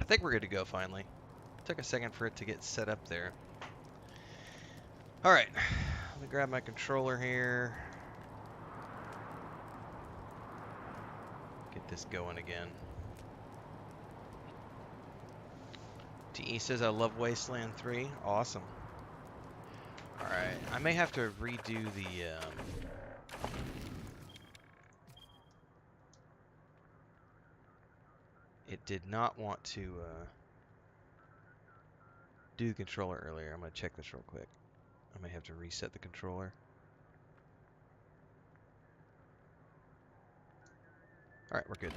think we're good to go finally. Took a second for it to get set up there. Alright, let me grab my controller here. Get this going again. TE says I love Wasteland 3. Awesome. Alright, I may have to redo the... It did not want to do the controller earlier. I'm going to check this real quick. I may have to reset the controller. Alright, we're good.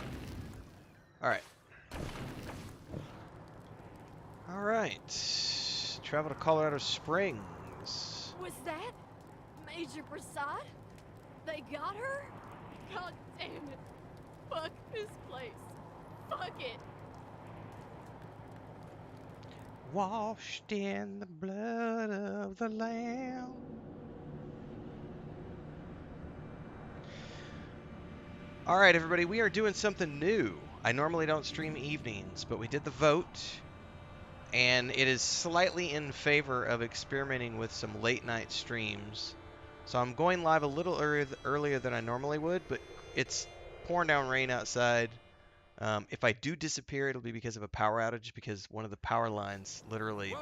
Alright. Alright. Travel to Colorado Springs. Was that Major Prasad? They got her? God damn it. Fuck this place. Fuck it. Washed in the blood of the Lamb. Alright, everybody, we are doing something new. I normally don't stream evenings, but we did the vote, and it is slightly in favor of experimenting with some late night streams. So I'm going live a little earlier than I normally would, but it's pouring down rain outside. If I do disappear, it'll be because of a power outage, because one of the power lines, literally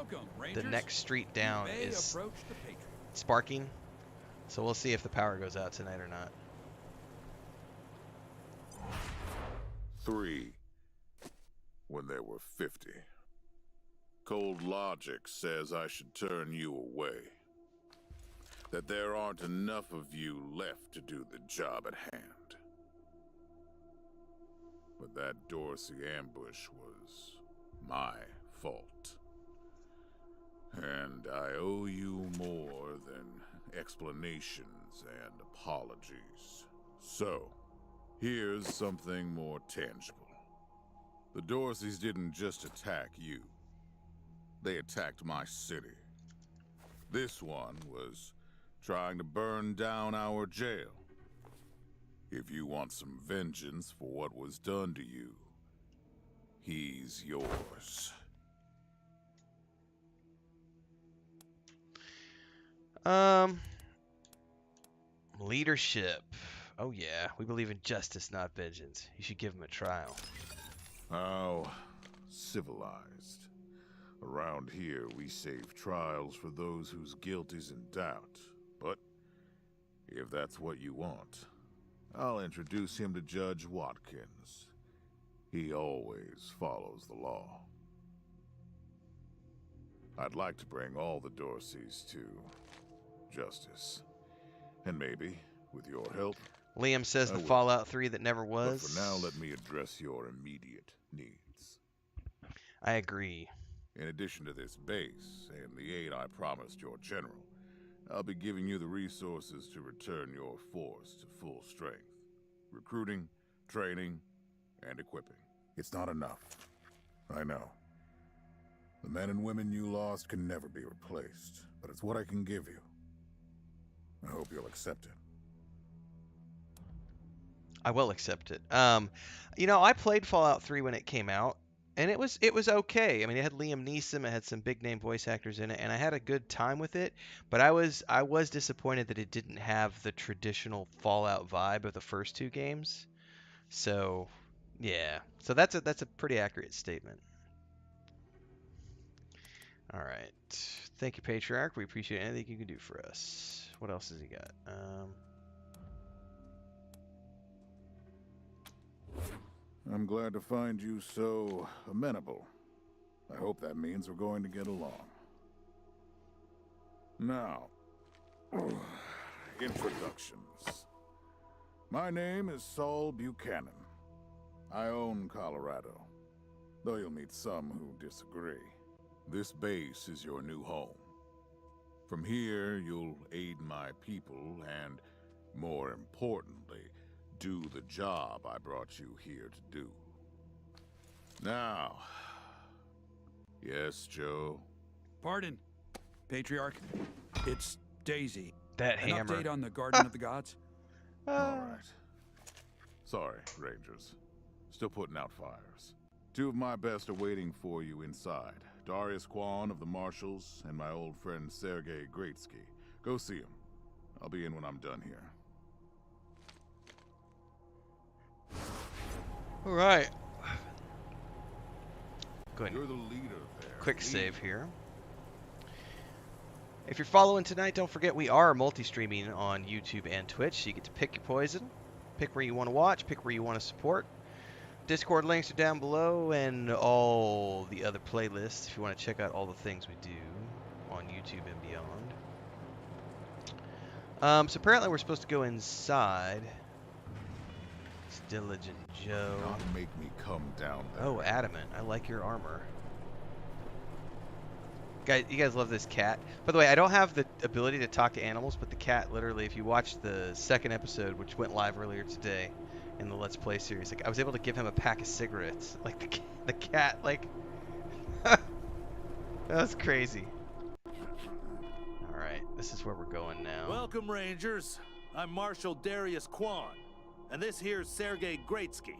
the next street down, is sparking. So we'll see if the power goes out tonight or not. 3 when there were 50. Cold logic says I should turn you away. That there aren't enough of you left to do the job at hand. But that Dorsey ambush was my fault. And I owe you more than explanations and apologies. So, here's something more tangible. The Dorseys didn't just attack you. They attacked my city. This one was trying to burn down our jail. If you want some vengeance for what was done to you, he's yours. Leadership. Oh yeah, we believe in justice, not vengeance. You should give him a trial. How civilized. Around here, we save trials for those whose guilt is in doubt. But if that's what you want, I'll introduce him to Judge Watkins. He always follows the law. I'd like to bring all the Dorseys to justice. And maybe, with your help... Liam says the Fallout 3 that never was. But for now, let me address your immediate needs. I agree. In addition to this base, and the aid I promised your general, I'll be giving you the resources to return your force to full strength. Recruiting, training, and equipping. It's not enough. I know. The men and women you lost can never be replaced, but it's what I can give you. I hope you'll accept it. I will accept it. You know, I played Fallout 3 when it came out, and it was okay. I mean, it had Liam Neeson, it had some big name voice actors in it, and I had a good time with it. But I was disappointed that it didn't have the traditional Fallout vibe of the first two games. So, yeah. So that's a pretty accurate statement. All right. Thank you, Patriarch. We appreciate anything you can do for us. What else has he got? I'm glad to find you so amenable. I hope that means we're going to get along. Now, introductions. My name is Saul Buchanan. I own Colorado, though you'll meet some who disagree. This base is your new home. From here, you'll aid my people and, more importantly, do the job I brought you here to do. Now, yes, Joe? Pardon, Patriarch. It's Daisy. That An hammer. update on the Garden of the Gods? All right. Sorry, Rangers. Still putting out fires. Two of my best are waiting for you inside. Darius Kwan of the Marshals and my old friend Sergei Greatsky. Go see him. I'll be in when I'm done here. All right. Go ahead. You're the leader there. Quick save here. If you're following tonight, don't forget we are multi-streaming on YouTube and Twitch, so you get to pick your poison, pick where you want to watch, pick where you want to support. Discord links are down below, and all the other playlists if you want to check out all the things we do on YouTube and beyond. So apparently we're supposed to go inside. It's Diligent Joe. Not make me come down there. Oh, Adamant. I like your armor. Guys, you guys love this cat. By the way, I don't have the ability to talk to animals, but the cat literally, if you watch the second episode, which went live earlier today in the Let's Play series, like I was able to give him a pack of cigarettes. Like the cat, like that was crazy. All right, this is where we're going now. Welcome, Rangers. I'm Marshal Darius Kwan, and this here's Sergei Greatsky.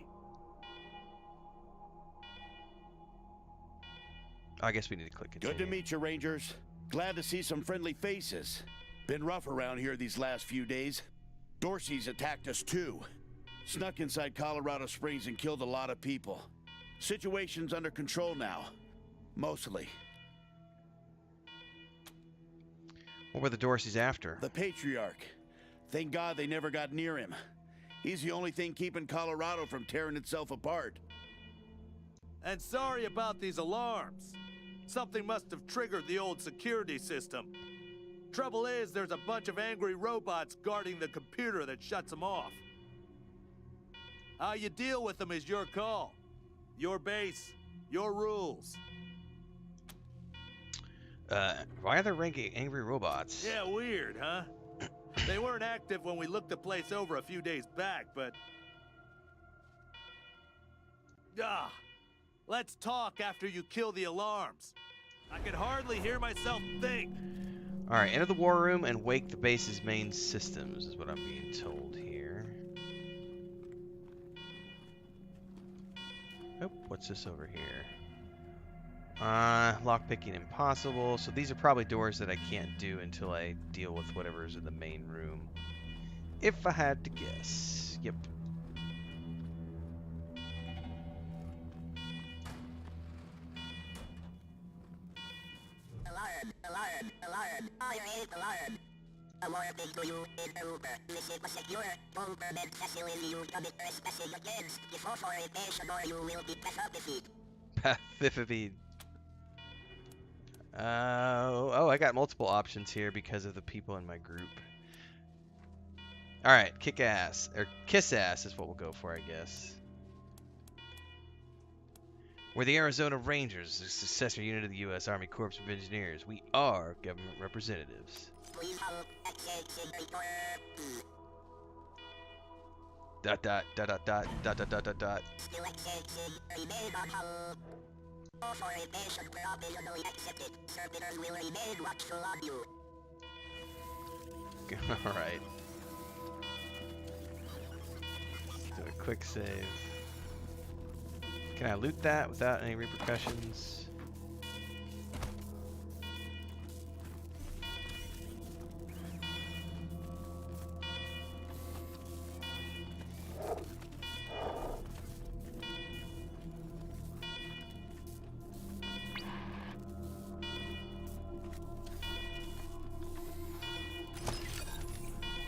I guess we need to click continue. Good to meet you, Rangers. Glad to see some friendly faces. Been rough around here these last few days. Dorsey's attacked us too. Snuck inside Colorado Springs and killed a lot of people. Situation's under control now. Mostly. What were the Dorseys after? The Patriarch. Thank God they never got near him. He's the only thing keeping Colorado from tearing itself apart. And sorry about these alarms. Something must have triggered the old security system. Trouble is, there's a bunch of angry robots guarding the computer that shuts them off. How you deal with them is your call. Your base, your rules. Why are there angry robots? Yeah, weird, huh? They weren't active when we looked the place over a few days back, but... Let's talk after you kill the alarms. I can hardly hear myself think. Alright, enter the war room and wake the base's main systems, is what I'm being told here. Oh, what's this over here? Lockpicking impossible. So these are probably doors that I can't do until I deal with whatever's in the main room. If I had to guess. Yep. Alarm. Fire 8 alarm. A warning to you, intruder. This is a secure government facility you commit trespassing against. If authorization or you will be pathified. Pathified. Oh, I got multiple options here because of the people in my group. Alright, kick ass. Or kiss ass is what we'll go for, I guess. We're the Arizona Rangers, a successor unit of the U.S. Army Corps of Engineers. We are government representatives. Dot dot dot dot dot dot dot dot dot dot. Authorization provisionally accepted. Servitors will remain watchful on you. Alright. Do a quick save. Can I loot that without any repercussions?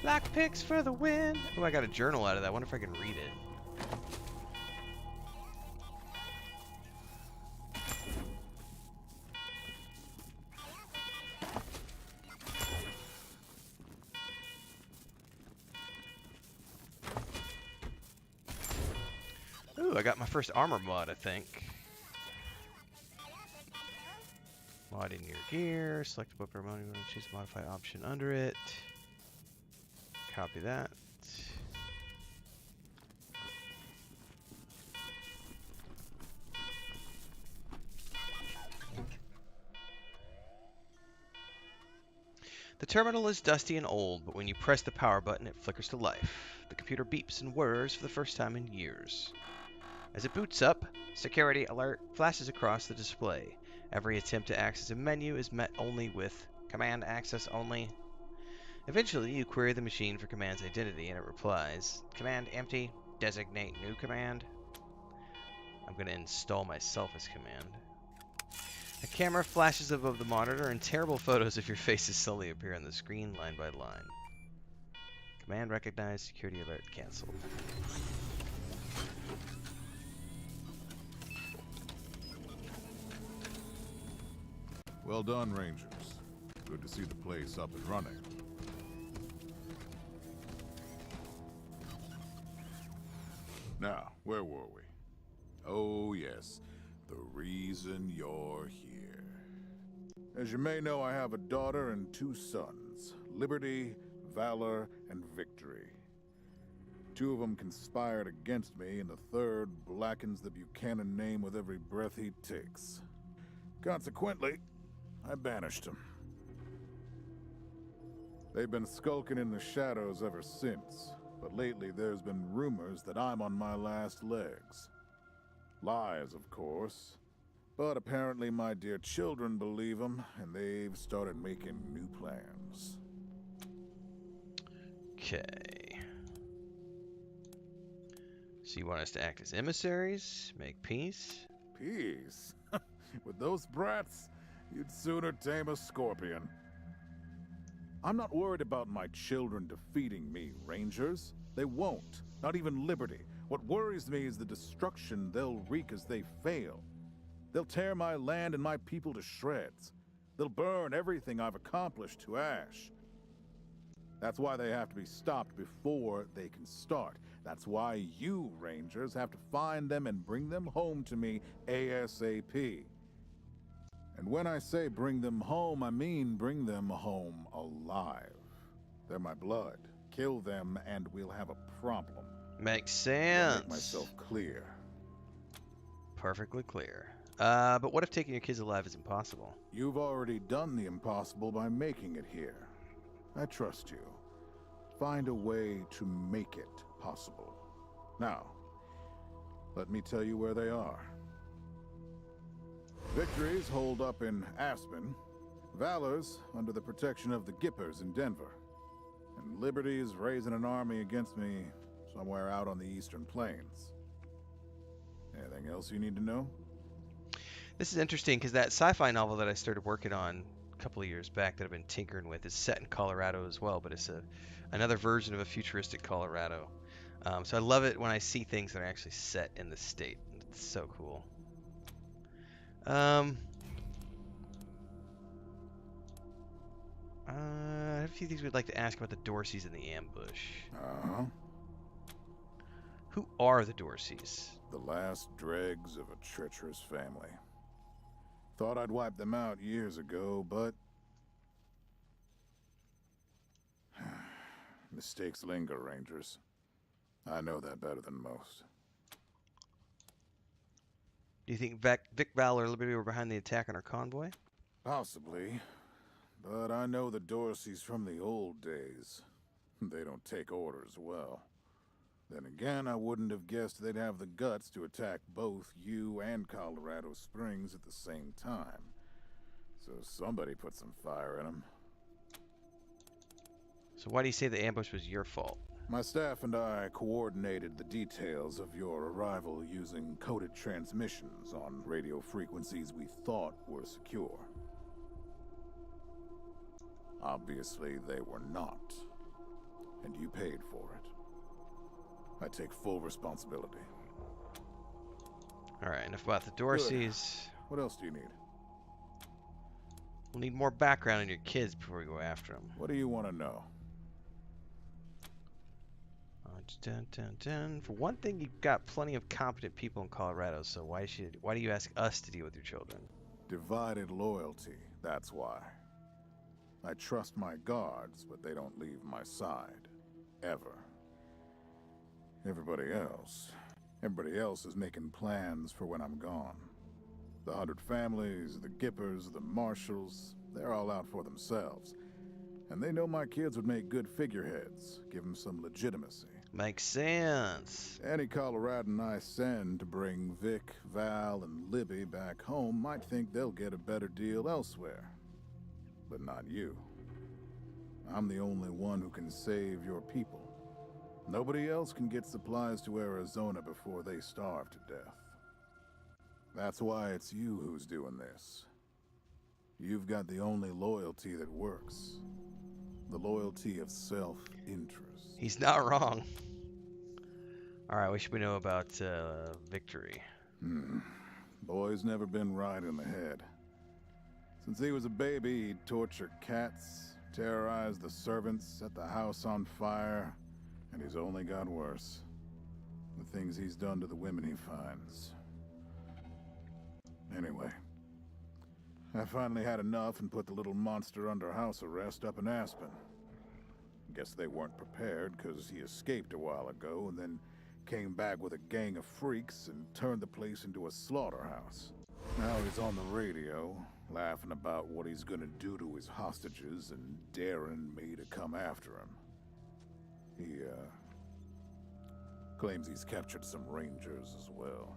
Lockpicks for the win! Oh, I got a journal out of that. I wonder if I can read it. Ooh, I got my first armor mod, I think. Mod in your gear, select what promoting, choose modify option under it. Copy that. The terminal is dusty and old, but when you press the power button, it flickers to life. The computer beeps and whirs for the first time in years. As it boots up, Security alert flashes across the display. Every attempt to access a menu is met only with command access only. Eventually, you query the machine for command's identity, and it replies, command empty, designate new command. I'm going to install myself as command. A camera flashes above the monitor, and terrible photos of your faces slowly appear on the screen, line by line. Command recognized, security alert canceled. Well done, Rangers. Good to see the place up and running. Now, where were we? Oh, yes. The reason you're here. As you may know, I have a daughter and 2 sons. Liberty, Valor, and Victory. 2 of them conspired against me, and the third blackens the Buchanan name with every breath he takes. Consequently, I banished him. They've been skulking in the shadows ever since, but lately there's been rumors that I'm on my last legs. Lies, of course, but apparently my dear children believe them, and they've started making new plans. Okay. So you want us to act as emissaries? Make peace? Peace? With those brats, you'd sooner tame a scorpion. I'm not worried about my children defeating me, Rangers. They won't. Not even Liberty. What worries me is the destruction they'll wreak as they fail. They'll tear my land and my people to shreds. They'll burn everything I've accomplished to ash. That's why they have to be stopped before they can start. That's why you, Rangers, have to find them and bring them home to me ASAP. And when I say bring them home, I mean bring them home alive. They're my blood. Kill them and we'll have a problem. Makes I'll sense. make myself clear. Perfectly clear. But what if taking your kids alive is impossible? You've already done the impossible by making it here. I trust you. Find a way to make it possible. Now, let me tell you where they are. Victory's holed up in Aspen. Valor's under the protection of the Gippers in Denver. And Liberty's raising an army against me somewhere out on the Eastern Plains. Anything else you need to know? This is interesting because that sci-fi novel that I started working on a couple of years back that I've been tinkering with is set in Colorado as well, but it's another version of a futuristic Colorado. So I love it when I see things that are actually set in the state. It's so cool. I have a few things we'd like to ask about the Dorseys in the ambush. Uh-huh. Who are the Dorseys? The last dregs of a treacherous family. Thought I'd wipe them out years ago, but mistakes linger, Rangers. I know that better than most. Do you think Vic Valor or Liberty were behind the attack on our convoy? Possibly, but I know the Dorseys from the old days. They don't take orders well. Then again, I wouldn't have guessed they'd have the guts to attack both you and Colorado Springs at the same time. So somebody put some fire in them. So why do you say the ambush was your fault? My staff and I coordinated the details of your arrival using coded transmissions on radio frequencies we thought were secure. Obviously, they were not. And you paid for it. I take full responsibility. Alright, enough about the Dorseys. What else do you need? We'll need more background on your kids before we go after them. What do you want to know? Dun, dun, dun. For one thing, you've got plenty of competent people in Colorado, so why do you ask us to deal with your children? Divided loyalty, that's why. I trust my guards, but they don't leave my side. Ever. Everybody else is making plans for when I'm gone. The 100 families, the Gippers, the Marshals, they're all out for themselves. And they know my kids would make good figureheads, give them some legitimacy. Makes sense. Any Coloradan I send to bring Vic, Val, and Libby back home might think they'll get a better deal elsewhere. But not you. I'm the only one who can save your people. Nobody else can get supplies to Arizona before they starve to death. That's why it's you who's doing this. You've got the only loyalty that works. The loyalty of self-interest. He's not wrong. Alright, what should we know about Victory? Boy's never been right in the head. Since he was a baby, he'd torture cats, terrorize the servants, set the house on fire, and he's only got worse. The things he's done to the women he finds. Anyway, I finally had enough and put the little monster under house arrest up in Aspen. Guess they weren't prepared, because he escaped a while ago and then came back with a gang of freaks and turned the place into a slaughterhouse. Now he's on the radio, laughing about what he's gonna do to his hostages and daring me to come after him. He, claims he's captured some rangers as well.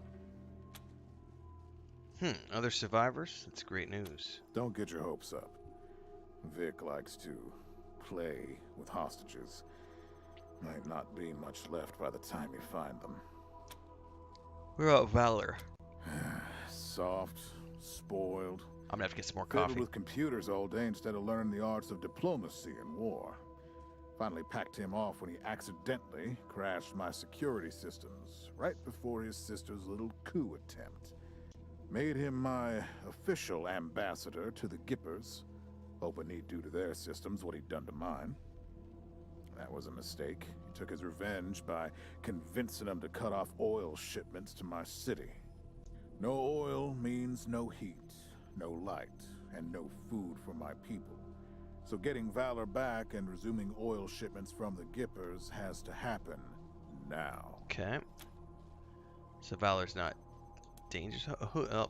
Other survivors? That's great news. Don't get your hopes up. Vic likes to play with hostages. Might not be much left by the time you find them. What about Valor? Soft, spoiled, I'm gonna have to get some more fiddled coffee. with computers all day instead of learning the arts of diplomacy and war. Finally packed him off when he accidentally crashed my security systems right before his sister's little coup attempt. Made him my official ambassador to the Gippers, hoping he'd do to their systems what he'd done to mine. That was a mistake. He took his revenge by convincing them to cut off oil shipments to my city. No oil means no heat, no light, and no food for my people. So getting Valor back and resuming oil shipments from the Gippers has to happen now. Okay. So Valor's not dangerous.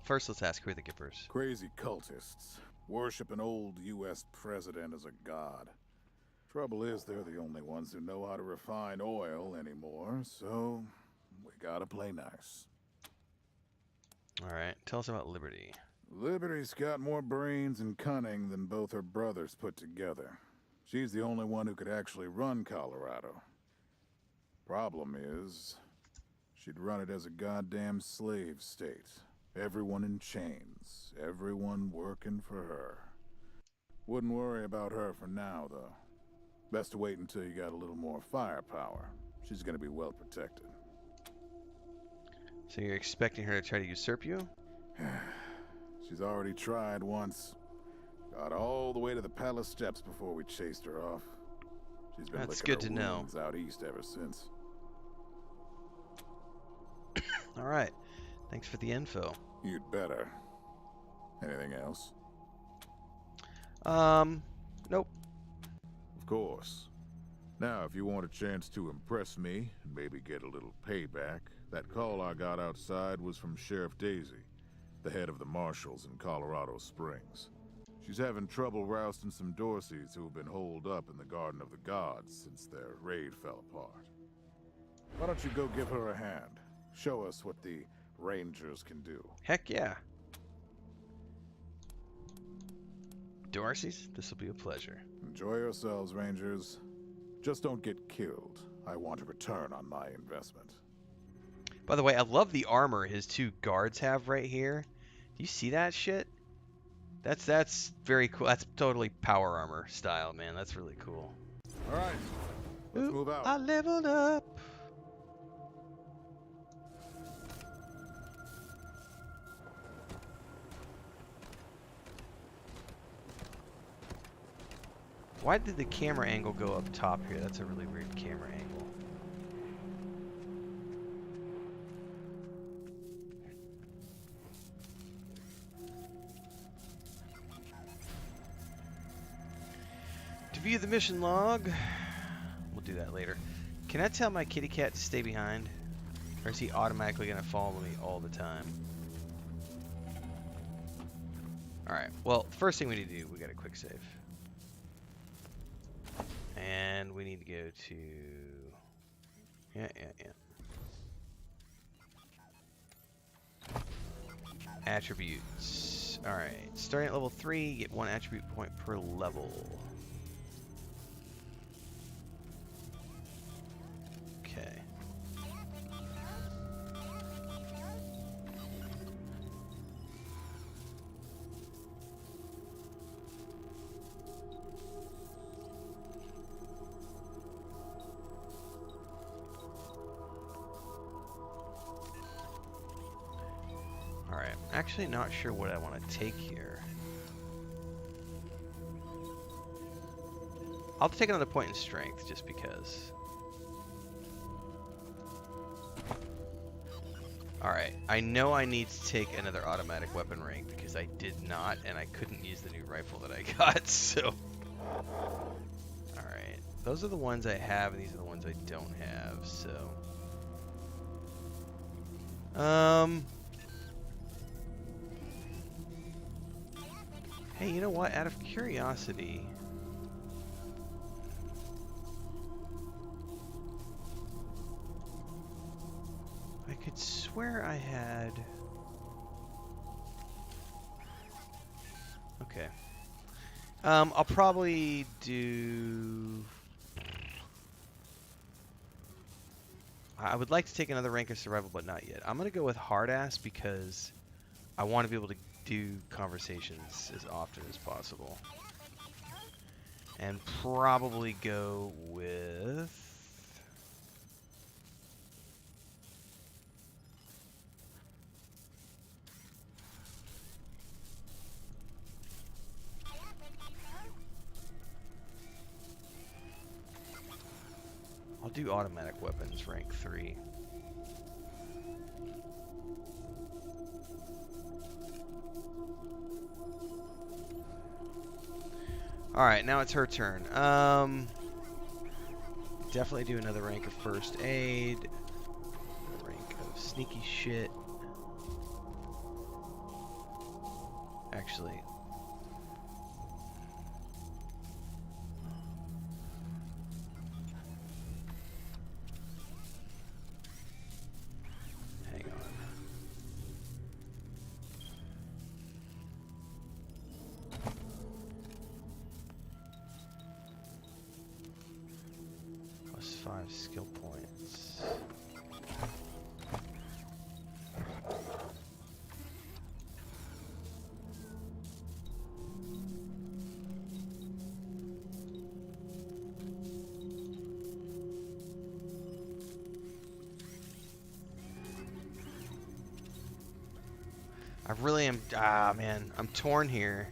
First, let's ask who are the Gippers? Crazy cultists. Worship an old U.S. president as a god. Trouble is, they're the only ones who know how to refine oil anymore, so we gotta play nice. Alright, tell us about Liberty. Liberty's got more brains and cunning than both her brothers put together. She's the only one who could actually run Colorado. Problem is, she'd run it as a goddamn slave state. Everyone in chains, everyone working for her. Wouldn't worry about her for now, though. Best to wait until you got a little more firepower. She's gonna be well protected. So you're expecting her to try to usurp you? She's already tried once. Got all the way to the palace steps before we chased her off. She's been That's licking good her to know. wounds out east ever since. Alright, thanks for the info. You'd better. Anything else? Nope. Of course. Now, if you want a chance to impress me and maybe get a little payback, that call I got outside was from Sheriff Daisy, the head of the marshals in Colorado Springs. She's having trouble rousting some Dorseys who have been holed up in the Garden of the Gods since their raid fell apart. Why don't you go give her a hand? Show us what the Rangers can do. Heck yeah. Dorsey's, this will be a pleasure. Enjoy yourselves, Rangers. Just don't get killed. I want a return on my investment. By the way, I love the armor his two guards have right here. Do you see that shit? That's very cool. That's totally power armor style, man. That's really cool. All right, let's move out. I leveled up. Why did the camera angle go up top here? That's a really weird camera angle. To view the mission log, we'll do that later. Can I tell my kitty cat to stay behind? Or is he automatically going to follow me all the time? Alright, well, first thing we need to do, we got a quick save. And we need to go to Yeah. Attributes. Alright. Starting at level 3, get 1 attribute point per level. Okay. Alright, I'm actually not sure what I want to take here. I'll take another point in strength just because. Alright, I know I need to take another automatic weapon rank because I did not and I couldn't use the new rifle that I got, so. Alright, those are the ones I have and these are the ones I don't have, so. Hey, you know what? Out of curiosity, I could swear I had. Okay. I'll probably do. I would like to take another rank of survival, but not yet. I'm gonna go with hard ass because I want to be able to do conversations as often as possible. And probably go with... I'll do automatic weapons, rank 3. Alright, now it's her turn. Definitely do another rank of first aid. A rank of sneaky shit. Actually. Hang on. +5 skill points. I really am, man, I'm torn here.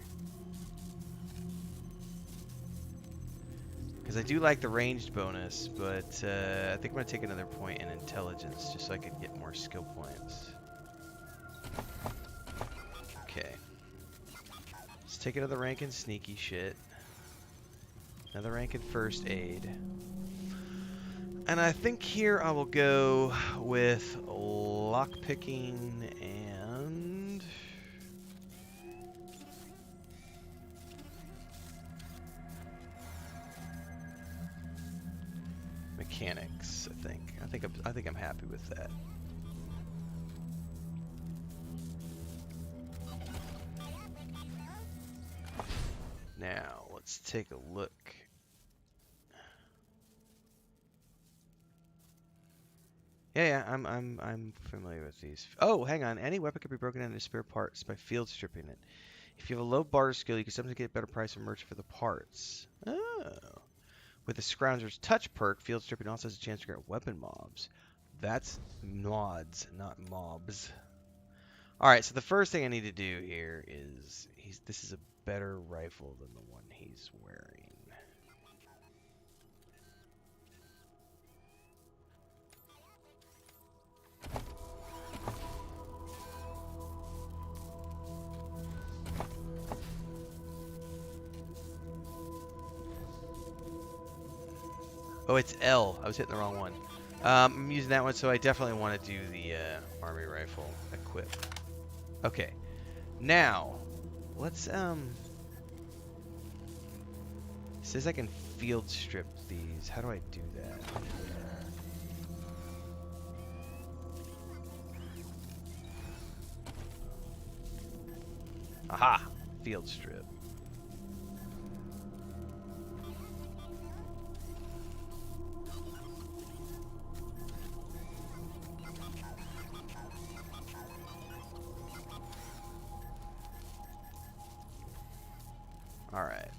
Because I do like the ranged bonus, but I think I'm going to take another point in intelligence just so I can get more skill points. Okay. Let's take another rank in sneaky shit. Another rank in first aid. And I think here I will go with lockpicking and... mechanics, I think. I think I'm happy with that. Now, let's take a look. Yeah, I'm familiar with these. Oh, hang on. Any weapon can be broken into spare parts by field stripping it. If you have a low barter skill, you can sometimes get a better price from merchant for the parts. Oh. With the Scrounger's Touch perk, field stripping also has a chance to get weapon mobs. That's mods, not mobs. Alright, so the first thing I need to do here is... this is a better rifle than the one he's wearing. Oh, it's L. I was hitting the wrong one. I'm using that one, so I definitely want to do the army rifle equip. Okay. Now, let's, it says I can field strip these. How do I do that? Aha! Field strip. Alright.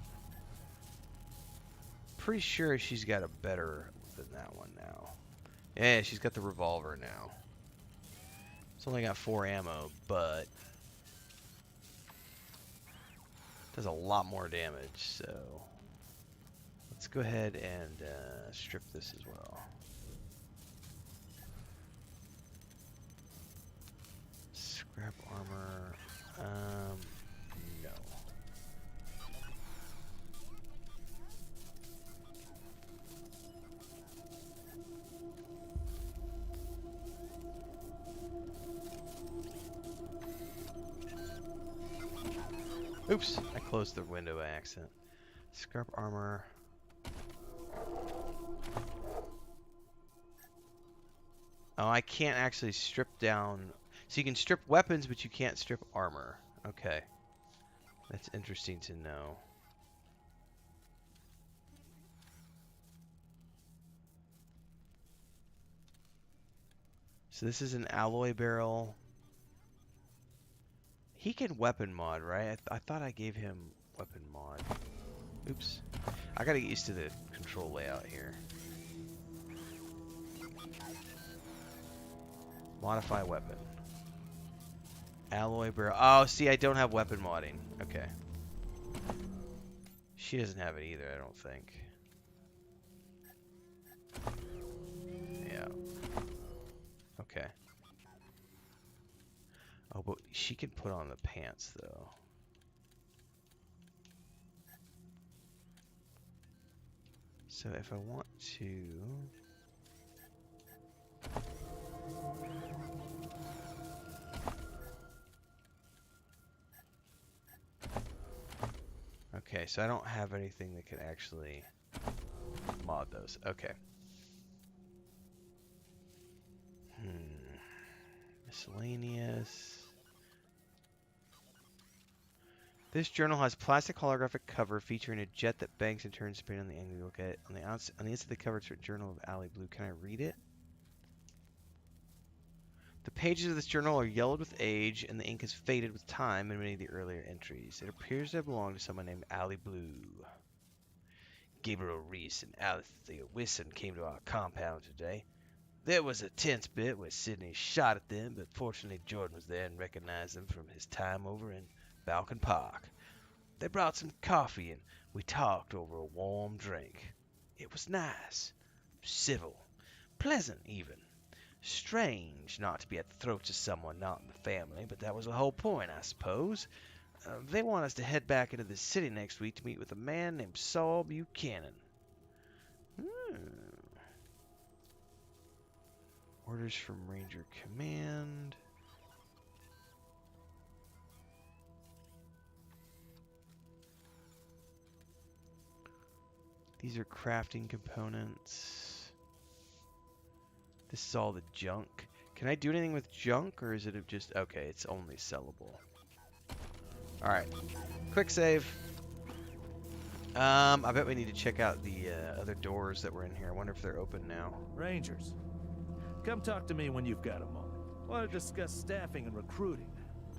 Pretty sure she's got a better than that one now. Yeah, she's got the revolver now. It's only got 4 ammo, but does a lot more damage, so let's go ahead and strip this as well. Scrap armor, no. Oops, I closed the window by accident. Scrap armor. Oh, I can't actually strip down. So you can strip weapons, but you can't strip armor. Okay. That's interesting to know. So this is an alloy barrel. He can weapon mod, right? I thought I gave him weapon mod. Oops. I gotta get used to the control layout here. Modify weapon. Alloy barrel. Oh, see, I don't have weapon modding. Okay. She doesn't have it either, I don't think. Yeah. Okay. Oh, but she can put on the pants, though. So if I want to... Okay, so I don't have anything that could actually mod those. Okay. Miscellaneous. This journal has plastic holographic cover featuring a jet that bangs and turns spin on the angle you look at it. On the inside of the cover, it's a journal of alley blue. Can I read it? The pages of this journal are yellowed with age, and the ink has faded with time in many of the earlier entries. It appears to belong to someone named Alley Blue. Gabriel Reese and Alethea Wisson came to our compound today. There was a tense bit where Sidney shot at them, but fortunately Jordan was there and recognized them from his time over in Balkan Park. They brought some coffee and we talked over a warm drink. It was nice, civil, pleasant even. Strange not to be at the throats of someone not in the family, but that was the whole point, I suppose. They want us to head back into the city next week to meet with a man named Saul Buchanan. Orders from Ranger Command. These are crafting components. This is all the junk. Can I do anything with junk, or is it just... Okay, it's only sellable. Alright. Quick save. I bet we need to check out the other doors that were in here. I wonder if they're open now. Rangers, come talk to me when you've got a moment. Want to discuss staffing and recruiting,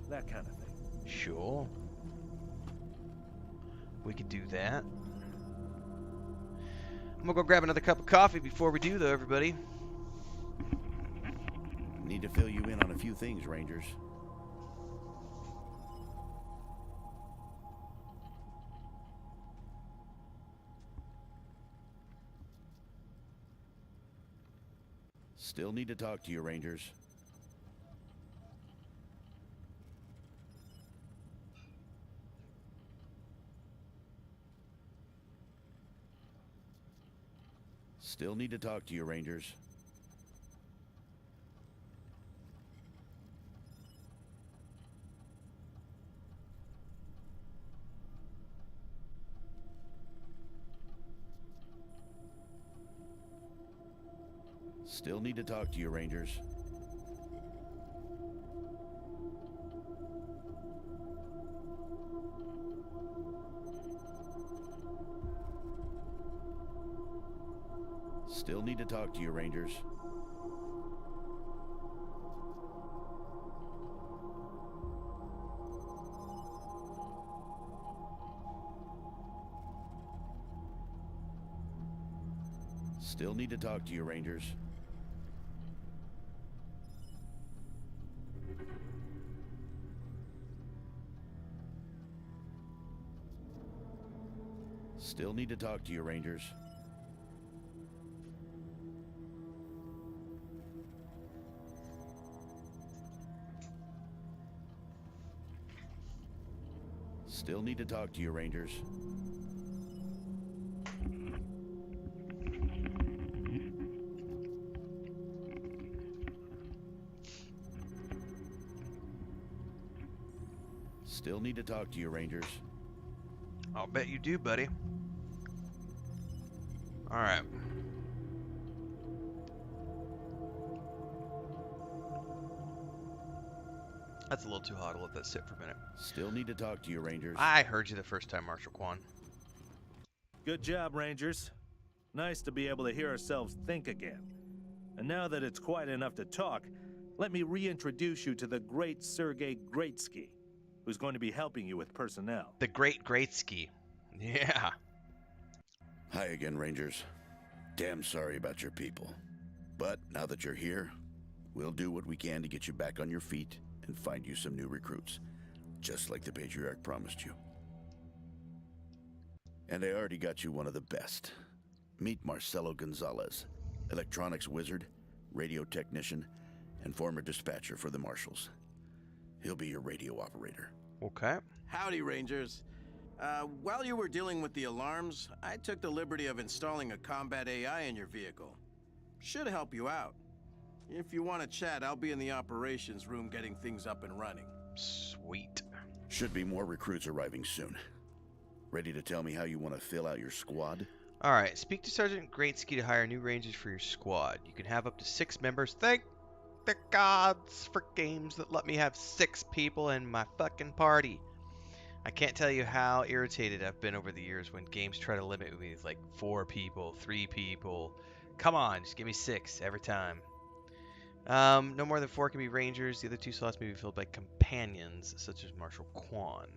that kind of thing. Sure. We could do that. I'm gonna go grab another cup of coffee before we do, though, everybody. Need to fill you in on a few things, Rangers. Still need to talk to you, Rangers. Still need to talk to you, Rangers. Still need to talk to you, Rangers. Still need to talk to you, Rangers. Still need to talk to you, Rangers. Still need to talk to you, Rangers. Still need to talk to you, Rangers. Still need to talk to you, Rangers. I'll bet you do, buddy. Alright. That's a little too hot. I'll let that sit for a minute. Still need to talk to you, Rangers. I heard you the first time, Marshal Quan. Good job, Rangers. Nice to be able to hear ourselves think again. And now that it's quiet enough to talk, let me reintroduce you to the great Sergei Greatsky, who's going to be helping you with personnel. The Great Greatsky. Yeah. Hi again, Rangers. Damn sorry about your people. But now that you're here, we'll do what we can to get you back on your feet and find you some new recruits, just like the Patriarch promised you. And I already got you one of the best. Meet Marcelo Gonzalez, electronics wizard, radio technician, and former dispatcher for the Marshals. He'll be your radio operator. Okay. Howdy, Rangers. While you were dealing with the alarms, I took the liberty of installing a combat AI in your vehicle. Should help you out. If you want to chat, I'll be in the operations room getting things up and running. Sweet. Should be more recruits arriving soon. Ready to tell me how you want to fill out your squad? Alright, speak to Sergeant Greatsky to hire new Rangers for your squad. You can have up to 6 members. Thank the gods for games that let me have 6 people in my fucking party. I can't tell you how irritated I've been over the years when games try to limit me with like 4 people, 3 people. Come on, just give me 6 every time. No more than 4 can be Rangers. The other 2 slots may be filled by companions, such as Marshal Quan.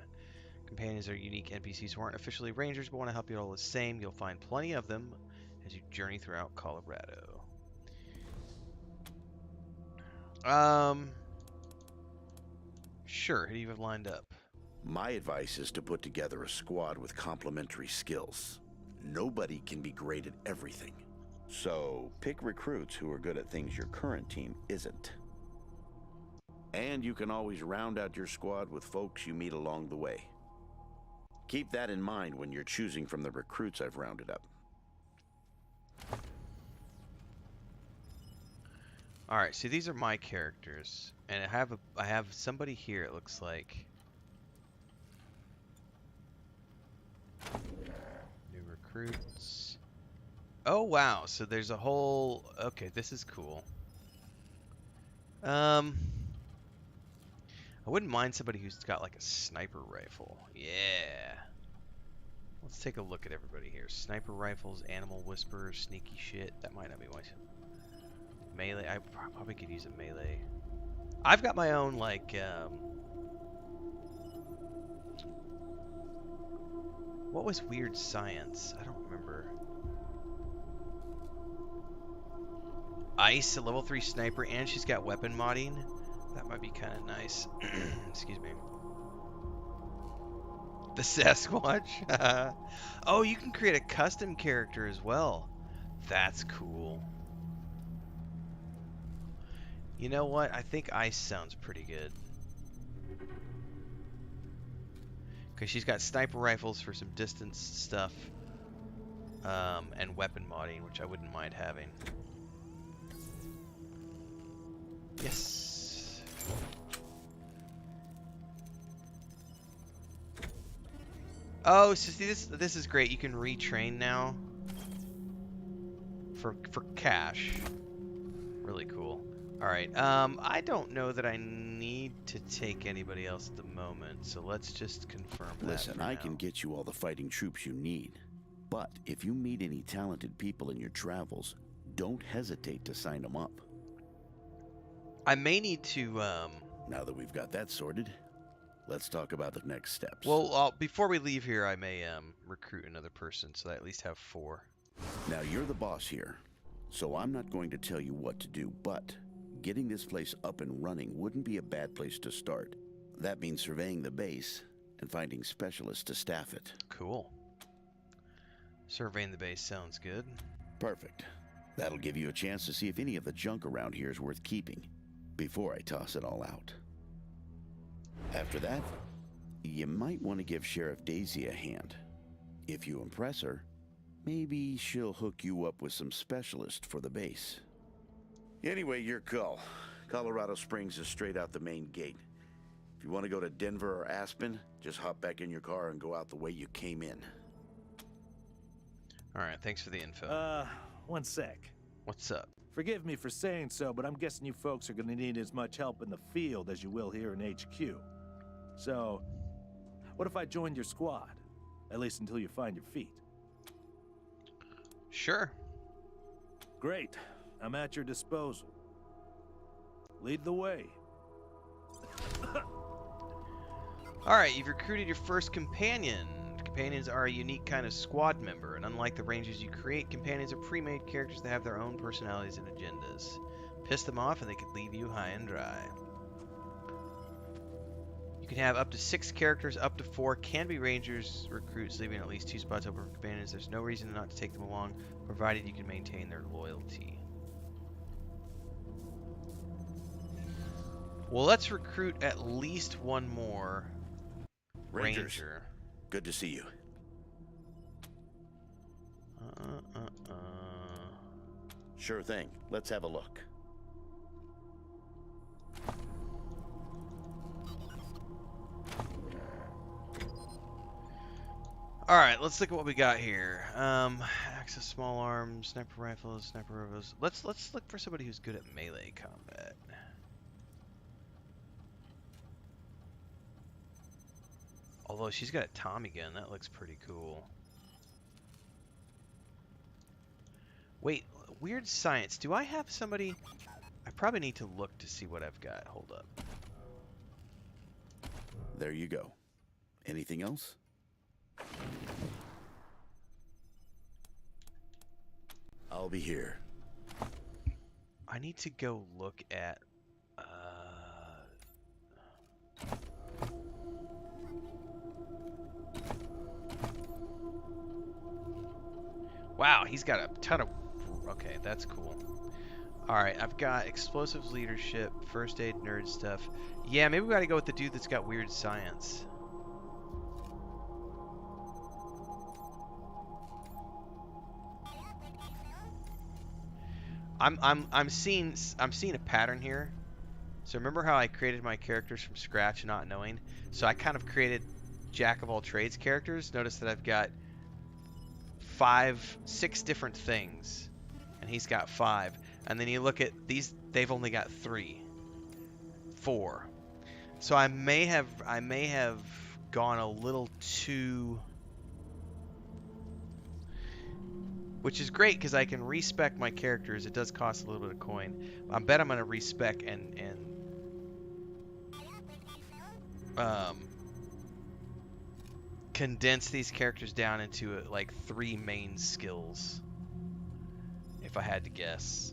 Companions are unique NPCs who aren't officially Rangers, but want to help you all the same. You'll find plenty of them as you journey throughout Colorado. Sure, who do you have lined up? My advice is to put together a squad with complementary skills. Nobody can be great at everything. So, pick recruits who are good at things your current team isn't. And you can always round out your squad with folks you meet along the way. Keep that in mind when you're choosing from the recruits I've rounded up. Alright, so these are my characters. And I have somebody here, it looks like. New recruits. Oh wow, so there's a whole... Okay, this is cool. I wouldn't mind somebody who's got like a sniper rifle. Yeah. Let's take a look at everybody here. Sniper rifles, animal whisperers, sneaky shit. That might not be my... Melee. I probably could use a melee. I've got my own like... What was weird science? I don't remember. Ice, a level 3 sniper, and she's got weapon modding. That might be kind of nice. Excuse me. The Sasquatch. Oh, you can create a custom character as well. That's cool. You know what? I think Ice sounds pretty good. Because she's got sniper rifles for some distance stuff. And weapon modding, which I wouldn't mind having. Yes. Oh, so see, this is great. You can retrain now for cash. Really cool. All right. I don't know that I need to take anybody else at the moment, so let's just confirm that. Listen, I can get you all the fighting troops you need, but if you meet any talented people in your travels, don't hesitate to sign them up. I may need to, Now that we've got that sorted, let's talk about the next steps. well, before we leave here, I may, recruit another person so that I at least have 4. Now, you're the boss here, so I'm not going to tell you what to do, but getting this place up and running wouldn't be a bad place to start. That means surveying the base and finding specialists to staff it. Cool. Surveying the base sounds good. Perfect. That'll give you a chance to see if any of the junk around here is worth keeping before I toss it all out. After that, you might want to give Sheriff Daisy a hand. If you impress her, maybe she'll hook you up with some specialists for the base. Anyway, your call. Colorado Springs is straight out the main gate. If you want to go to Denver or Aspen, just hop back in your car and go out the way you came in. Alright, thanks for the info. One sec. What's up? Forgive me for saying so, but I'm guessing you folks are gonna need as much help in the field as you will here in HQ. So, what if I joined your squad? At least until you find your feet. Sure. Great. I'm at your disposal. Lead the way. Alright, you've recruited your first companion. Companions are a unique kind of squad member, and unlike the rangers you create, companions are pre-made characters that have their own personalities and agendas. Piss them off and they could leave you high and dry. You can have up to 6 characters, up to 4 can be rangers recruits, leaving at least 2 spots open for companions. There's no reason not to take them along, provided you can maintain their loyalty. Well, let's recruit at least one more Rangers. ranger. Good to see you. Sure thing. Let's have a look. Alright, let's look at what we got here. Access small arms, sniper rifles, sniper rifles. Let's look for somebody who's good at melee combat. Although she's got a Tommy gun, that looks pretty cool. Wait, weird science. Do I have somebody? I probably need to look to see what I've got. Hold up. There you go. Anything else? I'll be here. I need to go look at wow, he's got a ton of... Okay, that's cool. Alright, I've got explosives leadership, first aid nerd stuff. Yeah, maybe we gotta go with the dude that's got weird science. I'm seeing a pattern here. So remember how I created my characters from scratch not knowing? So I kind of created jack of all trades characters. Notice that I've got 6 different things, and he's got 5. And then you look at these, they've only got 3, 4. So I may have gone a little too, which is great because I can respec my characters. It does cost a little bit of coin. I bet I'm gonna respec and condense these characters down into like 3 main skills, if I had to guess.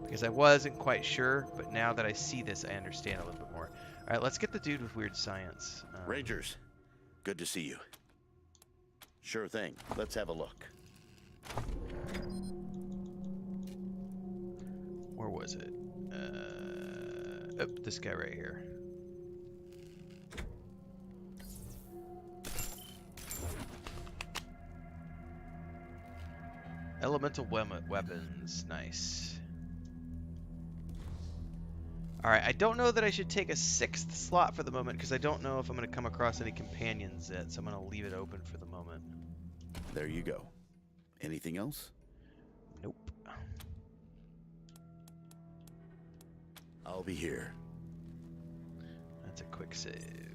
Because I wasn't quite sure, but now that I see this, I understand a little bit more. All right, let's get the dude with weird science. Rangers, good to see you. Sure thing. Let's have a look. Where was it? Oh, this guy right here. Elemental weapons, nice. Alright, I don't know that I should take a 6th slot for the moment because I don't know if I'm going to come across any companions yet, so I'm going to leave it open for the moment. There you go. Anything else? Nope. I'll be here. That's a quick save.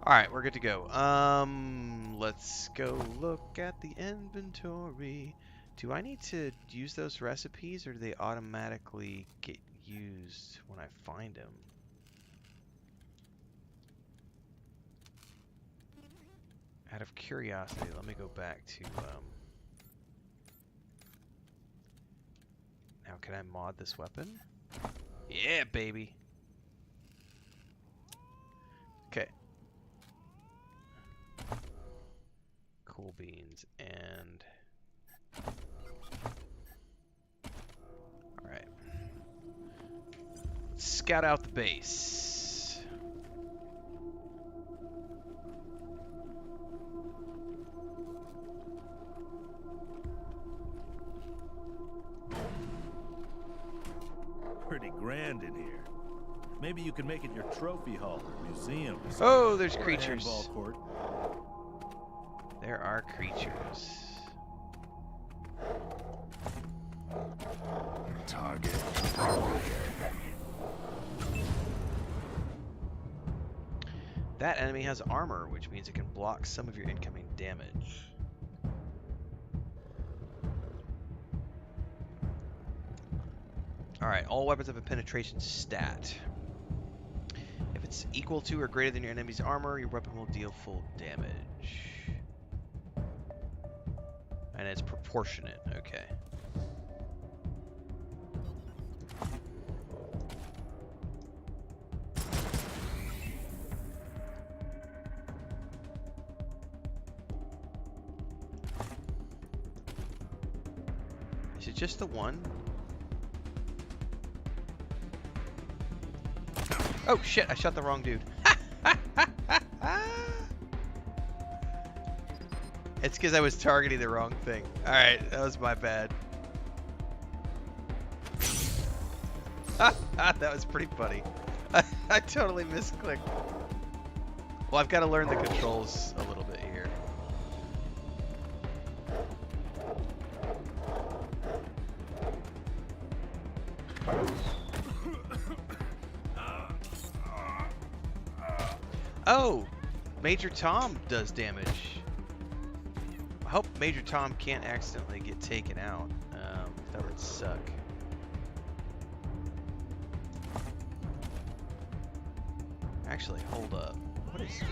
Alright, we're good to go. Let's go look at the inventory. Do I need to use those recipes, or do they automatically get used when I find them? Out of curiosity, let me go back to, now can I mod this weapon? Yeah, baby! Okay. Cool beans and... Alright. Let's scout out the base. Pretty grand in here. Maybe you can make it your trophy hall or museum. Or Oh, there's or a creatures. handball court. There are creatures. Target. That enemy has armor, which means it can block some of your incoming damage. Alright, all weapons have a penetration stat. If it's equal to or greater than your enemy's armor, your weapon will deal full damage. And it's proportionate, okay. Is it just the one? Oh shit, I shot the wrong dude. It's because I was targeting the wrong thing. Alright, that was my bad. That was pretty funny. I totally misclicked. Well, I've got to learn the controls a little bit here. Oh! Major Tom does damage. I hope Major Tom can't accidentally get taken out. That would suck. Actually, hold up. What is this?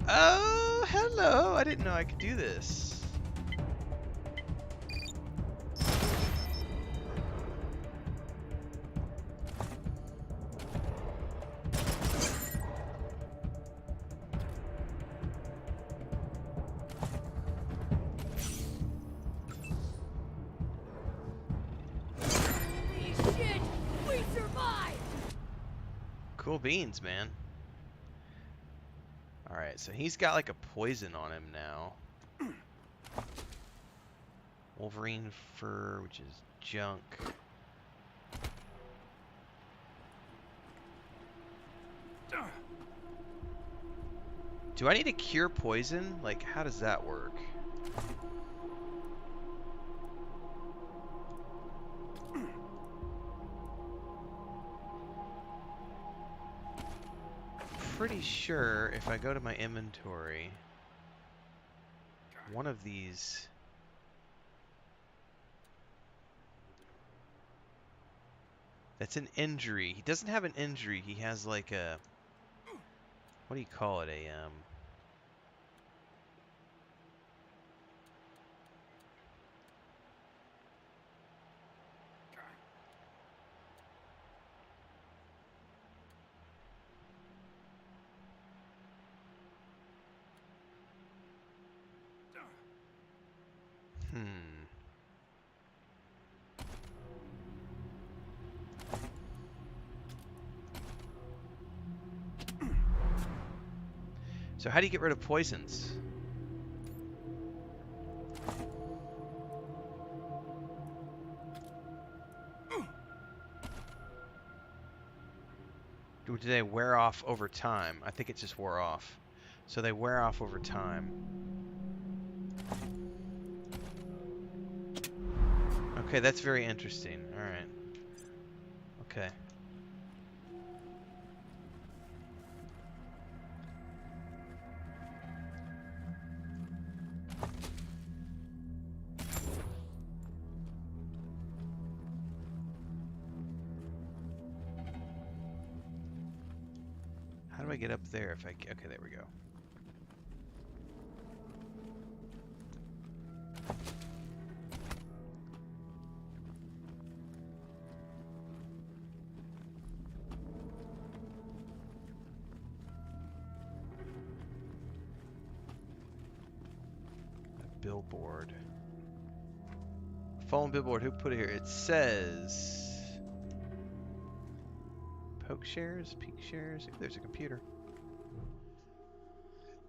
Oh, hello! I didn't know I could do this. Cool beans, man. Alright, so he's got like a poison on him now. Wolverine fur, which is junk. Do I need to cure poison? Like, how does that work? Pretty sure if I go to my inventory, one of these that's an injury. He doesn't have an injury. He has like a, what do you call it? So how do you get rid of poisons? Do they wear off over time? I think it just wore off. So they wear off over time. Okay, that's very interesting. Alright. Okay. I get up there if I... Okay, there we go. A billboard. Fallen billboard. Who put it here? It says... Poke shares? Peak shares? Ooh, there's a computer.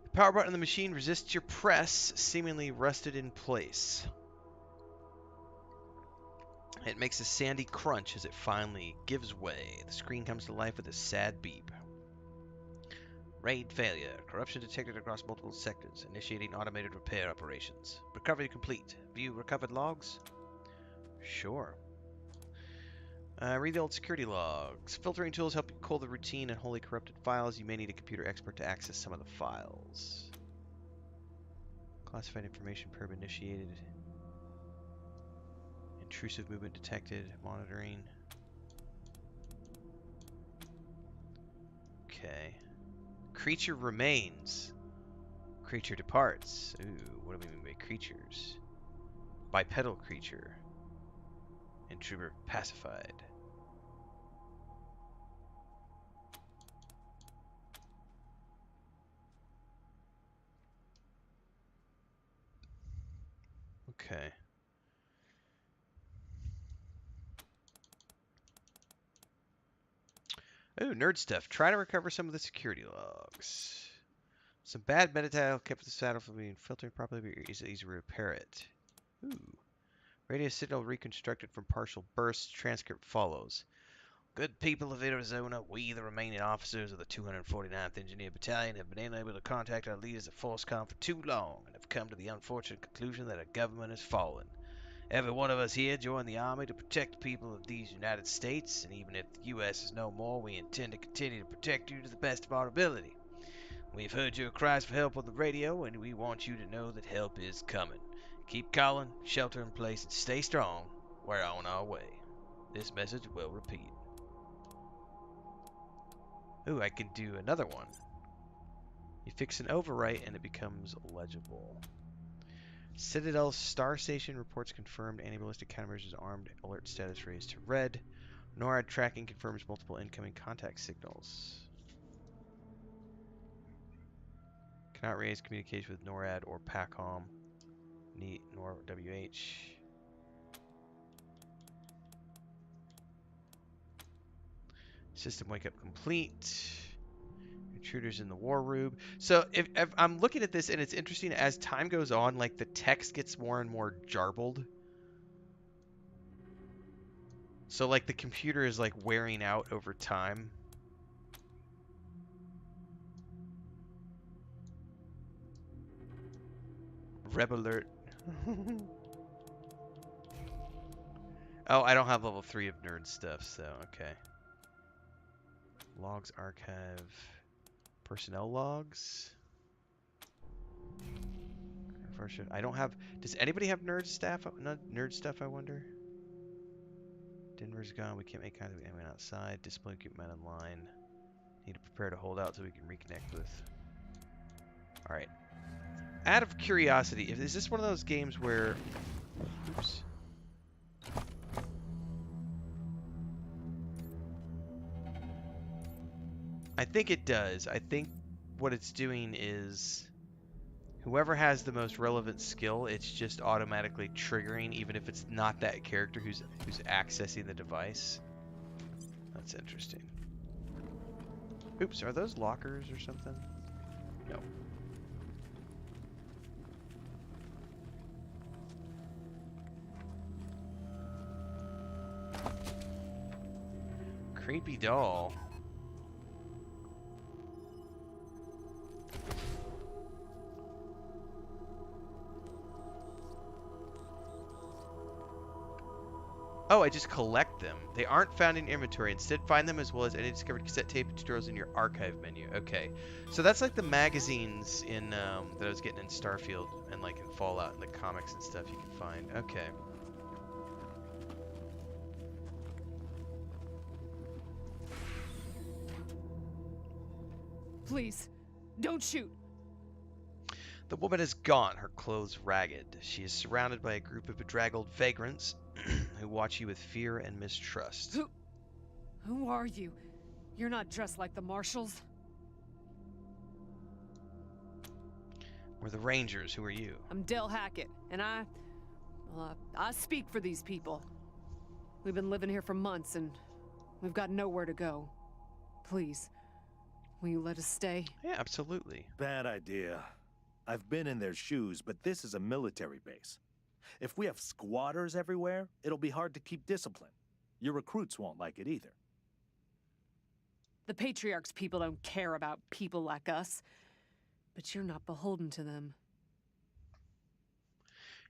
The power button on the machine resists your press, seemingly rusted in place. It makes a sandy crunch as it finally gives way. The screen comes to life with a sad beep. Raid failure. Corruption detected across multiple sectors. Initiating automated repair operations. Recovery complete. View recovered logs? Sure. Read the old security logs. Filtering tools help you cull the routine and wholly corrupted files. You may need a computer expert to access some of the files. Classified information probe initiated. Intrusive movement detected. Monitoring. Okay. Creature remains. Creature departs. Ooh, what do we mean by creatures? Bipedal creature. Intruder pacified. Okay. Ooh, nerd stuff. Try to recover some of the security logs. Some bad metadata kept the saddle from being filtered properly, but you're easy to repair it. Ooh. Radio signal reconstructed from partial bursts. Transcript follows. Good people of Arizona, we, the remaining officers of the 249th Engineer Battalion, have been unable to contact our leaders at FORSCOM for too long and have come to the unfortunate conclusion that our government has fallen. Every one of us here joined the Army to protect the people of these United States, and even if the U.S. is no more, we intend to continue to protect you to the best of our ability. We've heard your cries for help on the radio, and we want you to know that help is coming. Keep calling, shelter in place, and stay strong. We're on our way. This message will repeat. Ooh, I can do another one. You fix an overwrite and it becomes legible. Citadel Star Station reports confirmed anti-ballistic countermeasures armed. Alert status raised to red. NORAD tracking confirms multiple incoming contact signals. Cannot raise communication with NORAD or PACOM. Need nor WH. System wake up complete. Intruders in the war room. So if I'm looking at this and it's interesting as time goes on, like the text gets more and more jarbled. So like the computer is like wearing out over time. Reb alert. Oh, I don't have level 3 of nerd stuff, so okay. Logs archive. Personnel logs. I don't have. Does anybody have nerd stuff? Nerd stuff, I wonder. Denver's gone. We can't make contact with anyone outside. Display equipment online. Need to prepare to hold out so we can reconnect with. All right. Out of curiosity, is this one of those games where? Oops. I think it does. I think what it's doing is whoever has the most relevant skill, it's just automatically triggering, even if it's not that character who's accessing the device. That's interesting. Oops, are those lockers or something? No. Creepy doll. Oh, I just collect them. They aren't found in inventory. Instead, find them as well as any discovered cassette tape and tutorials in your archive menu. Okay. So that's like the magazines in that I was getting in Starfield and like in Fallout and the comics and stuff you can find. Okay. Please, don't shoot. The woman is gaunt, her clothes ragged. She is surrounded by a group of bedraggled vagrants who watch you with fear and mistrust. Who are you? You're not dressed like the marshals. We're the Rangers. Who are you? I'm Del Hackett, and I speak for these people. We've been living here for months, and we've got nowhere to go. Please, will you let us stay? Yeah, absolutely. Bad idea. I've been in their shoes, but this is a military base. If we have squatters everywhere, it'll be hard to keep discipline. Your recruits won't like it either. The Patriarch's people don't care about people like us, but you're not beholden to them.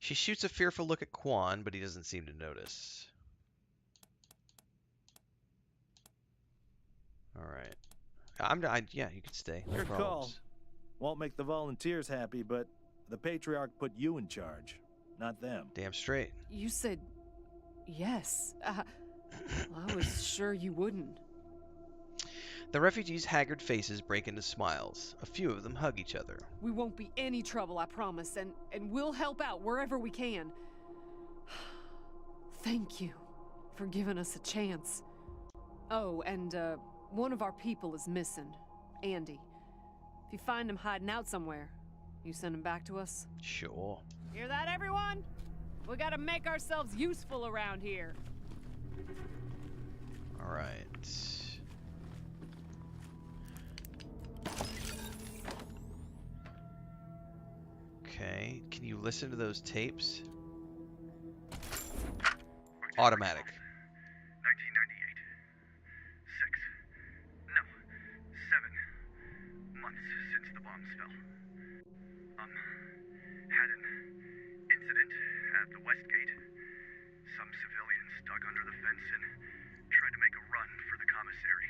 She shoots a fearful look at Quan, but he doesn't seem to notice. All right. Yeah, you can stay. No Your call. problems. Won't make the volunteers happy, but the Patriarch put you in charge, not them. Damn straight. You said yes. I was sure you wouldn't. The refugees' haggard faces break into smiles. A few of them hug each other. We won't be any trouble, I promise, and we'll help out wherever we can. Thank you for giving us a chance. Oh, and one of our people is missing, Andy. If you find him hiding out somewhere, you send him back to us? Sure. Hear that, everyone? We gotta make ourselves useful around here. All right. Okay, can you listen to those tapes? Automatic. 1998. 6. No. 7 months since the bombs fell. Had an incident at the West Gate. Some civilians dug under the fence and tried to make a run for the commissary.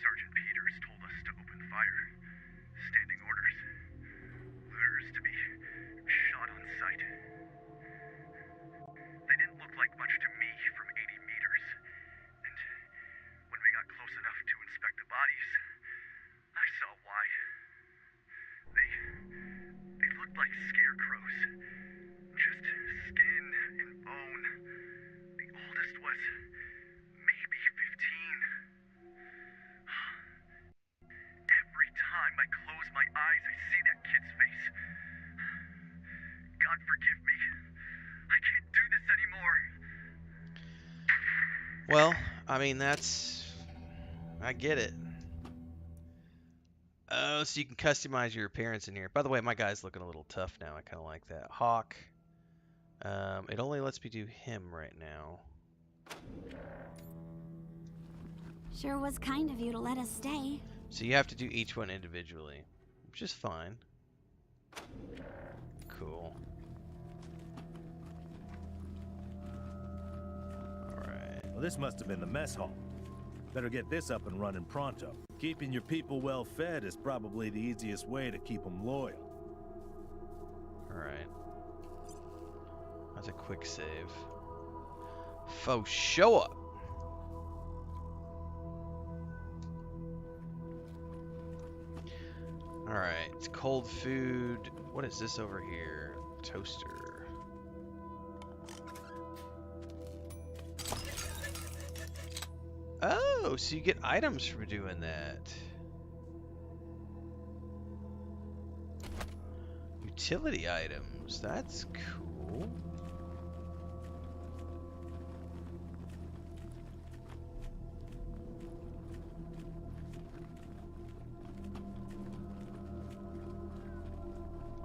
Sergeant Peters told us to open fire. Standing orders. Looters to be shot on sight. They didn't look like much to me from 80 meters. And when we got close enough to inspect the bodies, I saw why. They looked like scarecrows. Just skin and bone. The oldest was maybe 15. Every time I close my eyes, I see that kid's face. God forgive me. I can't do this anymore. Well, I mean, I get it. Oh, so you can customize your appearance in here. By the way, my guy's looking a little tough now. I kind of like that. Hawk. It only lets me do him right now. Sure was kind of you to let us stay. So you have to do each one individually, which is fine. Cool. Alright. Well, this must have been the mess hall. Better get this up and running pronto. Keeping your people well fed is probably the easiest way to keep them loyal. Alright. That's a quick save. For sure. Alright, it's cold food. What is this over here? Toaster. Oh, so you get items for doing that. Utility items. That's cool.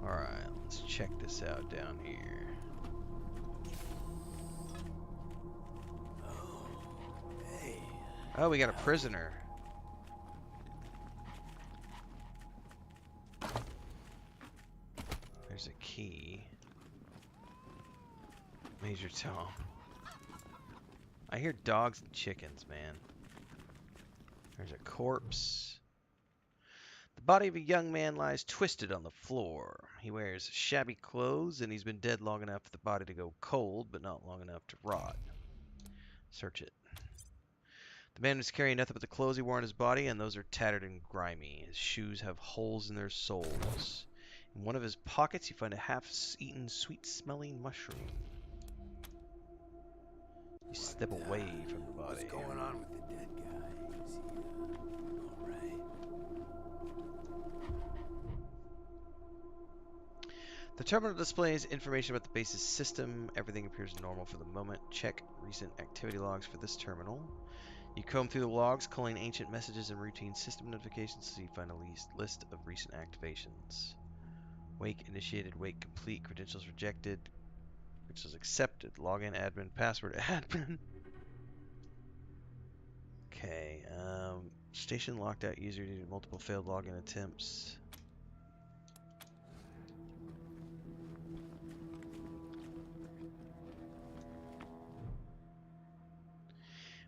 Alright, let's check this out down here. Oh, we got a prisoner. There's a key. Major Tom. I hear dogs and chickens, man. There's a corpse. The body of a young man lies twisted on the floor. He wears shabby clothes, and he's been dead long enough for the body to go cold, but not long enough to rot. Search it. The man was carrying nothing but the clothes he wore on his body, and those are tattered and grimy. His shoes have holes in their soles. In one of his pockets, you find a half-eaten, sweet-smelling mushroom. You step away from the body. What's going on with the dead guy? Is he, all right? The terminal displays information about the base's system. Everything appears normal for the moment. Check recent activity logs for this terminal. You comb through the logs, culling ancient messages and routine system notifications so you find a list of recent activations. Wake initiated, wake complete, credentials rejected, credentials accepted, login admin, password admin. Okay, station locked out user due to multiple failed login attempts.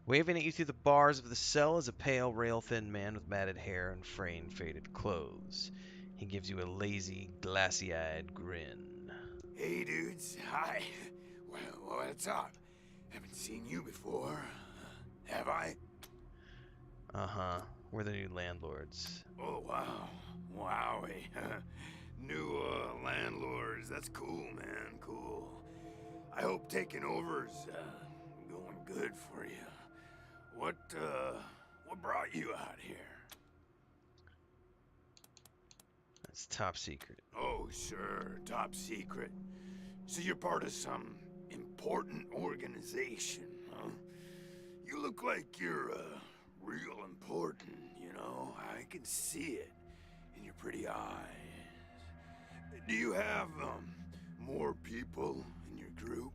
Waving at you through the bars of the cell is a pale, rail-thin man with matted hair and fraying, faded clothes. He gives you a lazy, glassy-eyed grin. Hey, dudes. Hi. Well, what's up? Haven't seen you before. Have I? Uh-huh. We're the new landlords. Oh, wow. Wowie. New, landlords. That's cool, man. Cool. I hope taking over's, going good for you. What brought you out here? That's top secret. Oh, sure. Top secret. So you're part of some important organization, huh? You look like you're, real important, you know? I can see it in your pretty eyes. Do you have, more people in your group?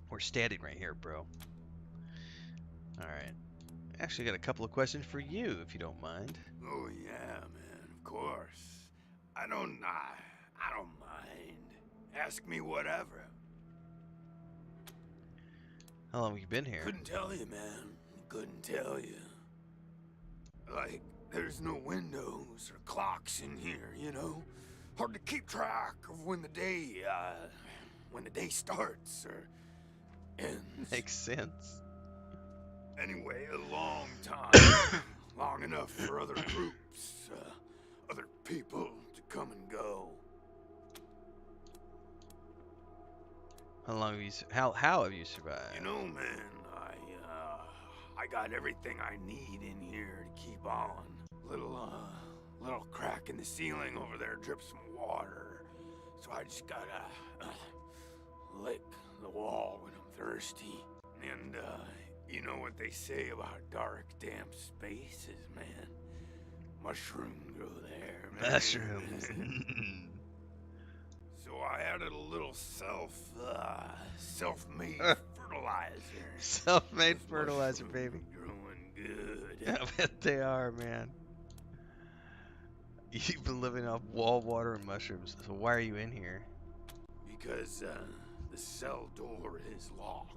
We're standing right here, bro. Alright. Actually got a couple of questions for you, if you don't mind. Oh, yeah, man, of course. I don't mind. Ask me whatever. How long have you been here? Couldn't tell you, man. Couldn't tell you. Like, there's no windows or clocks in here, you know? Hard to keep track of when the day starts or ends. Makes sense. Anyway, a long time. Long enough for other groups, other people to come and go. How have you survived? You know, man, I got everything I need in here to keep on. Little crack in the ceiling over there drips some water. So I just gotta lick the wall when I'm thirsty. And, you know what they say about dark, damp spaces, man? Mushrooms grow there, man. Mushrooms. So I added a little self-made fertilizer. Self-made fertilizer, baby. Growing good. I bet they are, man. You've been living off wall water and mushrooms, so why are you in here? Because, the cell door is locked.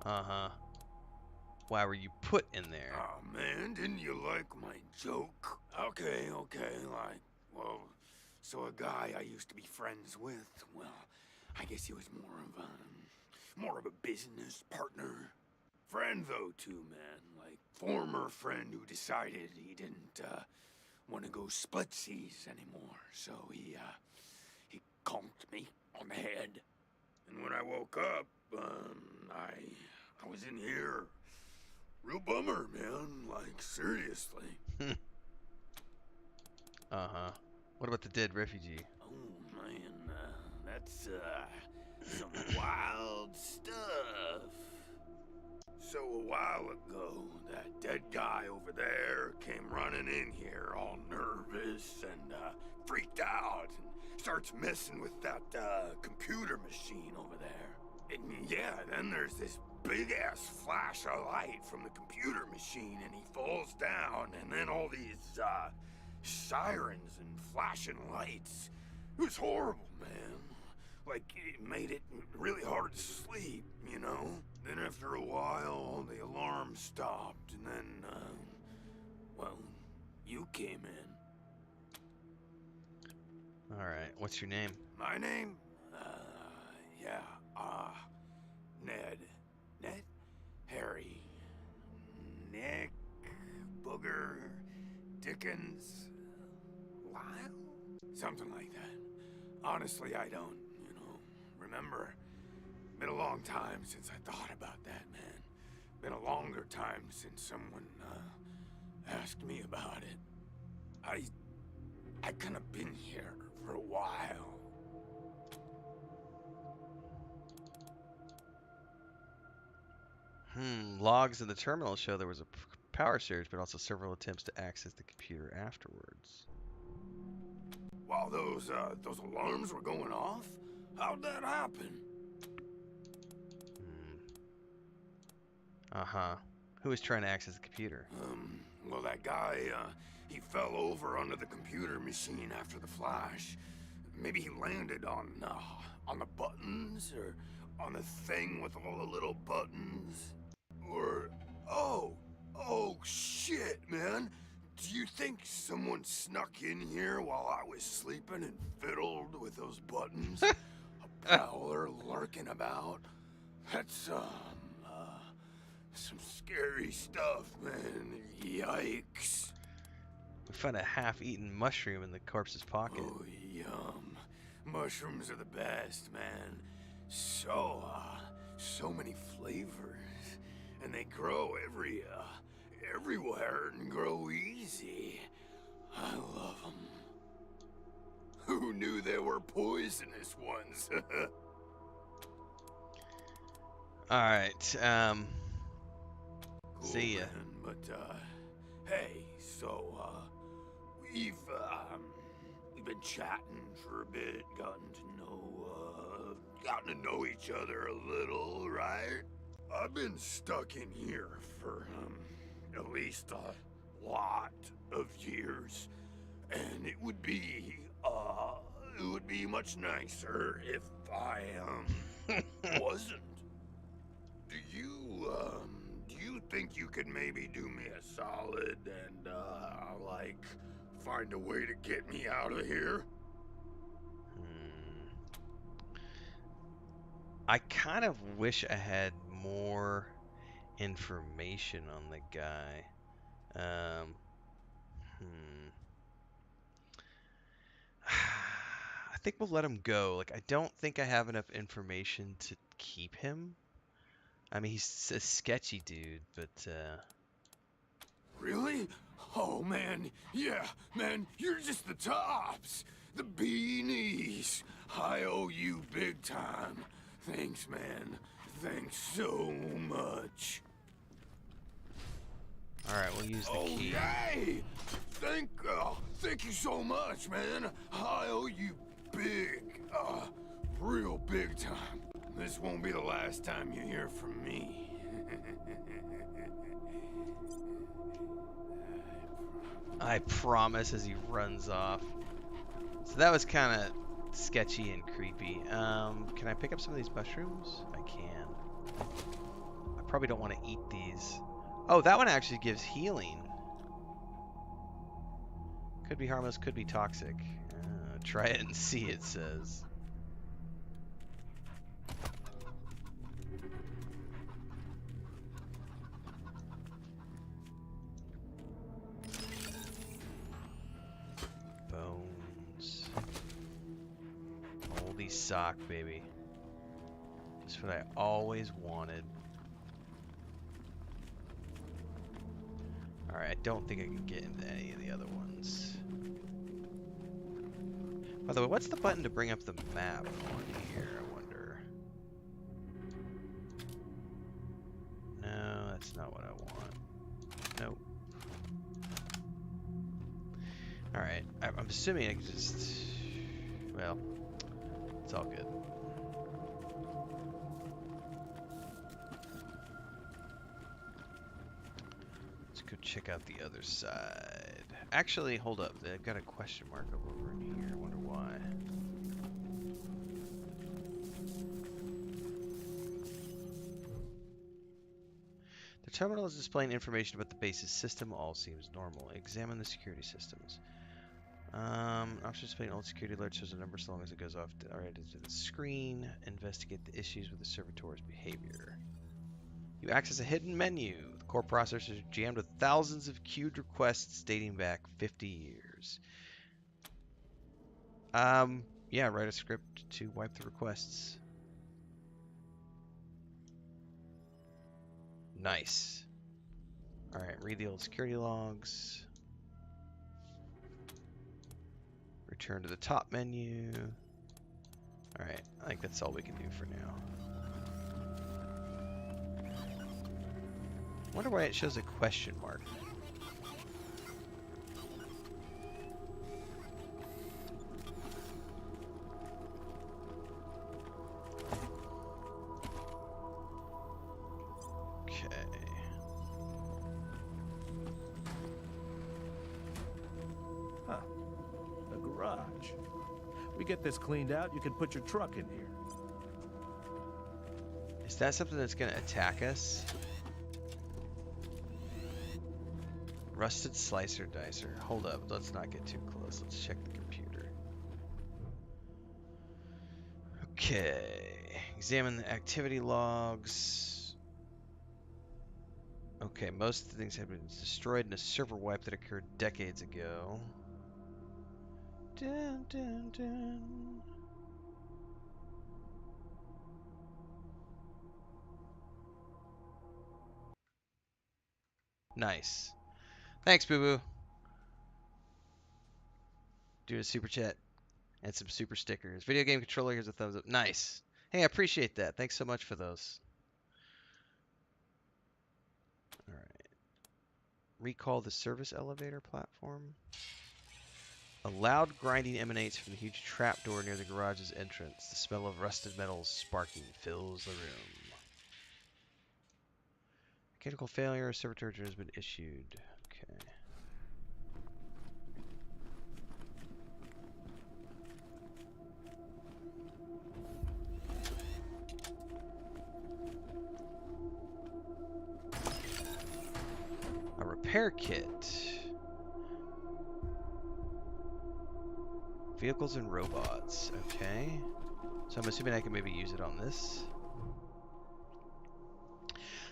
Uh-huh. Why were you put in there? Oh, man, didn't you like my joke? Okay, like, well, so a guy I used to be friends with, well, I guess he was more of a business partner. Friend, though, too, man. Like, former friend who decided he didn't, want to go splitsies anymore. So he conked me on the head. And when I woke up, I was in here. Real bummer, man. Like, seriously. Uh-huh. What about the dead refugee? Oh, man, that's, some wild stuff. So a while ago, that dead guy over there came running in here all nervous and, freaked out and starts messing with that, computer machine over there. And yeah, then there's this big-ass flash of light from the computer machine and he falls down and then all these, sirens and flashing lights. It was horrible, man. Like, it made it really hard to sleep, you know? Then after a while, all the alarms stopped, and then, well, you came in. Alright, what's your name? My name? Yeah, Ned. seconds? While? Something like that. Honestly, I don't, remember. Been a long time since I thought about that, man. Been a longer time since someone, asked me about it. I kind of been here for a while. Logs in the terminal show there was a power surge, but also several attempts to access the computer afterwards. While those alarms were going off? How'd that happen? Uh-huh. Who was trying to access the computer? Well, that guy, he fell over onto the computer machine after the flash. Maybe he landed on the buttons, or on the thing with all the little buttons. Or, oh shit, man. Do you think someone snuck in here while I was sleeping and fiddled with those buttons? A prowler lurking about? That's, some scary stuff, man. Yikes. We found a half-eaten mushroom in the corpse's pocket. Oh, yum. Mushrooms are the best, man. So many flavors. And they grow everywhere and grow easy. I love them. Who knew there were poisonous ones? Alright, Cool, see ya. man, but, hey, so, we've been chatting for a bit, gotten to know each other a little, right? I've been stuck in here for, at least a lot of years, and it would be much nicer if I, wasn't. Do you think you could maybe do me a solid and, find a way to get me out of here? I kind of wish I had more information on the guy. I think we'll let him go. Like, I don't think I have enough information to keep him. I mean, he's a sketchy dude, but, Really? Oh, man. Yeah, man, you're just the tops. The beanies. I owe you big time. Thanks, man. Thanks so much. Alright, we'll use the key. Yay! Thank you so much, man. I owe you big, real big time. This won't be the last time you hear from me. I promise, as he runs off. So that was kind of sketchy and creepy. Can I pick up some of these mushrooms? I can. I probably don't want to eat these. Oh, that one actually gives healing. Could be harmless, could be toxic. Try it and see, it says. Bones. Moldy sock, baby. Just what I always wanted. Alright, I don't think I can get into any of the other ones. By the way, what's the button to bring up the map on here, I wonder? No, that's not what I want. Nope. Alright, I'm assuming I can just... Well, it's all good. Let's go check out the other side. Actually, hold up. They've got a question mark over in here. I wonder why. The terminal is displaying information about the base's system. All seems normal. Examine the security systems. Option displaying old security alert shows a number so long as it goes off already to the screen. Investigate the issues with the servitor's behavior. You access a hidden menu. The core processors are jammed with thousands of queued requests dating back 50 years. Yeah, write a script to wipe the requests. Nice. Alright, read the old security logs. Return to the top menu. Alright, I think that's all we can do for now. Wonder why it shows a question mark. Huh. A garage. We get this cleaned out, you can put your truck in here. Is that something that's going to attack us? Rusted slicer dicer. Hold up, let's not get too close. Let's check the computer. Okay. Examine the activity logs. Okay, most of the things have been destroyed in a server wipe that occurred decades ago. Dun, dun, dun. Nice. Thanks, Boo Boo. Do a super chat and some super stickers. Video game controller, here's a thumbs up. Nice. Hey, I appreciate that. Thanks so much for those. All right. Recall the service elevator platform. A loud grinding emanates from the huge trapdoor near the garage's entrance. The smell of rusted metals sparking fills the room. Mechanical failure. Server charger has been issued. Okay. A repair kit. Vehicles and robots. Okay. So I'm assuming I can maybe use it on this.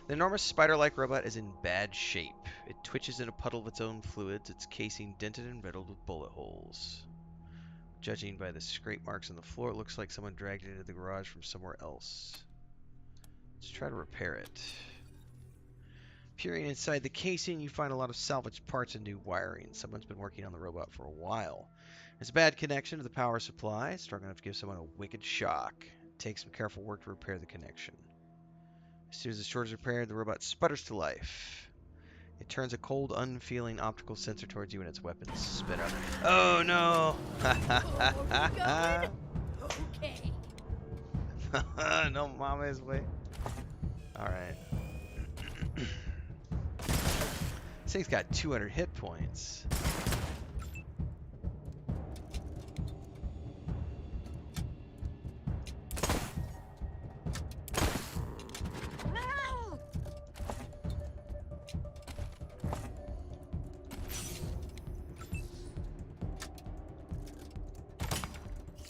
The enormous spider-like robot is in bad shape. It twitches in a puddle of its own fluids, its casing dented and riddled with bullet holes. Judging by the scrape marks on the floor, it looks like someone dragged it into the garage from somewhere else. Let's try to repair it. Peering inside the casing, you find a lot of salvaged parts and new wiring. Someone's been working on the robot for a while. There's a bad connection to the power supply, strong enough to give someone a wicked shock. It takes some careful work to repair the connection. As soon as the short is repaired, the robot sputters to life. It turns a cold, unfeeling optical sensor towards you and its weapons spit out. Oh no! Okay. No mama's way. Alright. This thing's got 200 hit points.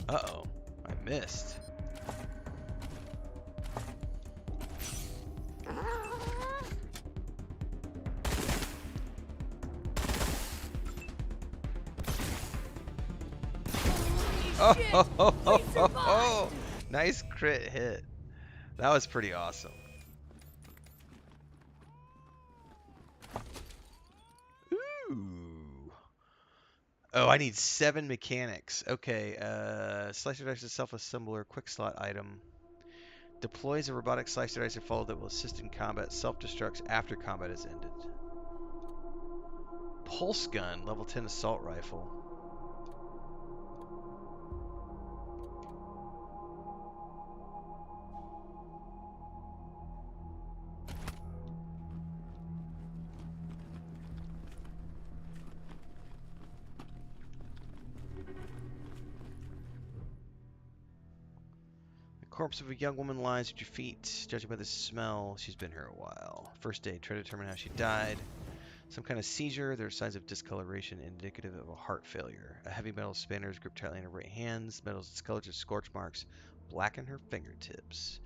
Uh-oh, I missed. Oh, nice crit hit. That was pretty awesome. Ooh. Oh, I need 7 mechanics. Okay, slicer dicer self-assembler, quick slot item. Deploys a robotic slicer dicer follower that will assist in combat. Self-destructs after combat has ended. Pulse gun, level 10 assault rifle. Corpse of a young woman lies at your feet. Judging by the smell, she's been here a while. First aid, try to determine how she died. Some kind of seizure. There are signs of discoloration indicative of a heart failure. A heavy metal spanner is gripped tightly in her right hand. The metal is discolored to scorch marks blacken her fingertips.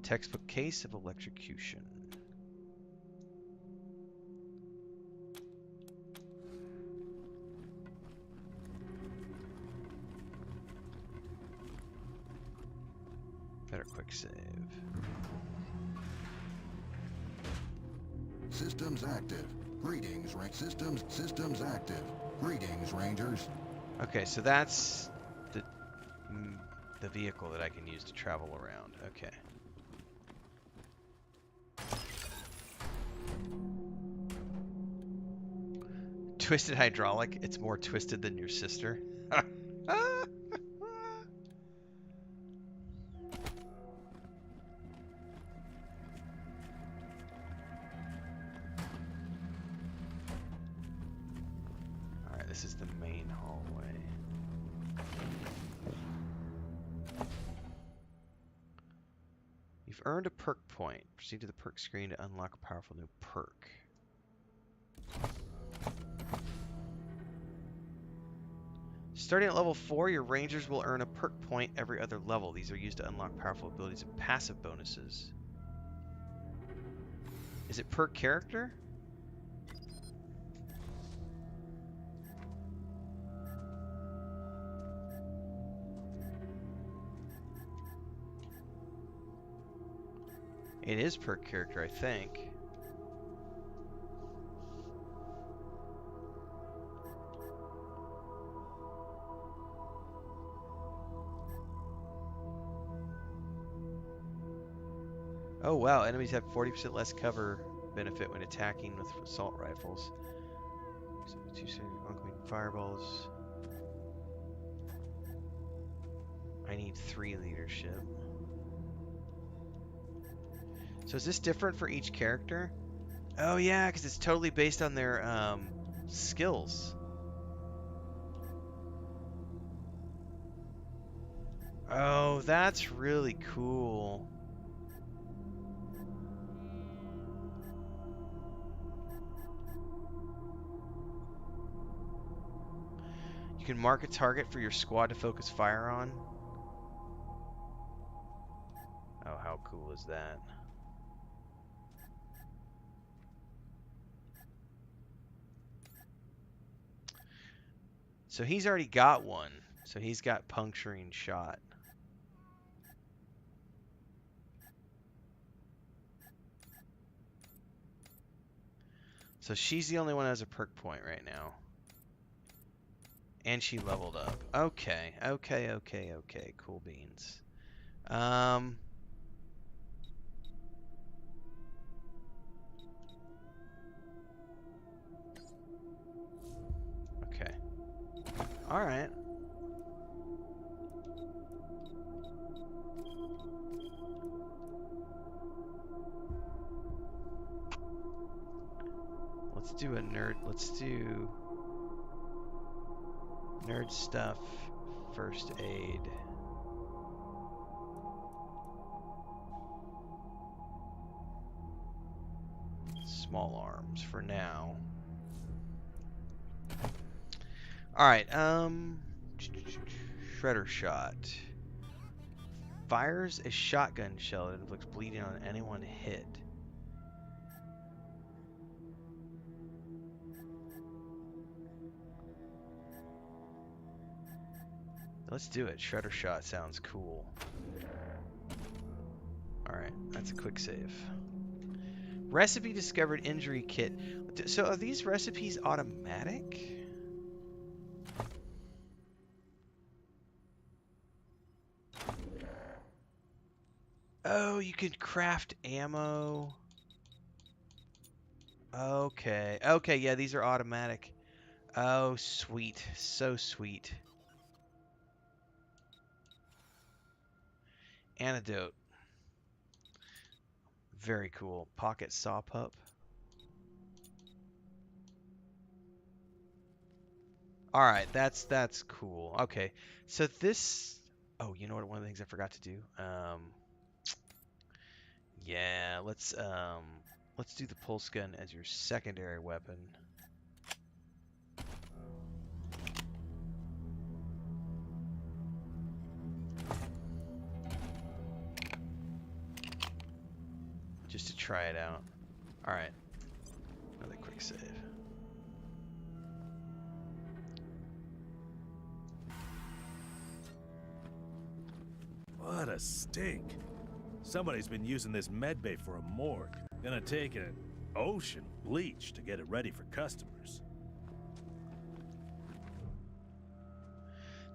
Textbook case of electrocution. Better quick save. Systems active. Greetings, Systems active. Greetings, Rangers. Okay, so that's the vehicle that I can use to travel around. Okay. Twisted hydraulic. It's more twisted than your sister. Alright, this is the main hallway. You've earned a perk point. Proceed to the perk screen to unlock a powerful new perk. Starting at level 4, your rangers will earn a perk point every other level. These are used to unlock powerful abilities and passive bonuses. Is it per character? It is per character, I think. Oh wow, enemies have 40% less cover benefit when attacking with assault rifles. 2 oncoming fireballs. I need 3 leadership. So is this different for each character? Oh yeah, because it's totally based on their skills. Oh, that's really cool. You can mark a target for your squad to focus fire on. Oh, how cool is that? So he's already got one. So he's got puncturing shot. So she's the only one that has a perk point right now. And she leveled up. Okay, okay, okay, okay. Cool beans. Okay. Alright. Let's do a nerd. Let's do nerd stuff. First aid. Small arms for now. Alright, Shredder shot. Fires a shotgun shell that inflicts bleeding on anyone hit. Let's do it. Shredder shot sounds cool. Alright, that's a quick save. Recipe discovered injury kit. So are these recipes automatic? Oh, you can craft ammo. Okay. Okay, yeah, these are automatic. Oh, sweet. So sweet. Antidote. Very cool. Pocket saw pup. Alright, that's cool. Okay. So this... Oh, you know what? One of the things I forgot to do? Yeah, let's do the pulse gun as your secondary weapon. Just to try it out. Alright. Another quick save. What a stink. Somebody's been using this medbay for a morgue. Gonna take an ocean bleach to get it ready for customers.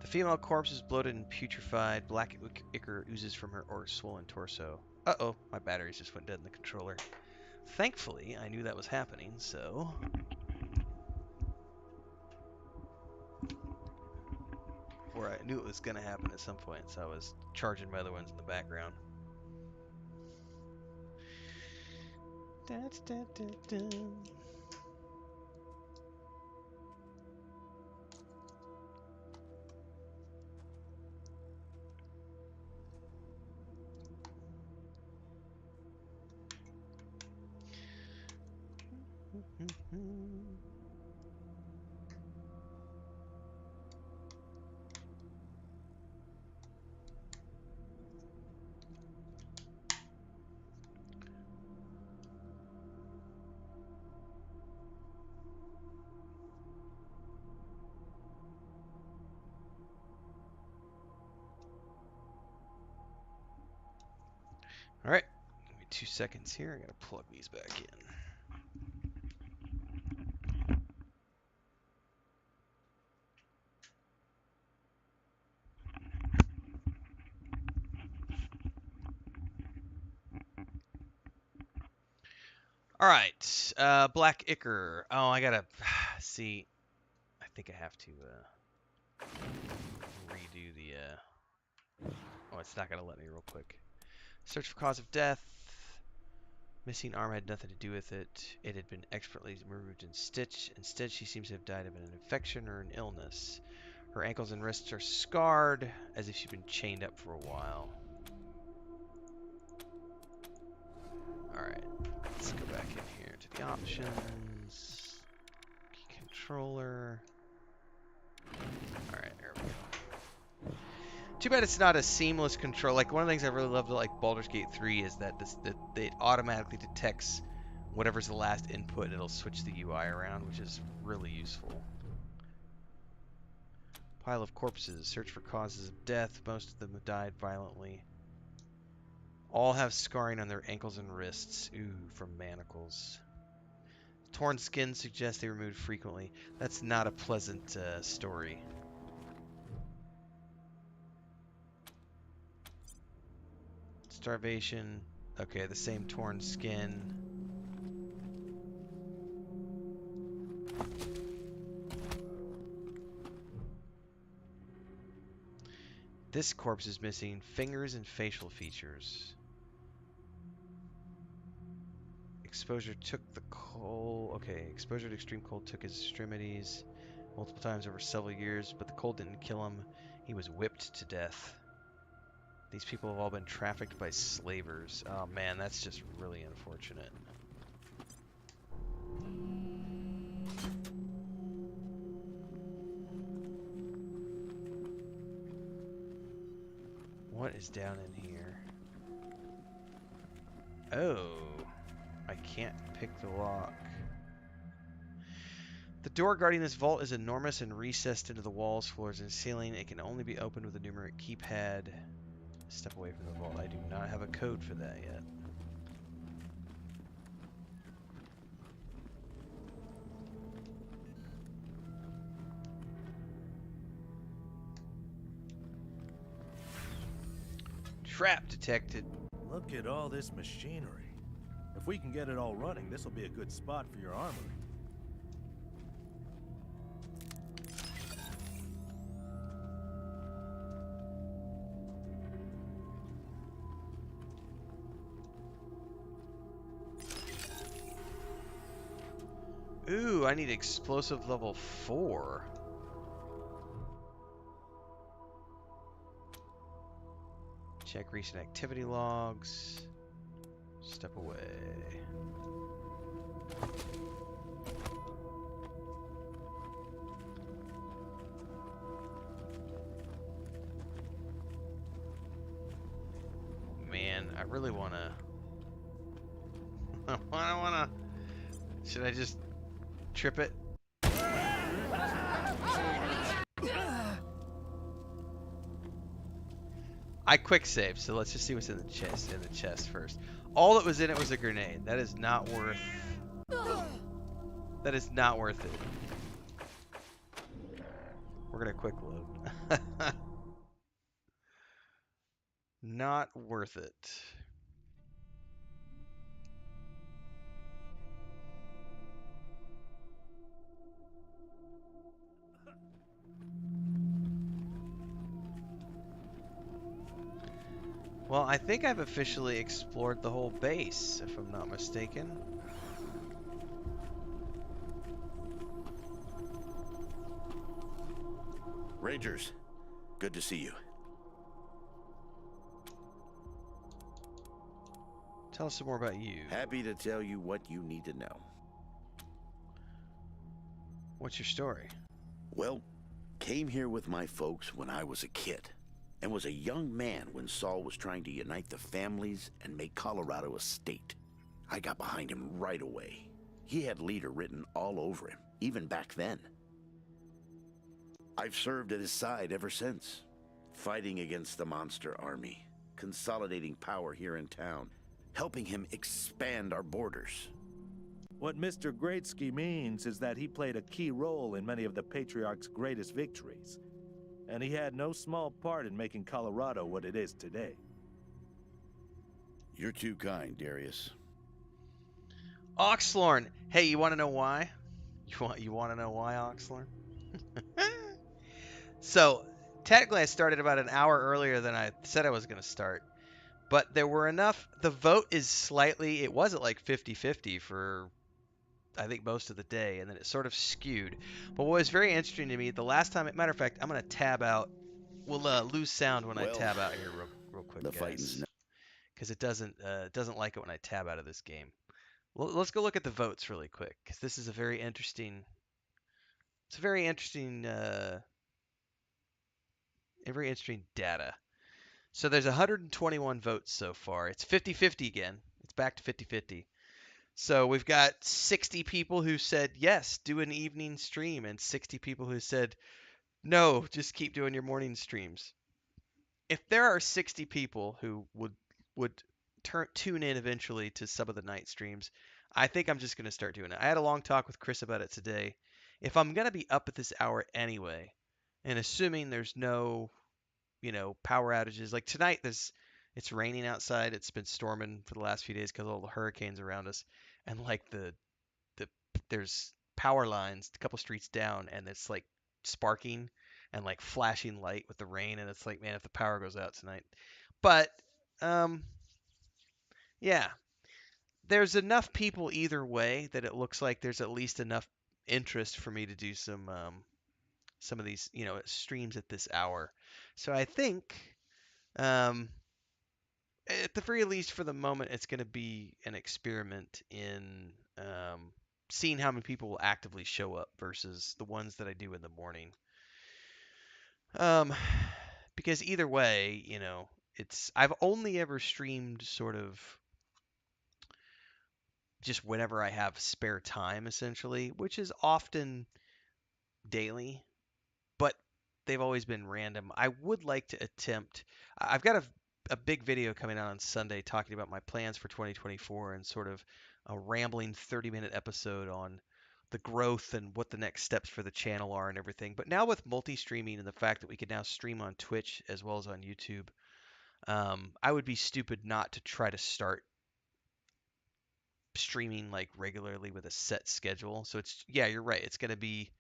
The female corpse is bloated and putrefied. Black ichor oozes from her swollen torso. Uh-oh, my batteries just went dead in the controller. Thankfully, I knew that was happening, so... Or I knew it was going to happen at some point, so I was charging my other ones in the background. Da, da, da, da. All right, give me 2 seconds here. I gotta plug these back in. All right, black ichor. Oh, I gotta see. I think I have to redo the. Oh, it's not gonna let me real quick. Search for cause of death. Missing arm had nothing to do with it. It had been expertly removed and stitched. Instead, she seems to have died of an infection or an illness. Her ankles and wrists are scarred, as if she'd been chained up for a while. Alright, let's go back in here to the options. Key controller. Alright, there we go. Too bad it's not a seamless control. Like, one of the things I really love about like Baldur's Gate 3 is that it automatically detects whatever's the last input and it'll switch the UI around, which is really useful. Pile of corpses. Search for causes of death. Most of them have died violently. All have scarring on their ankles and wrists. Ooh, from manacles. Torn skin suggests they were removed frequently. That's not a pleasant story. Starvation. Okay, the same torn skin. This corpse is missing fingers and facial features. Exposure took the cold. Okay, exposure to extreme cold took his extremities multiple times over several years, but the cold didn't kill him. He was whipped to death. These people have all been trafficked by slavers. Oh man, that's just really unfortunate. What is down in here? Oh, I can't pick the lock. The door guarding this vault is enormous and recessed into the walls, floors, and ceiling. It can only be opened with a numeric keypad. Step away from the vault. I do not have a code for that yet. Trap detected. Look at all this machinery. If we can get it all running, this will be a good spot for your armory. Ooh, I need explosive level 4. Check recent activity logs. Step away. Man, I really wanna. I wanna. Should I just trip it? I quick saved, so let's just see what's in the chest. In the chest first. All that was in it was a grenade. That is not worth. That is not worth it. We're gonna quick load. Not worth it. Well, I think I've officially explored the whole base, if I'm not mistaken. Rangers, good to see you. Tell us some more about you. Happy to tell you what you need to know. What's your story? Well, came here with my folks when I was a kid, and was a young man when Saul was trying to unite the families and make Colorado a state. I got behind him right away. He had leader written all over him, even back then. I've served at his side ever since, fighting against the monster army, consolidating power here in town, helping him expand our borders. What Mr. Greatsky means is that he played a key role in many of the Patriarch's greatest victories, and he had no small part in making Colorado what it is today. You're too kind, Darius. Oxlorn. Hey, you want to know why? You want to know why, Oxlorn? So, technically I started about an hour earlier than I said I was going to start. But there were enough. The vote is slightly, it was at like 50-50 for, I think, most of the day. And then it sort of skewed. But what was very interesting to me, the last time, matter of fact, I'm going to tab out. We'll lose sound when I tab out here real quick, the guys. Because it doesn't like it when I tab out of this game. Well, let's go look at the votes really quick. Because this is a very interesting, it's a very interesting data. So there's 121 votes so far. It's 50-50 again. It's back to 50-50. So we've got 60 people who said, yes, do an evening stream, and 60 people who said, no, just keep doing your morning streams. If there are 60 people who would tune in eventually to some of the night streams, I think I'm just going to start doing it. I had a long talk with Chris about it today. If I'm going to be up at this hour anyway, and assuming there's no power outages. Like tonight, it's raining outside. It's been storming for the last few days because of all the hurricanes around us, and like there's power lines a couple streets down, and it's like sparking and like flashing light with the rain, and it's like, man, if the power goes out tonight. But yeah, there's enough people either way that it looks like there's at least enough interest for me to do some of these streams at this hour. So I think at the very least for the moment it's going to be an experiment in seeing how many people will actively show up versus the ones that I do in the morning. Because either way, I've only ever streamed sort of just whenever I have spare time, essentially, which is often daily, but they've always been random. I would like to attempt. I've got a big video coming out on Sunday talking about my plans for 2024 and sort of a rambling 30-minute episode on the growth and what the next steps for the channel are and everything. But now with multi-streaming and the fact that we can now stream on Twitch as well as on YouTube, I would be stupid not to try to start streaming like regularly with a set schedule. So yeah, you're right. It's going to be,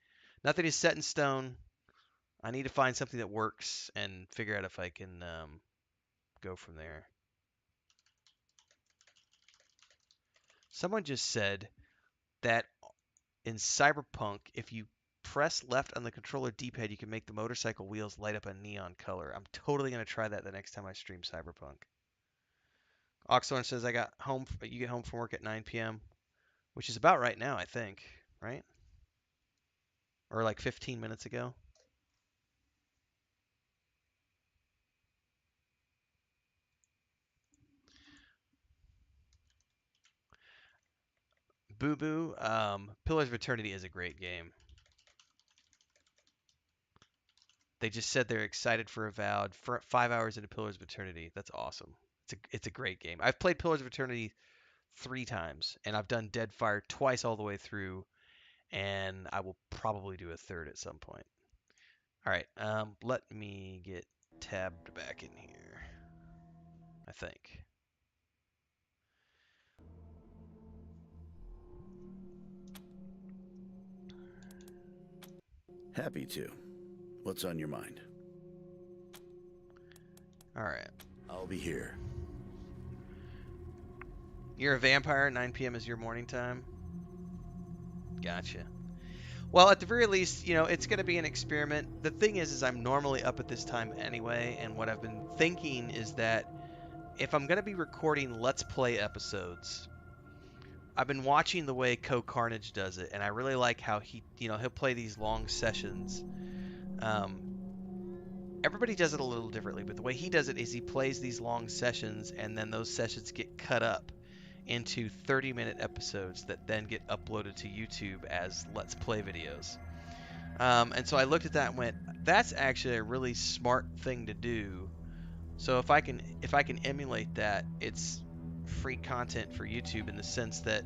nothing is set in stone. I need to find something that works and figure out if I can go from there. Someone just said that in Cyberpunk, if you press left on the controller D-pad, you can make the motorcycle wheels light up a neon color. I'm totally going to try that the next time I stream Cyberpunk. Oxlorn says you get home from work at 9 p.m., which is about right now, I think, right? Or like 15 minutes ago. Boo Boo, Pillars of Eternity is a great game. They just said they're excited for Avowed for 5 hours into Pillars of Eternity. That's awesome. It's a great game. I've played Pillars of Eternity 3 times, and I've done Deadfire twice all the way through, and I will probably do a third at some point. All right, let me get tabbed back in here, I think. Happy to. What's on your mind? All right. I'll be here. You're a vampire. 9 p.m. is your morning time. Gotcha. Well, at the very least, you know, it's going to be an experiment. The thing is I'm normally up at this time anyway, and what I've been thinking is that if I'm going to be recording Let's Play episodes, I've been watching the way Carnage does it, and I really like how he'll play these long sessions. Everybody does it a little differently, but the way he does it is he plays these long sessions, and then those sessions get cut up into 30-minute episodes that then get uploaded to YouTube as Let's Play videos. And so I looked at that and went, that's actually a really smart thing to do. So if I can emulate that, it's free content for YouTube in the sense that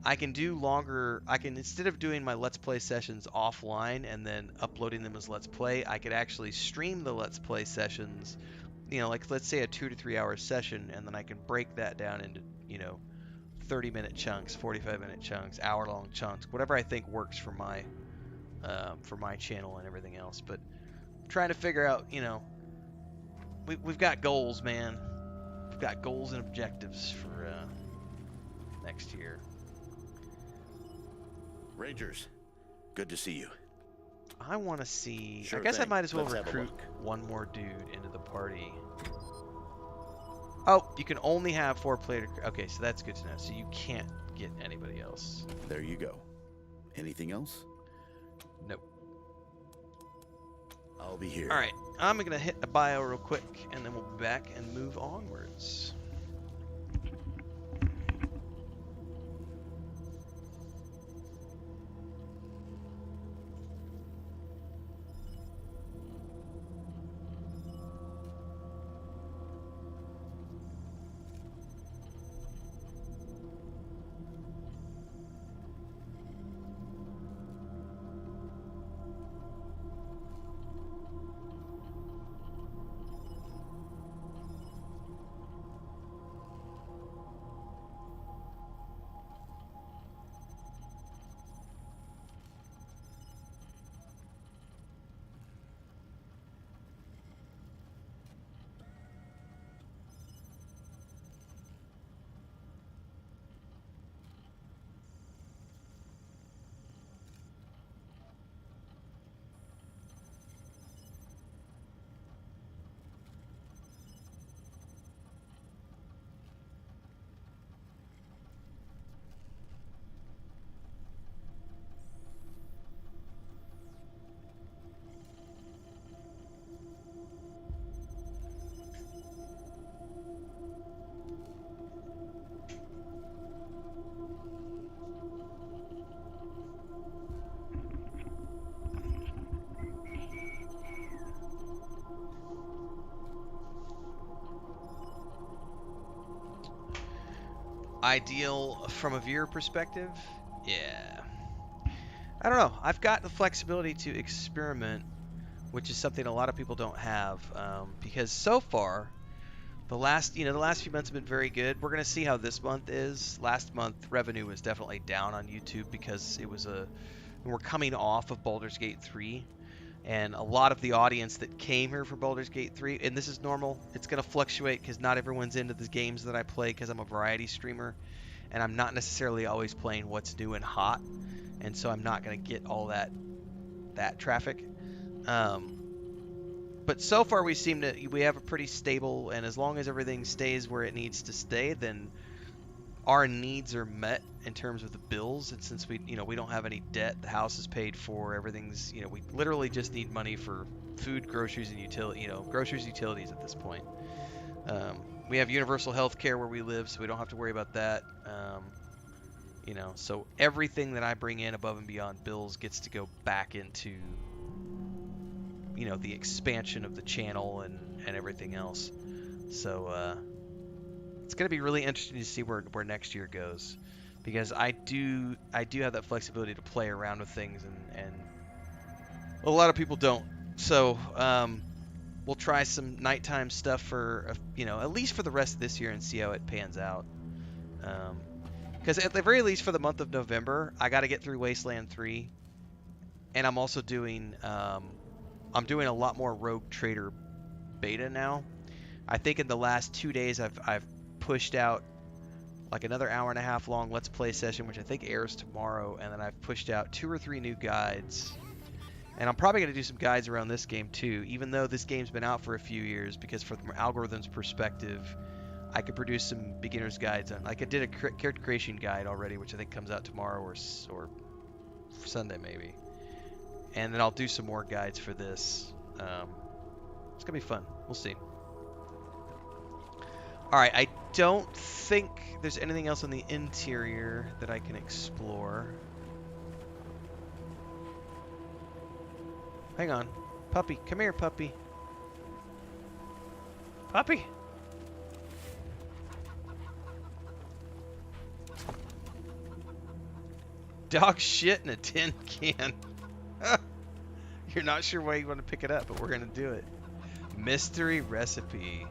I can do longer. Instead of doing my Let's Play sessions offline and then uploading them as Let's Play, I could actually stream the Let's Play sessions, like let's say a 2 to 3 hour session, and then I can break that down into, 30-minute chunks, 45-minute chunks, hour-long chunks, whatever I think works for my channel and everything else. But I'm trying to figure out, we've got goals, man. We've got goals and objectives for next year. Rangers, good to see you. I want to see. Sure I guess thing. I might as well Let's have a recruit look. one more dude into the party. Oh, you can only have 4 players. Okay, so that's good to know. So you can't get anybody else. There you go. Anything else? Nope. I'll be here. All right, I'm gonna hit a bio real quick, and then we'll be back and move onwards. Ideal from a viewer perspective? Yeah. I don't know. I've got the flexibility to experiment, which is something a lot of people don't have, because so far, the last few months have been very good. We're gonna see how this month is. Last month, revenue was definitely down on YouTube because we're coming off of Baldur's Gate 3. And a lot of the audience that came here for Baldur's Gate 3, and this is normal, it's going to fluctuate because not everyone's into the games that I play because I'm a variety streamer, and I'm not necessarily always playing what's new and hot, and so I'm not going to get all that traffic. But so far we have a pretty stable, and as long as everything stays where it needs to stay, then our needs are met in terms of the bills. And since we don't have any debt, the house is paid for, everything's, we literally just need money for food, groceries, and utilities at this point. We have universal health care where we live, so we don't have to worry about that. So everything that I bring in above and beyond bills gets to go back into, you know, the expansion of the channel and everything else. So it's going to be really interesting to see where next year goes, because I do have that flexibility to play around with things, and a lot of people don't. So we'll try some nighttime stuff for, you know, at least for the rest of this year and see how it pans out. Because at the very least for the month of November, I got to get through Wasteland 3, and I'm also doing I'm doing a lot more Rogue Trader beta now. I think in the last 2 days I've pushed out like another hour-and-a-half long Let's Play session, which I think airs tomorrow, and then I've pushed out 2 or 3 new guides. And I'm probably going to do some guides around this game too, even though this game's been out for a few years, because from algorithm's perspective, I could produce some beginner's guides on. Like I did a character creation guide already, which I think comes out tomorrow or Sunday maybe. And then I'll do some more guides for this. It's going to be fun. We'll see. Alright, I don't think there's anything else on the interior that I can explore. Hang on. Puppy, come here, puppy. Puppy! Dog shit in a tin can. You're not sure why you want to pick it up, but we're going to do it. Mystery recipe.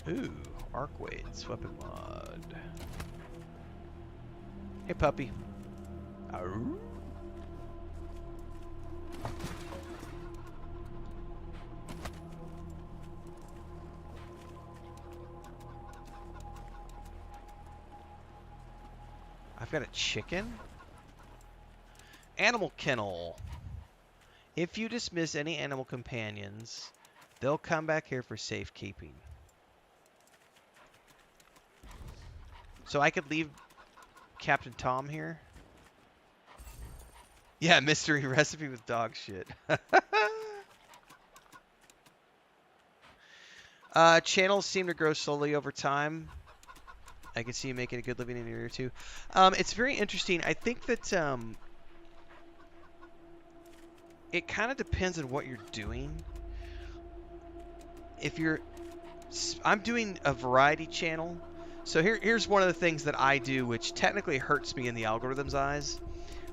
Ooh, Arcwade's weapon mod. Hey, puppy. Arr. I've got a chicken? Animal kennel. If you dismiss any animal companions, they'll come back here for safekeeping. So I could leave Captain Tom here? Yeah, mystery recipe with dog shit. Channels seem to grow slowly over time. I can see you making a good living in a year or two. It's very interesting. I think that it kind of depends on what you're doing. I'm doing a variety channel. So here's one of the things that I do, which technically hurts me in the algorithm's eyes.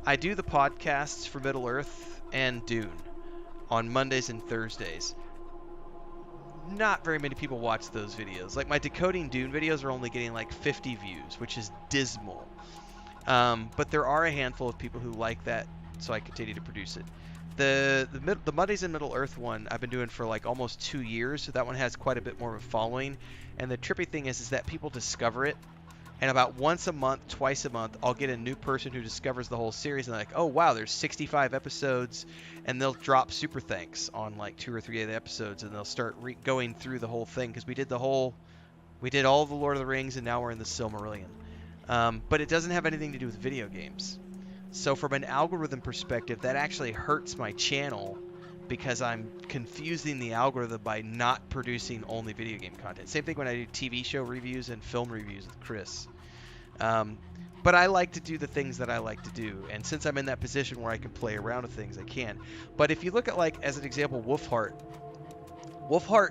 I do the podcasts for Middle-earth and Dune on Mondays and Thursdays. Not very many people watch those videos. Like my Decoding Dune videos are only getting like 50 views, which is dismal. But there are a handful of people who like that, so I continue to produce it. The Mondays in Middle-earth one I've been doing for like almost 2 years, so that one has quite a bit more of a following. And the trippy thing is that people discover it, and about once a month, twice a month, I'll get a new person who discovers the whole series, and they're like, oh wow, there's 65 episodes, and they'll drop super thanks on like 2 or 3 of the episodes, and they'll start going through the whole thing, because we did all the Lord of the Rings, and now we're in the Silmarillion. But it doesn't have anything to do with video games. So from an algorithm perspective, that actually hurts my channel, because I'm confusing the algorithm by not producing only video game content. Same thing when I do TV show reviews and film reviews with Chris. But I like to do the things that I like to do, and since I'm in that position where I can play around with things, I can. But if you look at, like, as an example, Wolfheart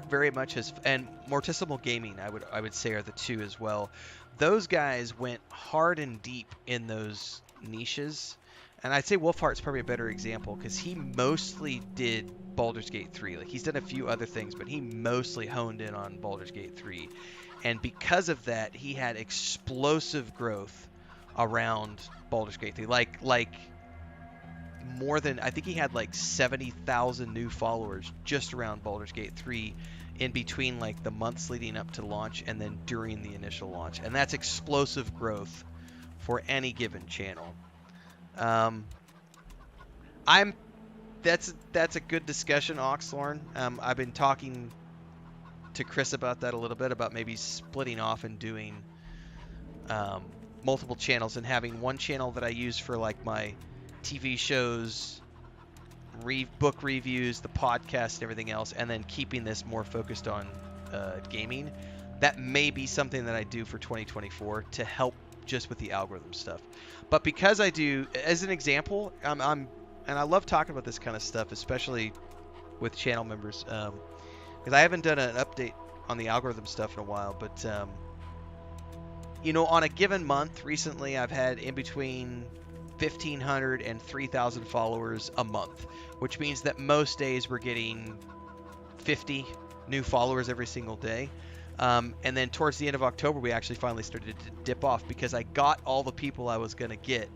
very much has, and Morticimal Gaming, I would say, are the two as well. Those guys went hard and deep in those niches. And I'd say Wolfheart's probably a better example, because he mostly did Baldur's Gate 3. Like, he's done a few other things, but he mostly honed in on Baldur's Gate 3. And because of that, he had explosive growth around Baldur's Gate 3. Like more than, I think he had like 70,000 new followers just around Baldur's Gate 3 in between like the months leading up to launch and then during the initial launch. And that's explosive growth for any given channel. That's a good discussion, Oxthorn. I've been talking to Chris about that a little bit, about maybe splitting off and doing multiple channels, and having one channel that I use for like my TV shows, book reviews, the podcast, and everything else, and then keeping this more focused on gaming. That may be something that I do for 2024 to help just with the algorithm stuff. But because I do, as an example, and I love talking about this kind of stuff, especially with channel members, because I haven't done an update on the algorithm stuff in a while, but you know, on a given month recently, I've had in between 1,500 and 3,000 followers a month, which means that most days we're getting 50 new followers every single day. And then towards the end of October, we actually finally started to dip off because I got all the people I was going to get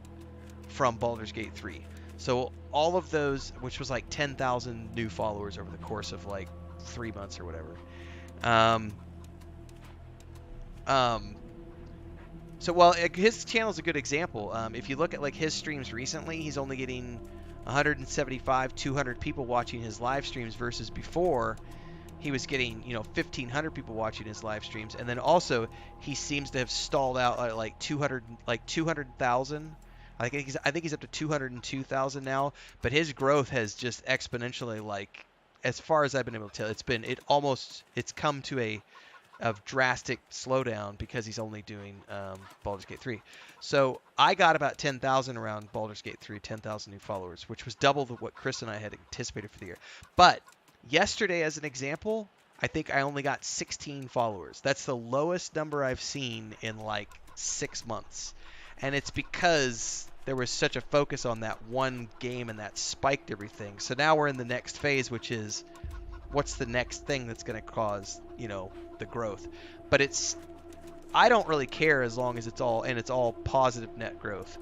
from Baldur's Gate 3. So all of those, which was like 10,000 new followers over the course of like 3 months or whatever. So, well, his channel's a good example. If you look at like his streams recently, he's only getting 175, 200 people watching his live streams versus before he was getting, you know, 1,500 people watching his live streams. And then also he seems to have stalled out at like 200,000. I think he's up to 202,000 now. But his growth has just exponentially, like, as far as I've been able to tell, it's come to a drastic slowdown because he's only doing Baldur's Gate 3. So I got about 10,000 around Baldur's Gate 3, 10,000 new followers, which was double what Chris and I had anticipated for the year. But yesterday, as an example, I think I only got 16 followers. That's the lowest number I've seen in like 6 months. And it's because there was such a focus on that one game and that spiked everything. So now we're in the next phase, which is what's the next thing that's going to cause, you know, the growth. But I don't really care as long as it's all positive net growth.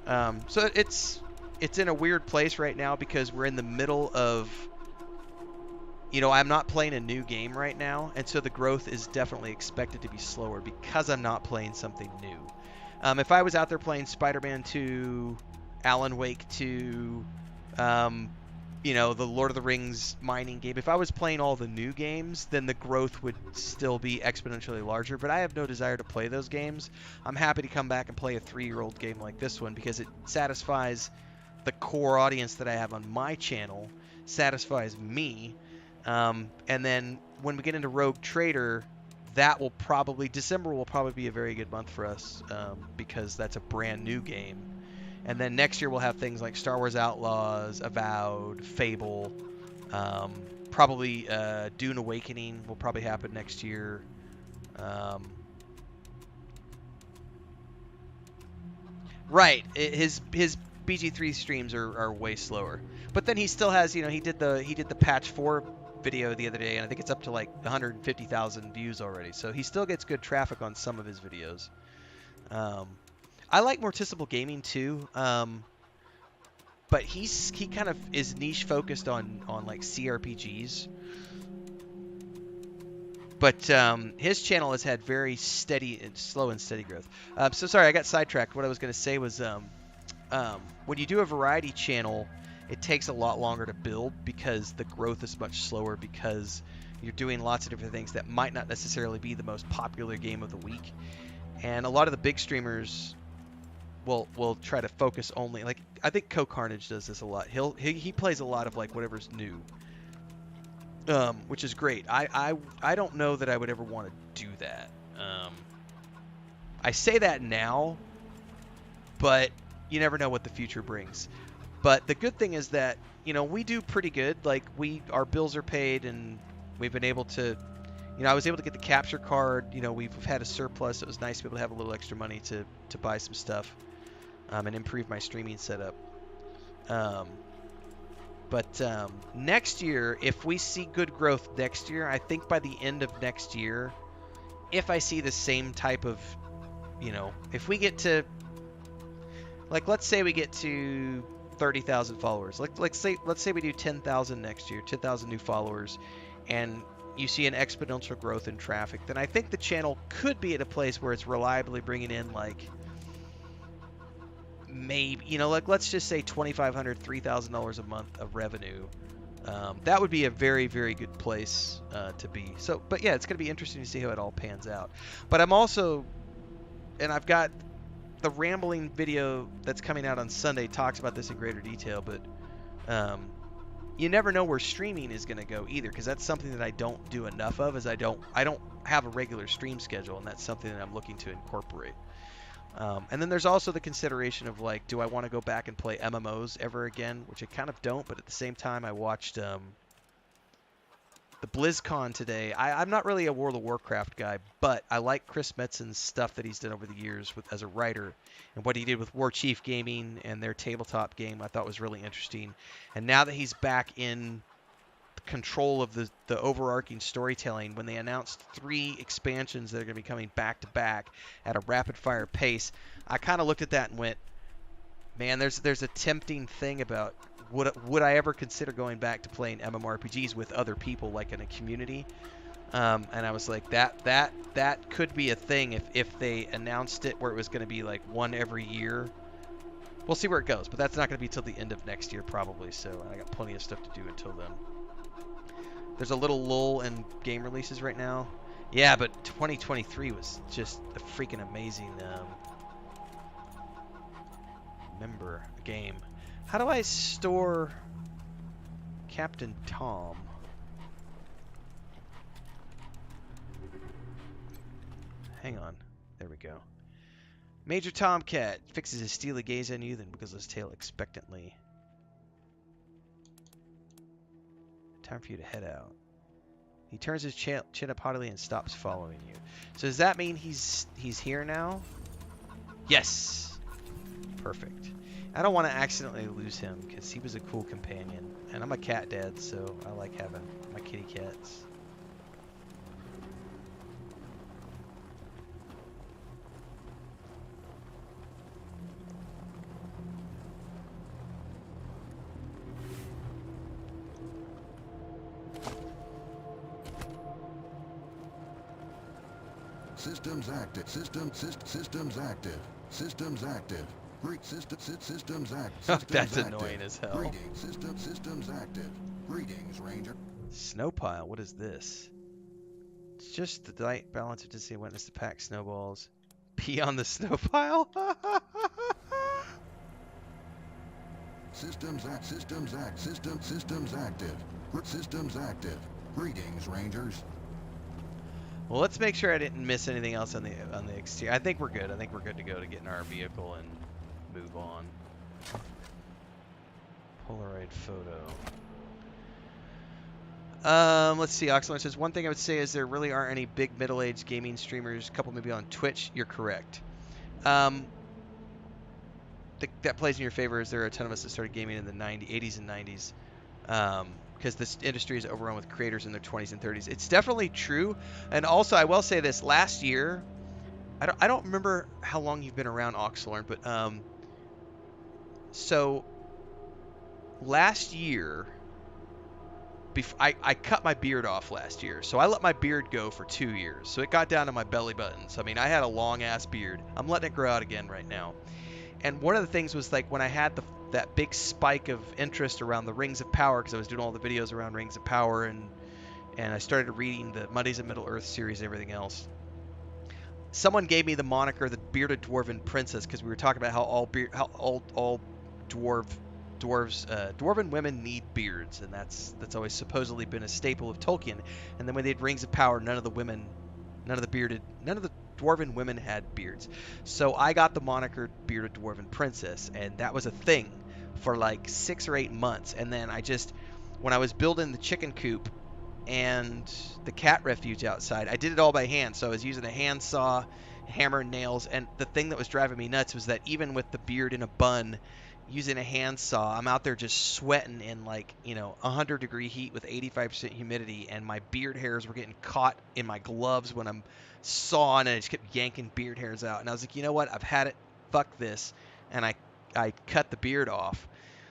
So it's in a weird place right now because we're in the middle of, you know, I'm not playing a new game right now, and so the growth is definitely expected to be slower because I'm not playing something new. If I was out there playing Spider-Man 2, Alan Wake 2, you know, the Lord of the Rings mining game, if I was playing all the new games, then the growth would still be exponentially larger, but I have no desire to play those games. I'm happy to come back and play a 3-year-old game like this one because it satisfies the core audience that I have on my channel, satisfies me, and then when we get into Rogue Trader, December will probably be a very good month for us because that's a brand new game. And then next year we'll have things like Star Wars Outlaws, Avowed, Fable, probably Dune Awakening will probably happen next year. Right, his BG3 streams are way slower, but then he still has, you know, he did the patch 4 video the other day, and I think it's up to like 150,000 views already. So he still gets good traffic on some of his videos. I like Morticiple Gaming too, but he kind of is niche focused on like CRPGs. But his channel has had very steady and slow and steady growth. So sorry, I got sidetracked. What I was going to say was when you do a variety channel, it takes a lot longer to build because the growth is much slower because you're doing lots of different things that might not necessarily be the most popular game of the week. And a lot of the big streamers will try to focus only, like I think Co-Carnage does this a lot. He plays a lot of like whatever's new, which is great. I don't know that I would ever want to do that. I say that now, but you never know what the future brings. But the good thing is that, you know, we do pretty good. Like our bills are paid and we've been able to, you know, I was able to get the capture card. You know, we've had a surplus. It was nice to be able to have a little extra money to buy some stuff and improve my streaming setup. But next year, if we see good growth next year, I think by the end of next year, if I see the same type of, you know, if we get to, like, let's say we get to 30,000 followers. Let's say we do 10,000 next year, 10,000 new followers, and you see an exponential growth in traffic, then I think the channel could be at a place where it's reliably bringing in, like, maybe, you know, like, let's just say $2,500, $3,000 a month of revenue. That would be a very, very good place to be. So, but yeah, it's going to be interesting to see how it all pans out. But I'm also, and I've got the rambling video that's coming out on Sunday talks about this in greater detail, but you never know where streaming is going to go either, because that's something that I don't do enough of, is I don't have a regular stream schedule, and that's something that I'm looking to incorporate. And then there's also the consideration of like, do I want to go back and play MMOs ever again? Which I kind of don't, but at the same time, I watched the BlizzCon today. I'm not really a World of Warcraft guy, but I like Chris Metzen's stuff that he's done over the years as a writer, and what he did with War Chief Gaming and their tabletop game I thought was really interesting. And now that he's back in control of the overarching storytelling, when they announced 3 expansions that are going to be coming back to back at a rapid fire pace, I kind of looked at that and went, man, there's a tempting thing about would I ever consider going back to playing MMORPGs with other people, like in a community? And I was like, that could be a thing if they announced it where it was going to be like one every year. We'll see where it goes, but that's not going to be till the end of next year probably, so I got plenty of stuff to do until then. There's a little lull in game releases right now. Yeah, but 2023 was just a freaking amazing game. How do I store Captain Tom? Hang on. There we go. Major Tomcat fixes his steely gaze on you, then wiggles his tail expectantly. Time for you to head out. He turns his chin up haughtily and stops following you. So does that mean he's here now? Yes! Perfect. I don't want to accidentally lose him because he was a cool companion. And I'm a cat dad, so I like having my kitty cats. Systems active. Systems active. Systems active. Systems active. That's annoying as hell. Greetings. Systems active. Greetings, Ranger. Snowpile. What is this? It's just the light balance of density witness to pack snowballs. Pee on the snowpile? Systems active. Systems active. Greetings, Rangers. Well, let's make sure I didn't miss anything else on the exterior. I think we're good. I think we're good to go to get in our vehicle and move on. Polaroid photo. Let's see. Oxlord says, one thing I would say is there really aren't any big middle-aged gaming streamers. A couple maybe on Twitch. You're correct. That plays in your favor. Is there are a ton of us that started gaming in the 80s and 90s. Because this industry is overrun with creators in their 20s and 30s. It's definitely true. And also, I will say this. Last year, I don't remember how long you've been around, Oxlorn, but so last year, I cut my beard off last year. So I let my beard go for 2 years. So it got down to my belly buttons. I mean, I had a long-ass beard. I'm letting it grow out again right now. And one of the things was like when I had that big spike of interest around the Rings of Power, because I was doing all the videos around Rings of Power, and I started reading the Mondays of Middle-earth series and everything else. Someone gave me the moniker the Bearded Dwarven Princess because we were talking about how all dwarven women need beards, and that's always supposedly been a staple of Tolkien. And then when they did Rings of Power, none of the dwarven women had beards. So I got the moniker Bearded Dwarven Princess, and that was a thing for like 6 or 8 months. And then when I was building the chicken coop and the cat refuge outside, I did it all by hand. So I was using a handsaw, hammer and nails, and the thing that was driving me nuts was that even with the beard in a bun, using a handsaw, I'm out there just sweating in 100-degree heat with 85% humidity, and my beard hairs were getting caught in my gloves when I'm sawing, and I just kept yanking beard hairs out. And I was like, you know what? I've had it. Fuck this. And I cut the beard off.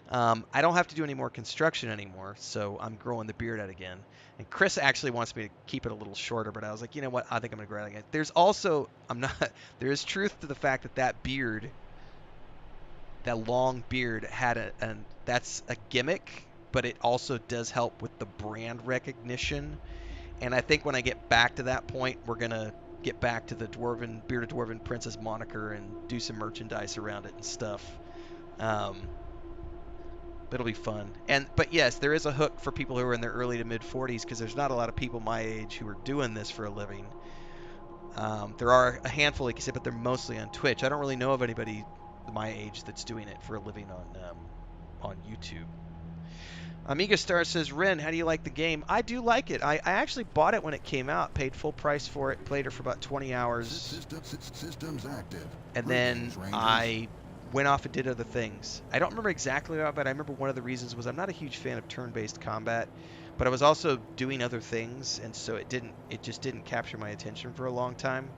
I don't have to do any more construction anymore, so I'm growing the beard out again. And Chris actually wants me to keep it a little shorter, but I was like, you know what? I think I'm going to grow it out again. There's also, there is truth to the fact that beard, that long beard had that's a gimmick, but it also does help with the brand recognition. And I think when I get back to that point, we're going to get back to the Bearded Dwarven Princess moniker and do some merchandise around it and stuff. It'll be fun. But yes, there is a hook for people who are in their early to mid 40s, because there's not a lot of people my age who are doing this for a living. There are a handful, like you said, but they're mostly on Twitch. I don't really know of anybody my age that's doing it for a living on YouTube. Amiga Star says, Ren, how do you like the game? I do like it. I actually bought it when it came out, paid full price for it, played it for about 20 hours. Systems active. And then I went off and did other things. I don't remember exactly about it, but I remember one of the reasons was I'm not a huge fan of turn-based combat, but I was also doing other things, and so it just didn't capture my attention for a long time.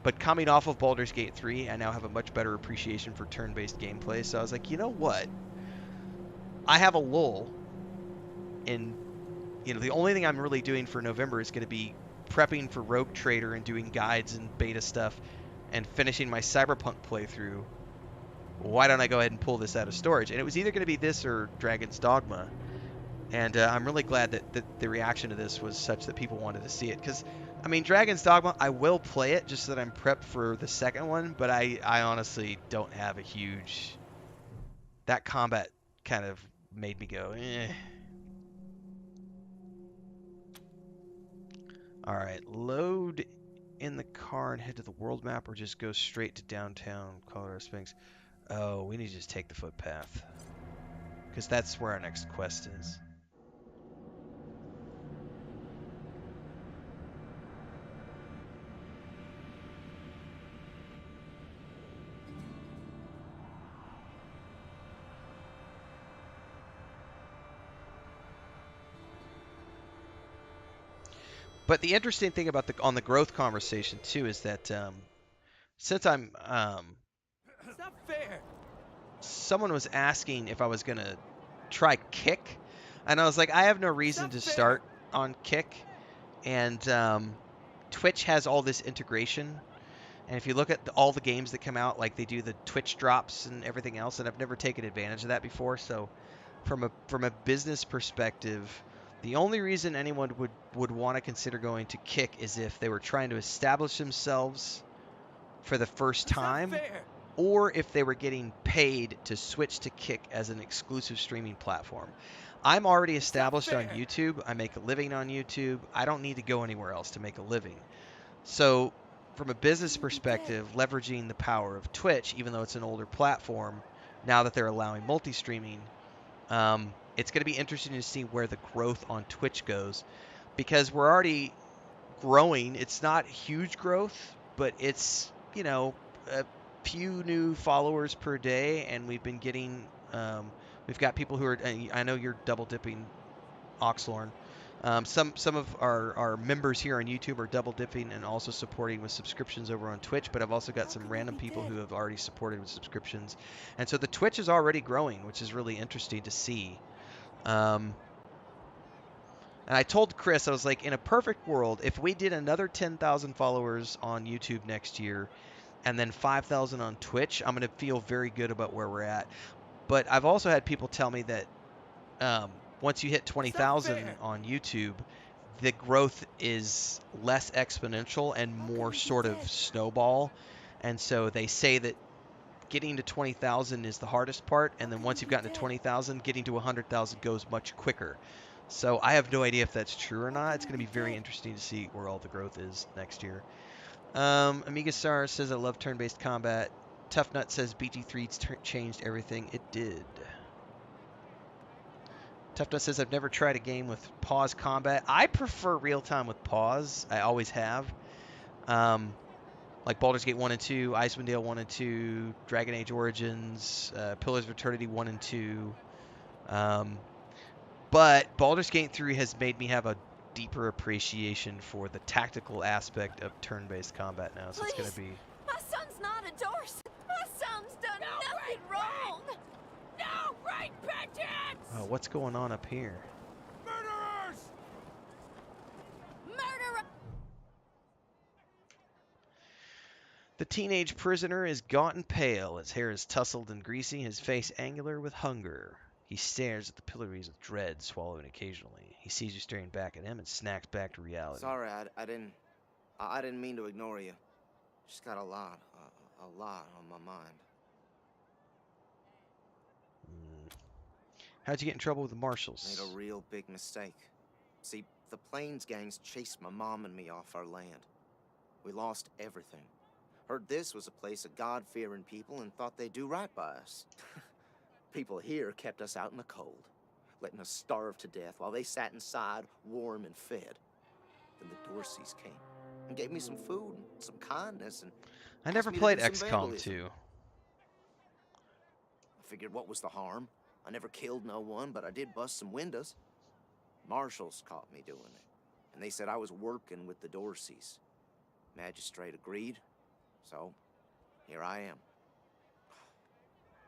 But coming off of Baldur's Gate 3, I now have a much better appreciation for turn-based gameplay, so I was like, you know what? I have a lull. And, the only thing I'm really doing for November is going to be prepping for Rogue Trader and doing guides and beta stuff and finishing my Cyberpunk playthrough. Why don't I go ahead and pull this out of storage? And it was either going to be this or Dragon's Dogma. And I'm really glad that the reaction to this was such that people wanted to see it. Because, Dragon's Dogma, I will play it just so that I'm prepped for the second one. But I honestly don't have a huge... That combat kind of made me go, eh. Alright, load in the car and head to the world map, or just go straight to downtown Colorado Springs. Oh, we need to just take the footpath. Because that's where our next quest is. But the interesting thing about on the growth conversation too is that since I'm It's not fair. someone was asking if I was gonna try Kick, and I was like, I have no reason to start on Kick, and Twitch has all this integration, and if you look at all the games that come out, like they do the Twitch drops and everything else, and I've never taken advantage of that before. So from a business perspective, the only reason anyone would want to consider going to Kick is if they were trying to establish themselves for the first time, or if they were getting paid to switch to Kick as an exclusive streaming platform. I'm already established on YouTube. I make a living on YouTube. I don't need to go anywhere else to make a living. So from a business perspective, leveraging the power of Twitch, even though it's an older platform, now that they're allowing multi-streaming, it's going to be interesting to see where the growth on Twitch goes, because we're already growing. It's not huge growth, but it's, a few new followers per day, and we've been getting, we've got people who are, I know you're double dipping, Oxlorn. Some of our members here on YouTube are double dipping and also supporting with subscriptions over on Twitch, but I've also got some random people who have already supported with subscriptions. And so the Twitch is already growing, which is really interesting to see. And I told Chris, I was like, in a perfect world, if we did another 10,000 followers on YouTube next year and then 5,000 on Twitch, I'm going to feel very good about where we're at. But I've also had people tell me that once you hit 20,000 on YouTube, the growth is less exponential and more sort of snowball. And so they say that getting to 20,000 is the hardest part, and then once you've gotten to 20,000, getting to 100,000 goes much quicker. So I have no idea if that's true or not. It's going to be very interesting to see where all the growth is next year. Amiga Star says, I love turn-based combat. Tough Nut says, BG3 changed everything. It did. Tough Nut says, I've never tried a game with pause combat. I prefer real-time with pause. I always have. Like Baldur's Gate 1 and 2, Icewind Dale 1 and 2, Dragon Age Origins, Pillars of Eternity 1 and 2. But Baldur's Gate 3 has made me have a deeper appreciation for the tactical aspect of turn-based combat now. So Please, it's going to be... my son's not a Dorse. My son's done nothing wrong. No, right, Patriarch! Oh, what's going on up here? Murderers! Murderer! The teenage prisoner is gaunt and pale. His hair is tousled and greasy, his face angular with hunger. He stares at the pillories with dread, swallowing occasionally. He sees you staring back at him and snacks back to reality. Sorry, I didn't mean to ignore you. Just got a lot on my mind. How'd you get in trouble with the marshals? Made a real big mistake. See, the Plains gangs chased my mom and me off our land. We lost everything. Heard this was a place of God-fearing people and thought they'd do right by us. People here kept us out in the cold, letting us starve to death while they sat inside, warm and fed. Then the Dorseys came and gave me some food and some kindness and I never asked me to played do some XCOM vandalism. 2. I figured what was the harm? I never killed no one, but I did bust some windows. Marshals caught me doing it, and they said I was working with the Dorseys. Magistrate agreed, so here I am.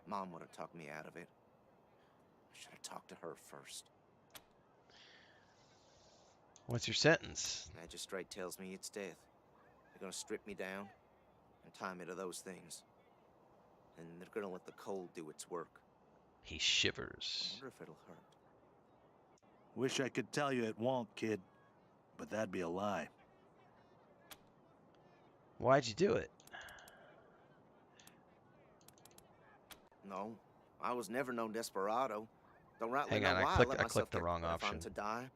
Mom would have talked me out of it. I should have talked to her first. What's your sentence? Magistrate tells me it's death. They're gonna strip me down and tie me to those things. And they're gonna let the cold do its work. He I shivers. wonder if it'll hurt. Wish I could tell you it won't, kid. But that'd be a lie. Why'd you do it? No, I was never no desperado. Don't rightly Hang know on, why I let myself clicked the get wrong if option. I'm to die.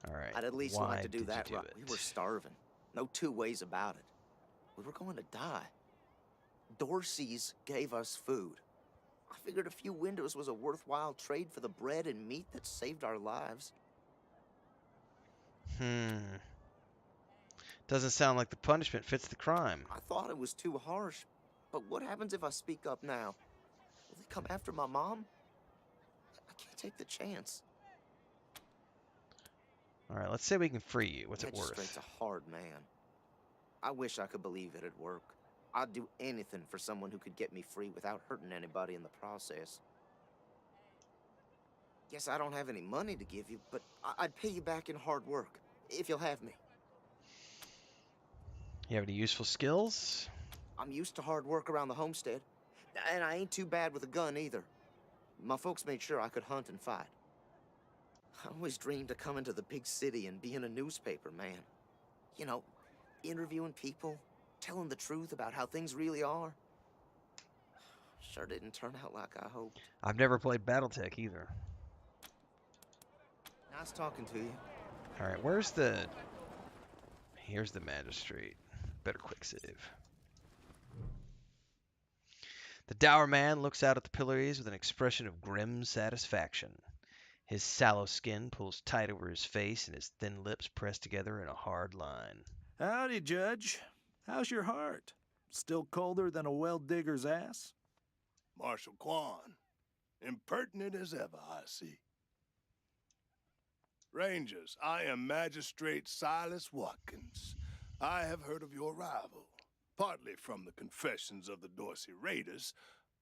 All right. I'd at least Why like to do did that you do right. it? We were starving. No two ways about it. We were going to die. Dorsey's gave us food. I figured a few windows was a worthwhile trade for the bread and meat that saved our lives. Doesn't sound like the punishment fits the crime. I thought it was too harsh, but what happens if I speak up now? Will they come after my mom? I can't take the chance. All right, let's say we can free you. What's it Magistrate's worth? a hard man. I wish I could believe it'd work. I'd do anything for someone who could get me free without hurting anybody in the process. Guess I don't have any money to give you, but I'd pay you back in hard work, if you'll have me. You have any useful skills? I'm used to hard work around the homestead, and I ain't too bad with a gun either. My folks made sure I could hunt and fight. I always dreamed of coming to the big city and being a newspaper man. You know, interviewing people, telling the truth about how things really are. Sure didn't turn out like I hoped. I've never played BattleTech either. Nice talking to you. All right, where's the... Here's the magistrate. Better quick save. The dour man looks out at the pillories with an expression of grim satisfaction. His sallow skin pulls tight over his face and his thin lips press together in a hard line. Howdy, Judge. How's your heart? Still colder than a well digger's ass? Marshal Quan, impertinent as ever, I see. Rangers, I am Magistrate Silas Watkins. I have heard of your arrival, partly from the confessions of the Dorsey Raiders.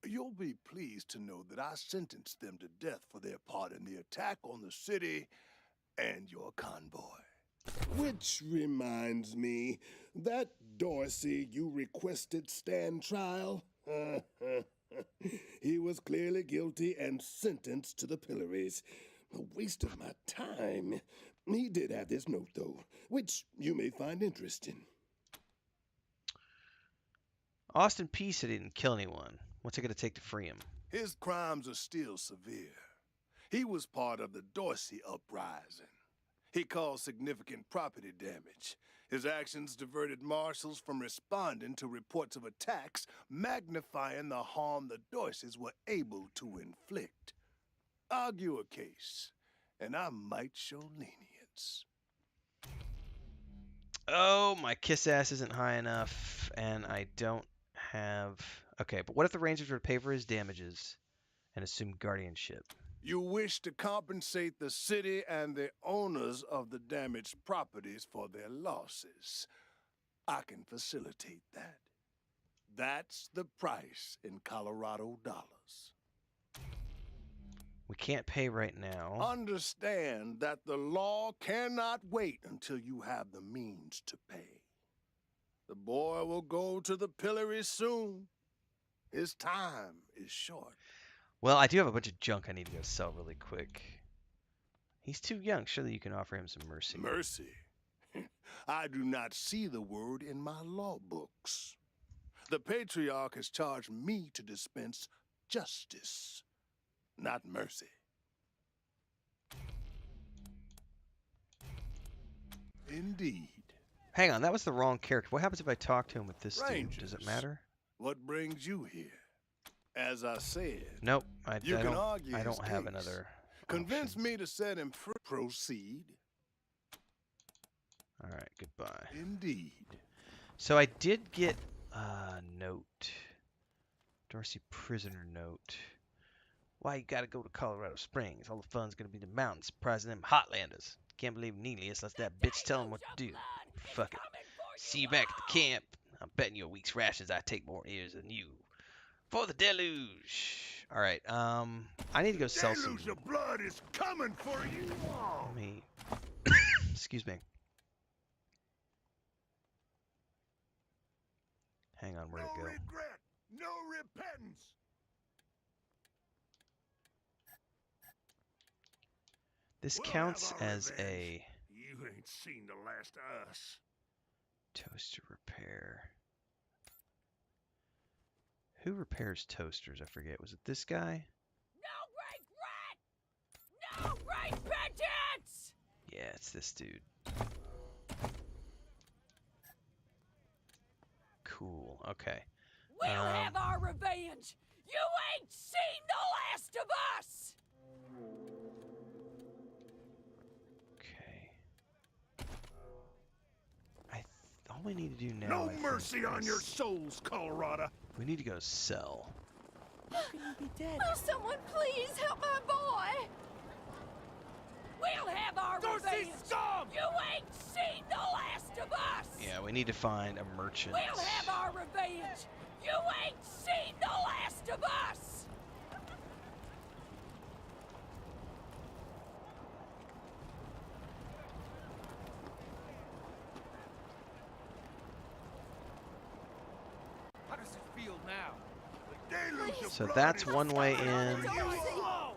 You'll be pleased to know that I sentenced them to death for their part in the attack on the city and your convoy. Which reminds me, that Dorsey you requested stand trial? He was clearly guilty and sentenced to the pillories. A waste of my time. He did have this note, though, which you may find interesting. Austin P said he didn't kill anyone. What's it going to take to free him? His crimes are still severe. He was part of the Dorsey uprising. He caused significant property damage. His actions diverted marshals from responding to reports of attacks, magnifying the harm the Dorseys were able to inflict. Argue a case, and I might show lenience. Oh, my kiss ass isn't high enough, and I don't have... Okay, but what if the Rangers were to pay for his damages and assume guardianship? You wish to compensate the city and the owners of the damaged properties for their losses. I can facilitate that. That's the price in Colorado dollars. We can't pay right now. Understand that the law cannot wait until you have the means to pay. The boy will go to the pillory soon. His time is short. Well, I do have a bunch of junk I need to go sell really quick. He's too young. Surely you can offer him some mercy. Mercy? I do not see the word in my law books. The Patriarch has charged me to dispense justice, not mercy. Indeed. Hang on, that was the wrong character. What happens if I talk to him with this dude? Does it Rangers. matter? What brings you here? As I said, Nope, I you can don't. argue I his don't have case. another. Convince option. me to set him free. Proceed. All right, goodbye. Indeed. So I did get a note. Dorsey prisoner note. Why you gotta go to Colorado Springs? All the fun's gonna be the mountains, surprising them Hotlanders. Can't believe Neelius lets that bitch tell him what to do. Fuck it. See you back at the camp. I'm betting you a week's rations I take more ears than you. For the deluge. All right. I need to go sell some. Deluge of blood is coming for you all. Let me. Excuse me. Hang on, where'd it go? Regret, no repentance. This We'll counts have our as revenge. a You ain't seen the last of us. toaster repair. Who repairs toasters? I forget. Was it this guy? No repentance! Yeah, it's this dude. Cool. Okay. We'll have our revenge! You ain't seen the last of us! Okay. All we need to do now. No I think, mercy on is- your souls, Colorado. We need to go sell. How can he be dead? Will someone please help my boy? We'll have our revenge! Scum! You ain't seen the last of us! Yeah, we need to find a merchant. We'll have our revenge! You ain't seen the last of us! How does it feel now? The deluge of So blood that's is one way coming in. for you all.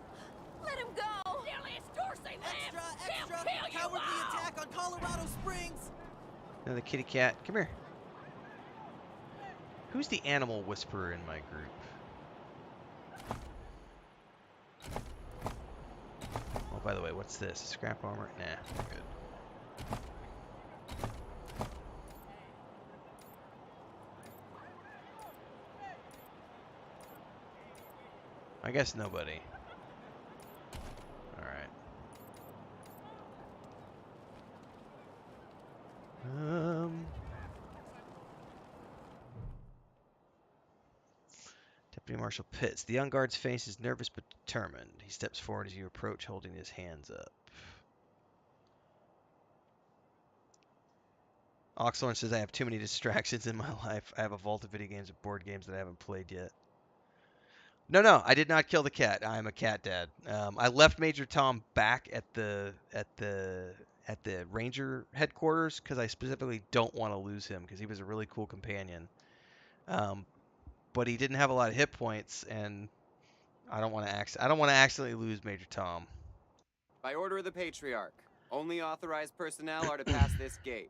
Let him go! Nearly Dorsey lives! He'll kill you Cowardly all! attack on Colorado Springs! Another kitty cat. Come here. Who's the animal whisperer in my group? Oh, by the way, what's this? Scrap armor? Nah, we're good. I guess nobody. Alright. Deputy Marshal Pitts. The young guard's face is nervous but determined. He steps forward as you approach, holding his hands up. Oxlorn says, I have too many distractions in my life. I have a vault of video games and board games that I haven't played yet. No, I did not kill the cat. I am a cat dad. I left Major Tom back at the ranger headquarters because I specifically don't want to lose him because he was a really cool companion. But he didn't have a lot of hit points, and I don't want to accidentally lose Major Tom. By order of the Patriarch, only authorized personnel are to pass this gate.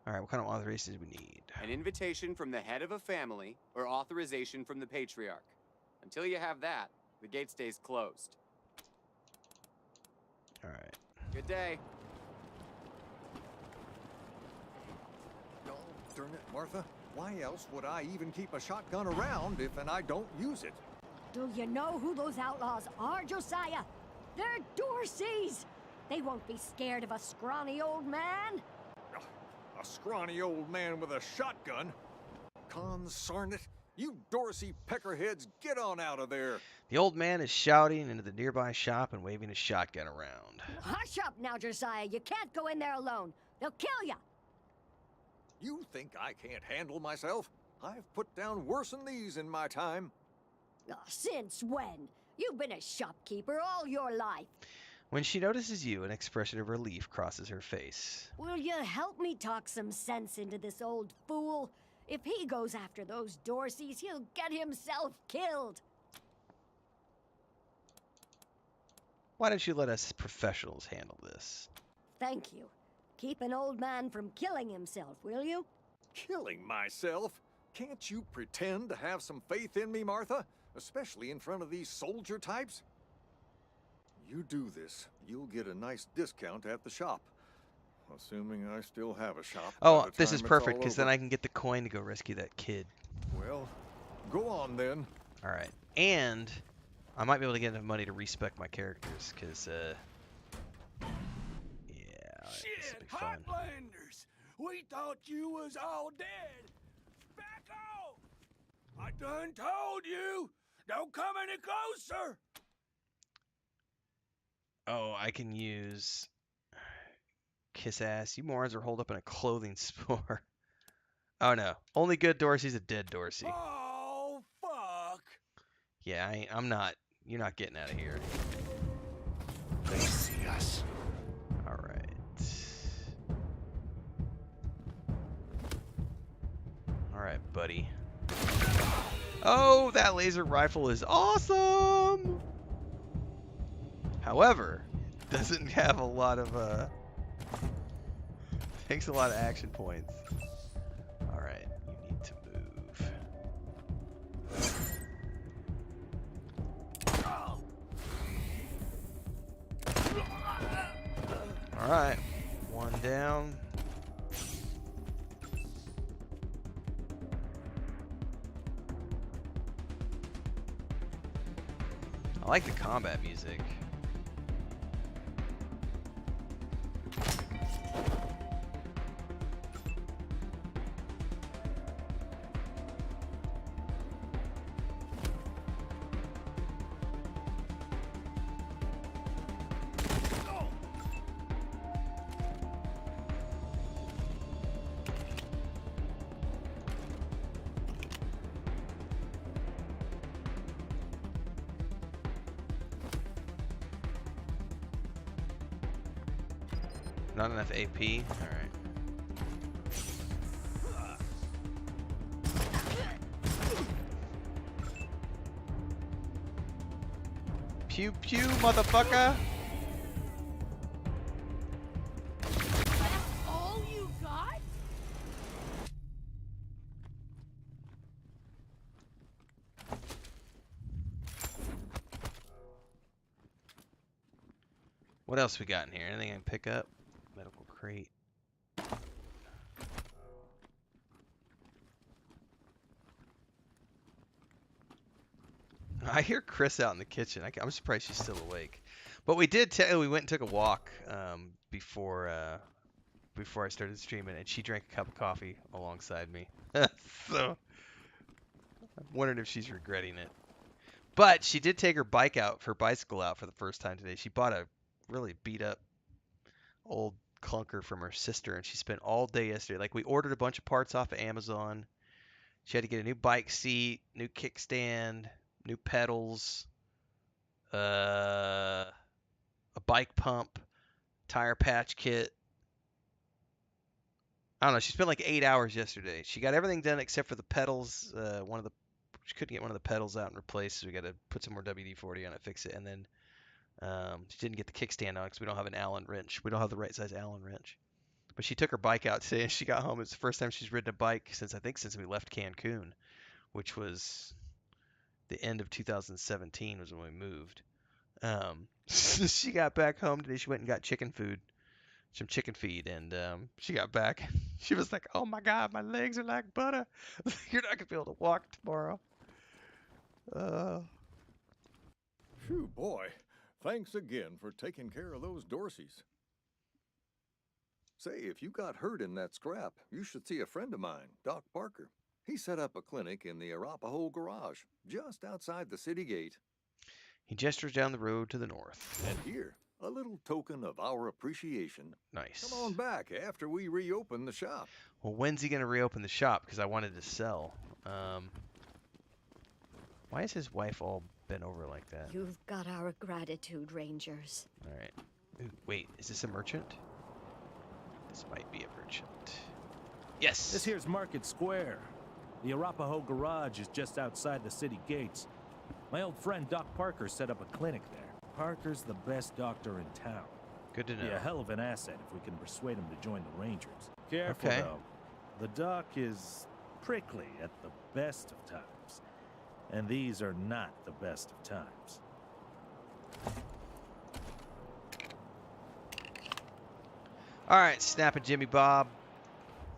All right, what kind of authorizations do we need? An invitation from the head of a family or authorization from the Patriarch. Until you have that, the gate stays closed. All right. Good day. Oh, darn it, Martha. Why else would I even keep a shotgun around if I don't use it? Do you know who those outlaws are, Josiah? They're Dorseys! They won't be scared of a scrawny old man. A scrawny old man with a shotgun? Consarn it. You Dorsey peckerheads, get on out of there. The old man is shouting into the nearby shop and waving his shotgun around. Hush up now, Josiah. You can't go in there alone. They'll kill you. You think I can't handle myself? I've put down worse than these in my time. Since when? You've been a shopkeeper all your life. When she notices you, an expression of relief crosses her face. Will you help me talk some sense into this old fool? If he goes after those Dorseys, he'll get himself killed. Why don't you let us professionals handle this? Thank you. Keep an old man from killing himself, will you? Killing myself? Can't you pretend to have some faith in me, Martha? Especially in front of these soldier types? You do this, you'll get a nice discount at the shop. assuming I still have a shop. Oh, this is perfect, because then I can get the coin to go rescue that kid. Well, go on then. All right, and I might be able to get enough money to respec my characters, because, yeah, this will be fun. Heartlanders! We thought you was all dead. Back off! I done told you, don't come any closer. Oh, I can use kiss ass. You morons are holed up in a clothing store. Oh no, only good Dorsey's a dead Dorsey. Oh, fuck. Yeah, I'm not. You're not getting out of here. They see us. All right. All right, buddy. Oh, that laser rifle is awesome. However, it doesn't have a lot of takes a lot of action points. All right, you need to move. All right, one down. I like the combat music. Not enough AP? Alright. Pew pew, motherfucker! That's all you got? What else we got in here? Anything I can pick up? Medical crate. I hear Chris out in the kitchen. I'm surprised she's still awake. But we did we went and took a walk before I started streaming, and she drank a cup of coffee alongside me. So I'm wondering if she's regretting it. But she did take her bicycle out for the first time today. She bought a really beat up old clunker from her sister, and she spent all day yesterday. Like, we ordered a bunch of parts off of Amazon. She had to get a new bike seat, new kickstand, new pedals, a bike pump, tire patch kit. I don't know. She spent like 8 hours yesterday. She got everything done except for the pedals. She couldn't get one of the pedals out and replaced, so we got to put some more WD-40 on it, fix it, and then she didn't get the kickstand on because we don't have an Allen wrench. We don't have the right size Allen wrench. But she took her bike out today, and she got home. It's the first time she's ridden a bike since we left Cancun, which was the end of 2017 was when we moved. She got back home today. She went and got some chicken feed, and she got back. She was like, "Oh my God, my legs are like butter. You're not gonna be able to walk tomorrow." Phew, boy. Thanks again for taking care of those Dorseys. Say, if you got hurt in that scrap, you should see a friend of mine, Doc Parker. He set up a clinic in the Arapahoe Garage, just outside the city gate. He gestures down the road to the north. And here, a little token of our appreciation. Nice. Come on back after we reopen the shop. Well, when's he going to reopen the shop? Because I wanted to sell. Why is his wife all bent over like that? You've got our gratitude, Rangers. All right. Ooh, wait, is this a merchant? This might be a merchant. Yes! This here's Market Square. The Arapahoe Garage is just outside the city gates. My old friend Doc Parker set up a clinic there. Parker's the best doctor in town. Good to know. Be a hell of an asset if we can persuade him to join the Rangers. Careful, Okay. though. The Doc is prickly at the best of times. And these are not the best of times. All right, snapping Jimmy Bob.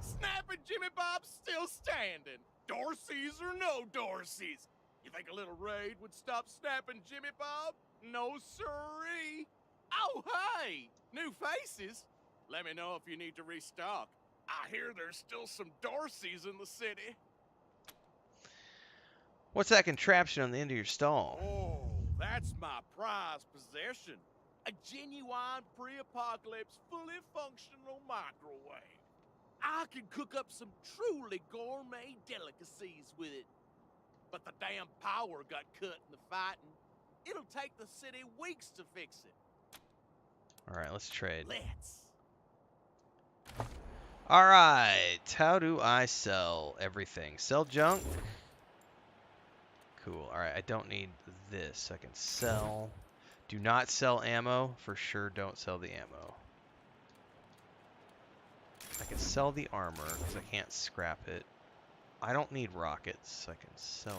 Snapping Jimmy Bob's still standing. Dorsey's or no Dorsey's. You think a little raid would stop snapping Jimmy Bob? No siree. Oh, hey, new faces. Let me know if you need to restock. I hear there's still some Dorseys in the city. What's that contraption on the end of your stall? Oh, that's my prized possession. A genuine pre-apocalypse, fully functional microwave. I can cook up some truly gourmet delicacies with it. But the damn power got cut in the fighting. It'll take the city weeks to fix it. All right, let's trade. Let's. All right, how do I sell everything? Sell junk? Cool. All right, I don't need this. I can sell. Do not sell ammo. For sure, don't sell the ammo. I can sell the armor because I can't scrap it. I don't need rockets. I can sell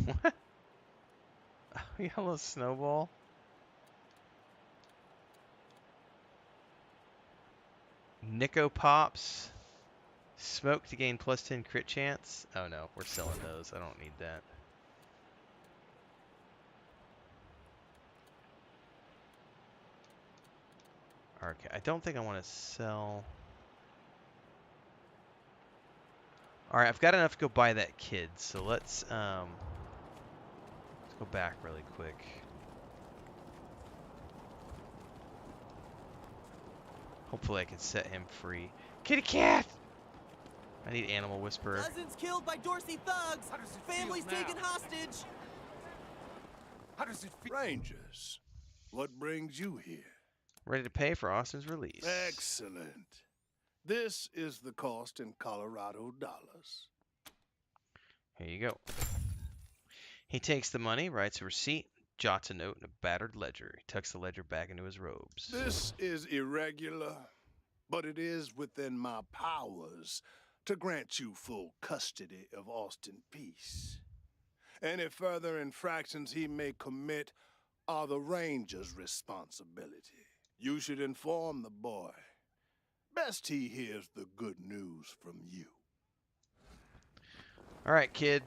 those. What? Yellow snowball? Nico Pops. Smoke to gain plus 10 crit chance. Oh no, we're selling those. I don't need that. Okay, I don't think I want to sell. All right, I've got enough to go buy that kid. So let's go back really quick. Hopefully I can set him free. Kitty cat! I need Animal Whisperer. Dozens killed by Dorsey thugs. Families taken hostage. How does it feel? Rangers, what brings you here? Ready to pay for Austin's release. Excellent. This is the cost in Colorado dollars. Here you go. He takes the money, writes a receipt, jots a note in a battered ledger. He tucks the ledger back into his robes. This is irregular, but it is within my powers to grant you full custody of Austin Peace. Any further infractions he may commit are the Ranger's responsibility. You should inform the boy. Best he hears the good news from you. All right, kid.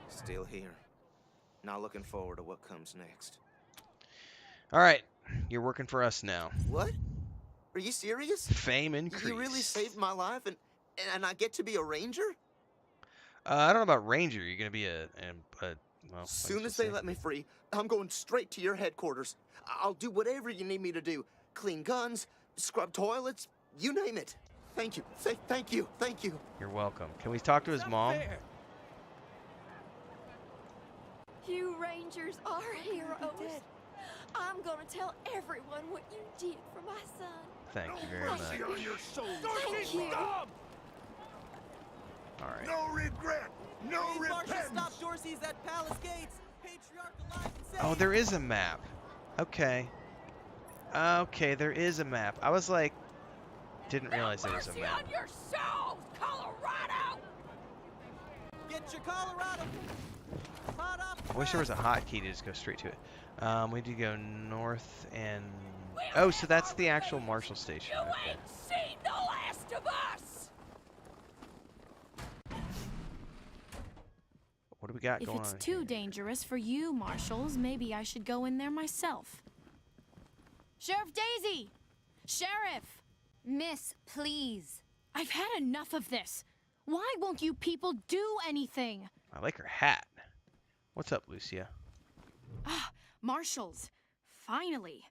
Still here. Not looking forward to what comes next. All right, you're working for us now. What? Are you serious? Fame increased. You really saved my life and I get to be a ranger? I don't know about ranger. You're gonna be well. Soon as they let me free, I'm going straight to your headquarters. I'll do whatever you need me to do. Clean guns, scrub toilets, you name it. Thank you. Thank you. Thank you. You're welcome. Can we talk to his mom? You Rangers are heroes. I'm gonna tell everyone what you did for my son. Thank you very much. Thank you. All right. No regret. No repentance. Stop Dorsey's at Palace Gates. Patriarch alive and safe. Oh, there is a map. Okay. Okay, there is a map. I was like, didn't realize there was a map. On your souls, Colorado! Get your Colorado. I wish there was a hotkey to just go straight to it. We need to go north and... Oh, so that's the actual Marshal station. You Okay. ain't seen the last of us! What do we got If going it's on too here? dangerous for you, Marshals, maybe I should go in there myself. Sheriff Daisy! Sheriff! Miss, please. I've had enough of this. Why won't you people do anything? I like her hat. What's up, Lucia? Ah, Marshals. Finally.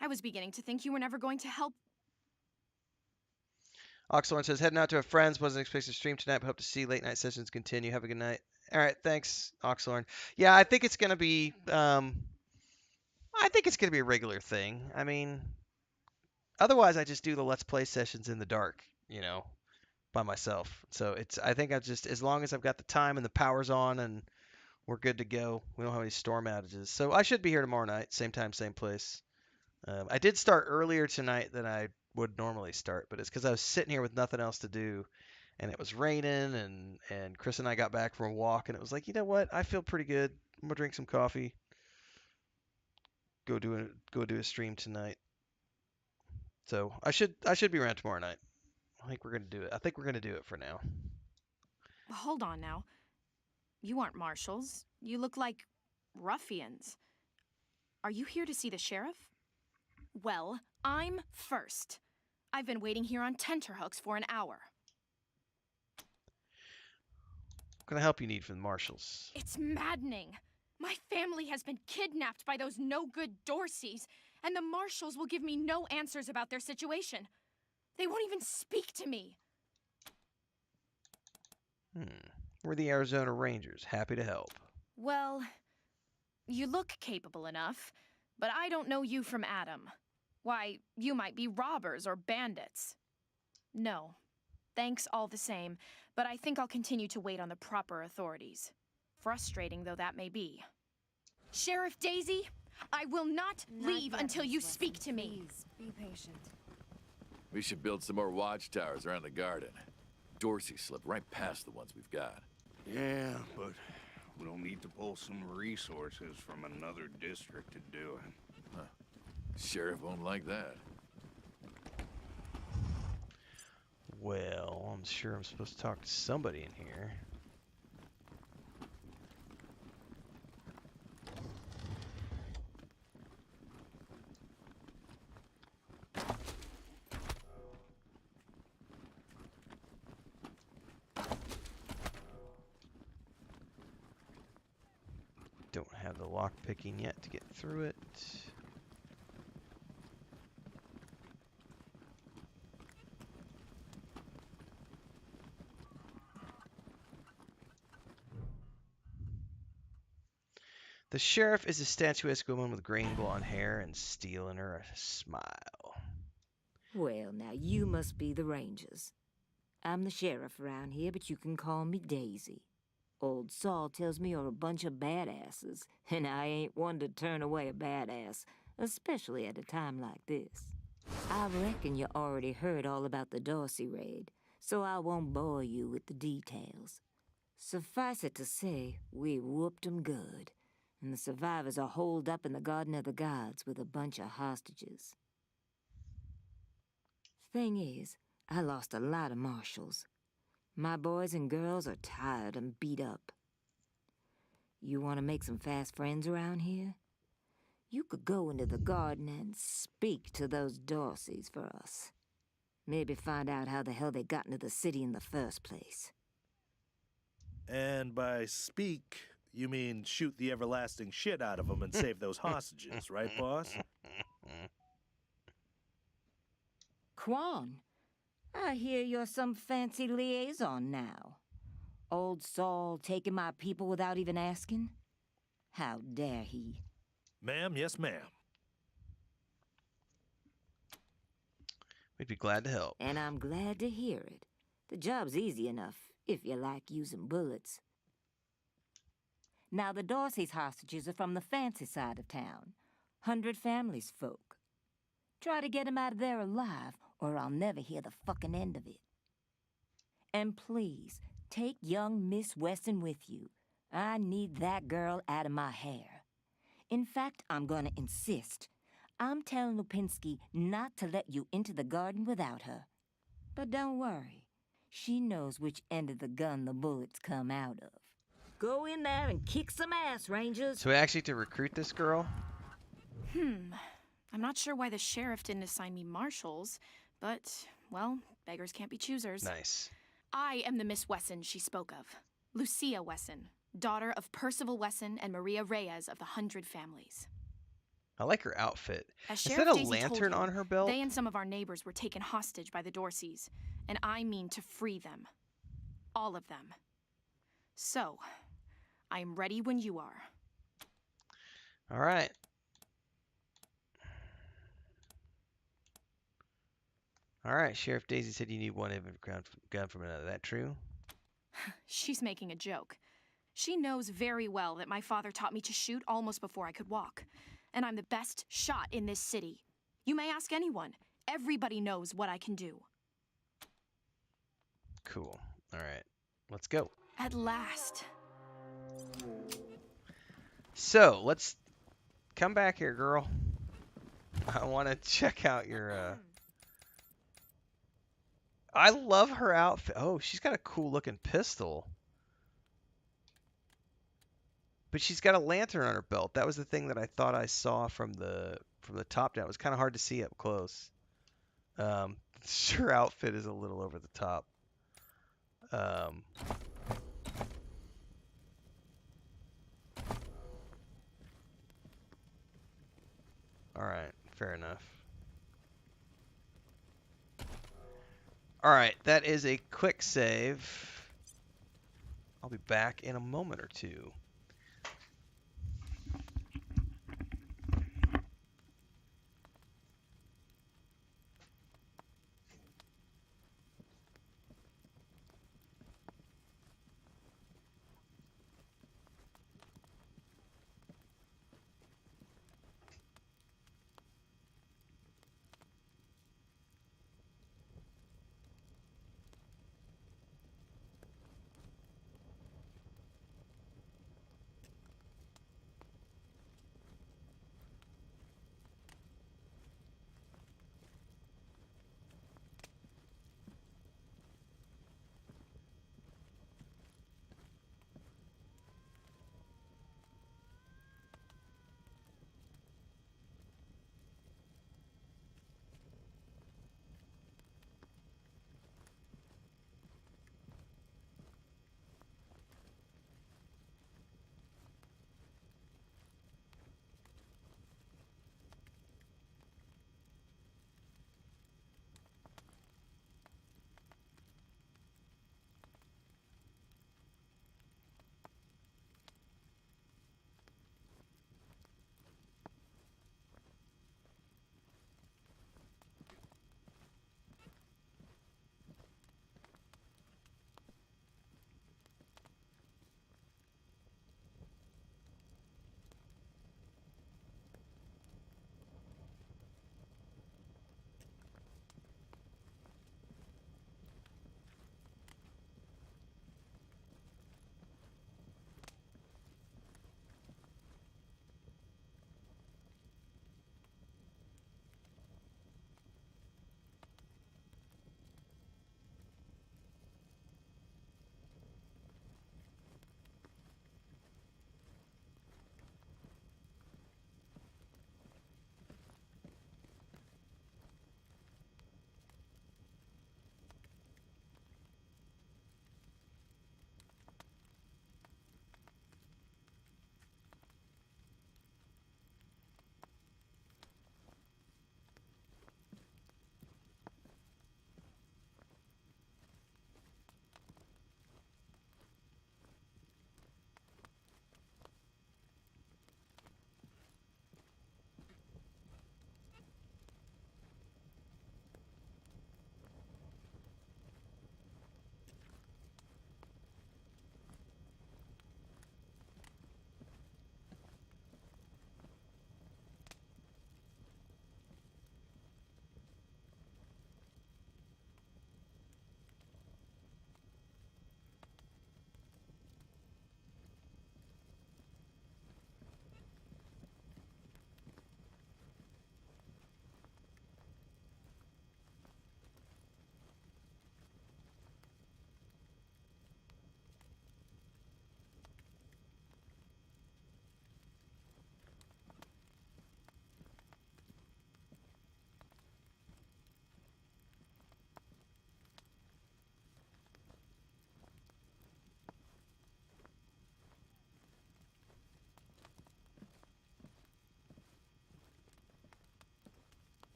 I was beginning to think you were never going to help. Oxlorn says, heading out to a friend's. Wasn't expecting to stream tonight, but hope to see late night sessions continue. Have a good night. All right, thanks, Oxlorn. Yeah, I think it's gonna be. I think it's gonna be a regular thing. I mean, otherwise I just do the Let's Play sessions in the dark, by myself. So it's. I think I just, as long as I've got the time and the power's on and we're good to go. We don't have any storm outages, so I should be here tomorrow night, same time, same place. I did start earlier tonight than I would normally start, but it's because I was sitting here with nothing else to do. and it was raining, and Chris and I got back from a walk, and it was like, you know what? I feel pretty good. I'm gonna drink some coffee. Go do a stream tonight. So I should be around tomorrow night. I think we're gonna do it. I think we're gonna do it for now. Hold on now. You aren't marshals. You look like ruffians. Are you here to see the sheriff? Well, I'm first. I've been waiting here on tenterhooks for an hour. What kind of help you need from the marshals? It's maddening. My family has been kidnapped by those no-good Dorseys, and the marshals will give me no answers about their situation. They won't even speak to me. We're the Arizona Rangers. Happy to help. Well, you look capable enough, but I don't know you from Adam. Why, you might be robbers or bandits. No. Thanks all the same, but I think I'll continue to wait on the proper authorities. Frustrating though that may be. Sheriff Daisy, I will not leave until you speak to me. Please, be patient. We should build some more watchtowers around the garden. Dorsey slipped right past the ones we've got. Yeah, but we don't need to pull some resources from another district to do it. Huh. Sheriff won't like that. Well, I'm sure I'm supposed to talk to somebody in here. Don't have the lock picking yet to get through it. The sheriff is a statuesque woman with green blonde hair and steel in her smile. Well, now you must be the Rangers. I'm the sheriff around here, but you can call me Daisy. Old Saul tells me you're a bunch of badasses, and I ain't one to turn away a badass, especially at a time like this. I reckon you already heard all about the Dorsey raid, so I won't bore you with the details. Suffice it to say, we whooped 'em good, and the survivors are holed up in the Garden of the Gods with a bunch of hostages. Thing is, I lost a lot of marshals. My boys and girls are tired and beat up. You want to make some fast friends around here? You could go into the garden and speak to those Dorseys for us. Maybe find out how the hell they got into the city in the first place. And by speak, you mean shoot the everlasting shit out of them and save those hostages, right, boss? Quan, I hear you're some fancy liaison now. Old Saul taking my people without even asking? How dare he? Ma'am, yes, ma'am. We'd be glad to help. And I'm glad to hear it. The job's easy enough, if you like using bullets. Now, the Dorsey's hostages are from the fancy side of town. 100 Families folk. Try to get 'em out of there alive, or I'll never hear the fucking end of it. And please, take young Miss Weston with you. I need that girl out of my hair. In fact, I'm gonna insist. I'm telling Lupinski not to let you into the garden without her. But don't worry. She knows which end of the gun the bullets come out of. Go in there and kick some ass, Rangers. So we actually have to recruit this girl? I'm not sure why the sheriff didn't assign me marshals, but, well, beggars can't be choosers. Nice. I am the Miss Wesson she spoke of. Lucia Wesson, daughter of Percival Wesson and Maria Reyes of the 100 Families. I like her outfit. As Is Sheriff that a Daisy lantern told you, on her belt? They and some of our neighbors were taken hostage by the Dorseys, and I mean to free them. All of them. So, I am ready when you are. All right. All right, Sheriff Daisy said you need one gun from another. That true? She's making a joke. She knows very well that my father taught me to shoot almost before I could walk. And I'm the best shot in this city. You may ask anyone. Everybody knows what I can do. Cool. All right. Let's go. At last. So, let's come back here, girl. I want to check out your, I love her outfit. Oh, she's got a cool looking pistol. But she's got a lantern on her belt. That was the thing that I thought I saw from the top down. It was kind of hard to see up close. Her outfit is a little over the top. All right, fair enough. All right, that is a quick save. I'll be back in a moment or two.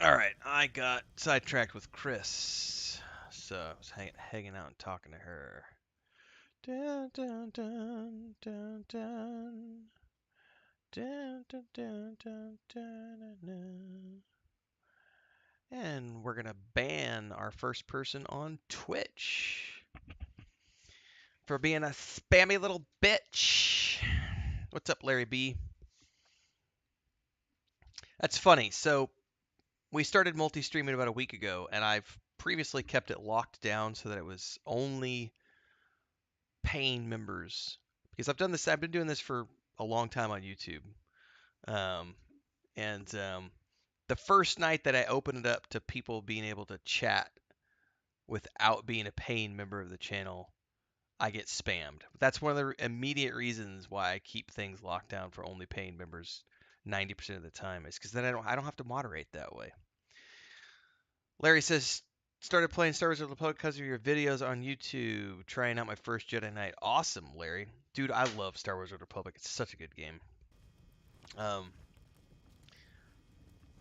All right, I got sidetracked with Chris, so I was hanging out and talking to her. Dun, dun, dun, dun, dun. Dun, dun, dun, dun, dun, dun, dun. And we're gonna ban our first person on Twitch for being a spammy little bitch. What's up, Larry B? That's funny. So we started multi-streaming about a week ago, and I've previously kept it locked down so that it was only paying members, because I've been doing this for a long time on YouTube. And the first night that I opened it up to people being able to chat without being a paying member of the channel, I get spammed. That's one of the immediate reasons why I keep things locked down for only paying members 90% of the time, is because then I don't have to moderate that way. Larry says, started playing Star Wars Republic because of your videos on YouTube, trying out my first Jedi Knight. Awesome, Larry. Dude, I love Star Wars Republic. It's such a good game. I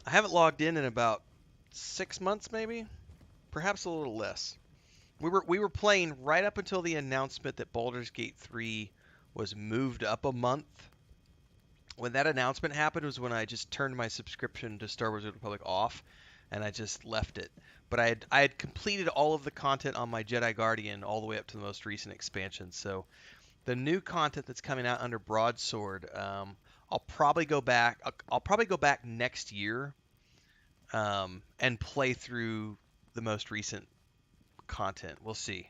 haven't logged in about 6 months, maybe, perhaps a little less. We were playing right up until the announcement that Baldur's Gate 3 was moved up a month. When that announcement happened was when I just turned my subscription to Star Wars Republic off, and I just left it. But I had completed all of the content on my Jedi Guardian all the way up to the most recent expansion. So the new content that's coming out under Broadsword, I'll probably go back. I'll probably go back next year, and play through the most recent content. We'll see.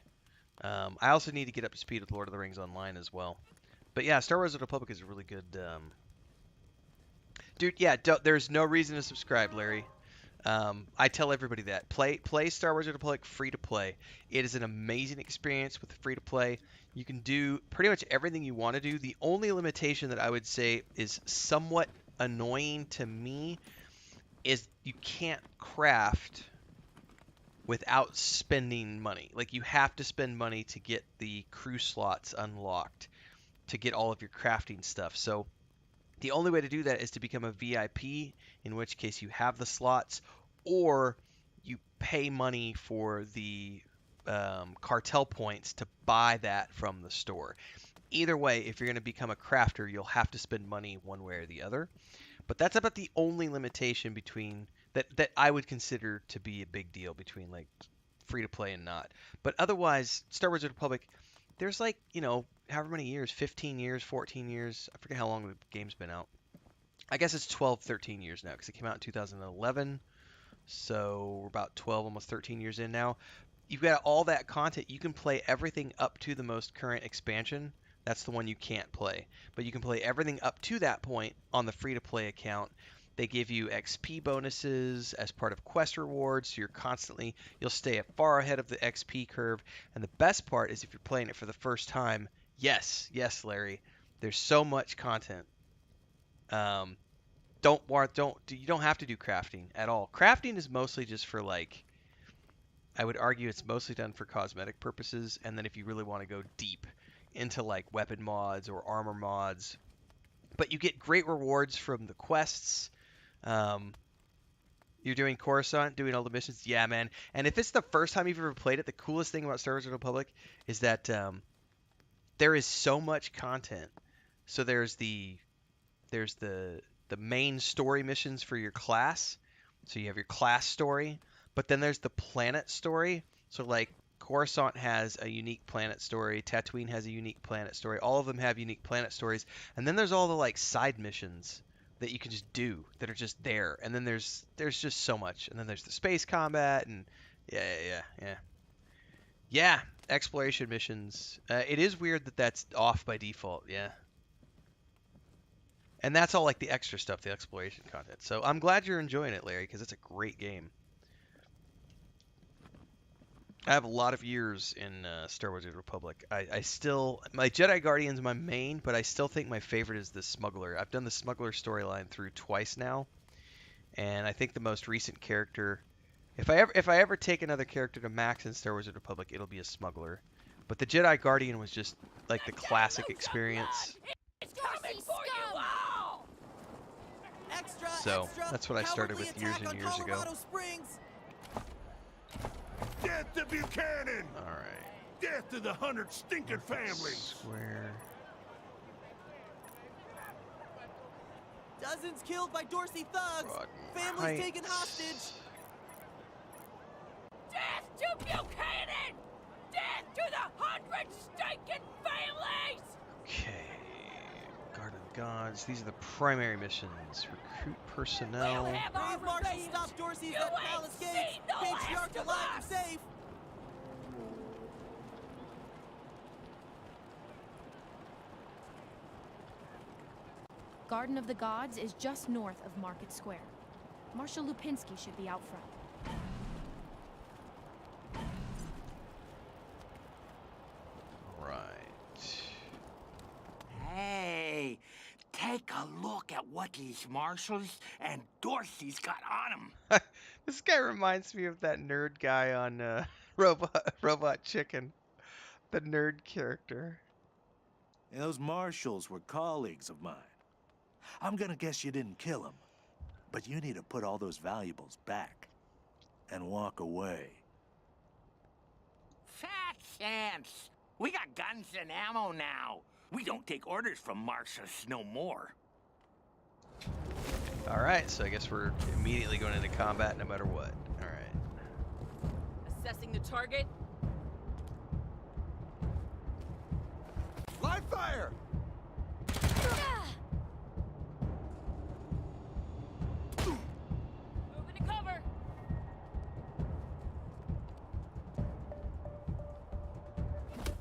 I also need to get up to speed with Lord of the Rings Online as well. But yeah, Star Wars: The Republic is a really good. Dude, yeah, there's no reason to subscribe, Larry. I tell everybody that. Play Star Wars: The Republic free to play. It is an amazing experience with free to play. You can do pretty much everything you want to do. The only limitation that I would say is somewhat annoying to me is you can't craft without spending money. Like, you have to spend money to get the crew slots unlocked, to get all of your crafting stuff. So the only way to do that is to become a VIP, in which case you have the slots, or you pay money for the cartel points to buy that from the store. Either way, if you're going to become a crafter, you'll have to spend money one way or the other. But that's about the only limitation between that I would consider to be a big deal between, like, free to play and not. But otherwise, Star Wars: The Republic, there's, like, however many years, 15 years, 14 years, I forget how long the game's been out. I guess it's 12, 13 years now, because it came out in 2011, so we're about 12, almost 13 years in now. You've got all that content. You can play everything up to the most current expansion. That's the one you can't play. But you can play everything up to that point on the free-to-play account. They give you XP bonuses as part of quest rewards, so you'll stay far ahead of the XP curve. And the best part is, if you're playing it for the first time, yes, Larry, there's so much content. You don't have to do crafting at all. Crafting is mostly just for, like, I would argue it's mostly done for cosmetic purposes, and then if you really want to go deep into, like, weapon mods or armor mods. But you get great rewards from the quests. You're doing Coruscant, doing all the missions. Yeah, man. And if it's the first time you've ever played it, the coolest thing about Star Wars: The Republic is that there is so much content. So there's the main story missions for your class. So you have your class story, but then there's the planet story. So, like, Coruscant has a unique planet story. Tatooine has a unique planet story. All of them have unique planet stories. And then there's all the, like, side missions that you can just do that are just there. And then there's just so much. And then there's the space combat and yeah, exploration missions. It is weird that that's off by default. Yeah. And that's all, like, the extra stuff, the exploration content. So I'm glad you're enjoying it, Larry, because it's a great game. I have a lot of years in Star Wars: The Republic. I still... My Jedi Guardian's my main, but I still think my favorite is the Smuggler. I've done the Smuggler storyline through twice now, and I think the most recent character... If I ever take another character to max in Star Wars: The Republic, it'll be a Smuggler. But the Jedi Guardian was just, like, the classic experience. It's coming for you all! So that's what I started with years and years ago. Death to Buchanan! Alright. Death to the 100 stinking families! Square. Dozens killed by Dorsey thugs. Families taken hostage. Death to Buchanan! Death to the 100 stinking families! Okay. Guard of the Gods. These are the primary missions. Recruit personnel. Brave Marshal stop Dorsey's at Palace Gates. Patriarch alive and safe. Garden of the Gods is just north of Market Square. Marshal Lupinski should be out front. Right. Hey, take a look at what these marshals and Dorsey's got on them. This guy reminds me of that nerd guy on Robot Chicken. The nerd character. And those marshals were colleagues of mine. I'm gonna guess you didn't kill them, but you need to put all those valuables back and walk away. Fat chance. We got guns and ammo now. We don't take orders from marshals no more. Alright, so I guess we're immediately going into combat no matter what. Alright. Assessing the target. Live fire! Moving to cover.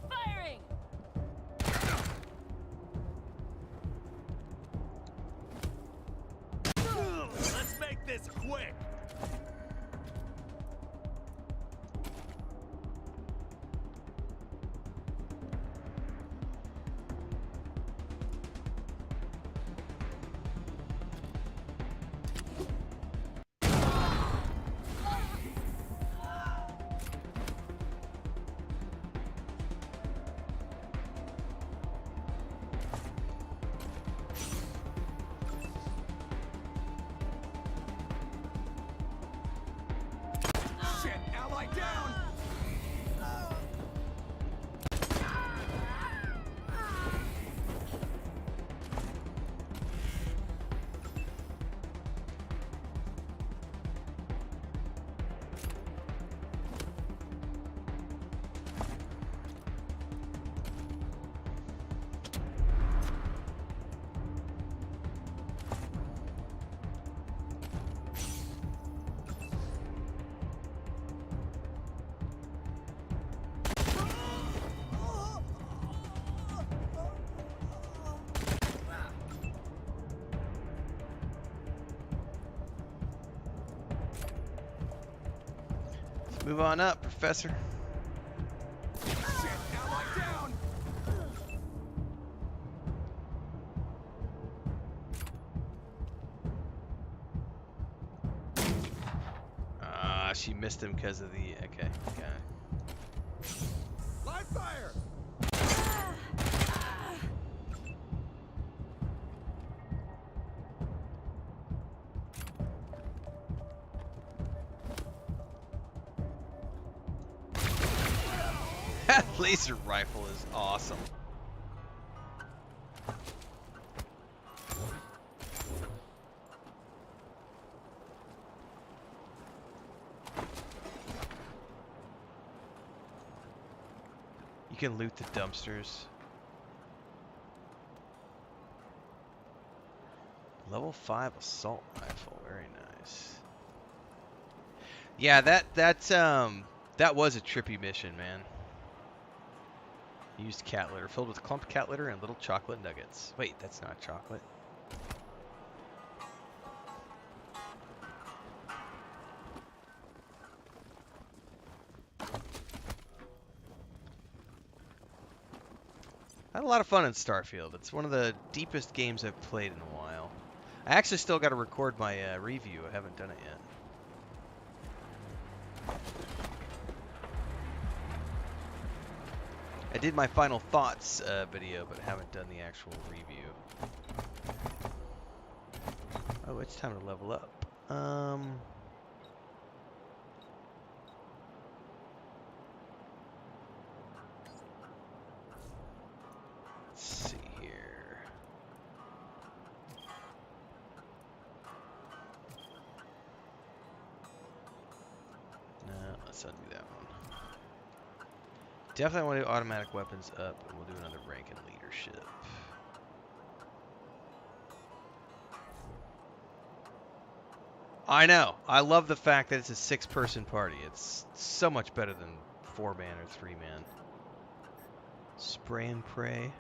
Firing. Let's make this quick. Move on up, Professor. Ah, she missed him because of the. Okay, got it. Live fire! That laser rifle is awesome. You can loot the dumpsters. Level 5 assault rifle, very nice. Yeah, that was a trippy mission, man. Used cat litter, filled with clumped cat litter and little chocolate nuggets. Wait, that's not chocolate. I had a lot of fun in Starfield. It's one of the deepest games I've played in a while. I actually still got to record my review. I haven't done it yet. I did my final thoughts video, but haven't done the actual review. Oh, it's time to level up. Let's see here. No, let's undo that one. Definitely want to do automatic weapons up, and we'll do another rank in leadership. I know. I love the fact that it's a 6-person party. It's so much better than 4-man or 3-man. Spray and pray.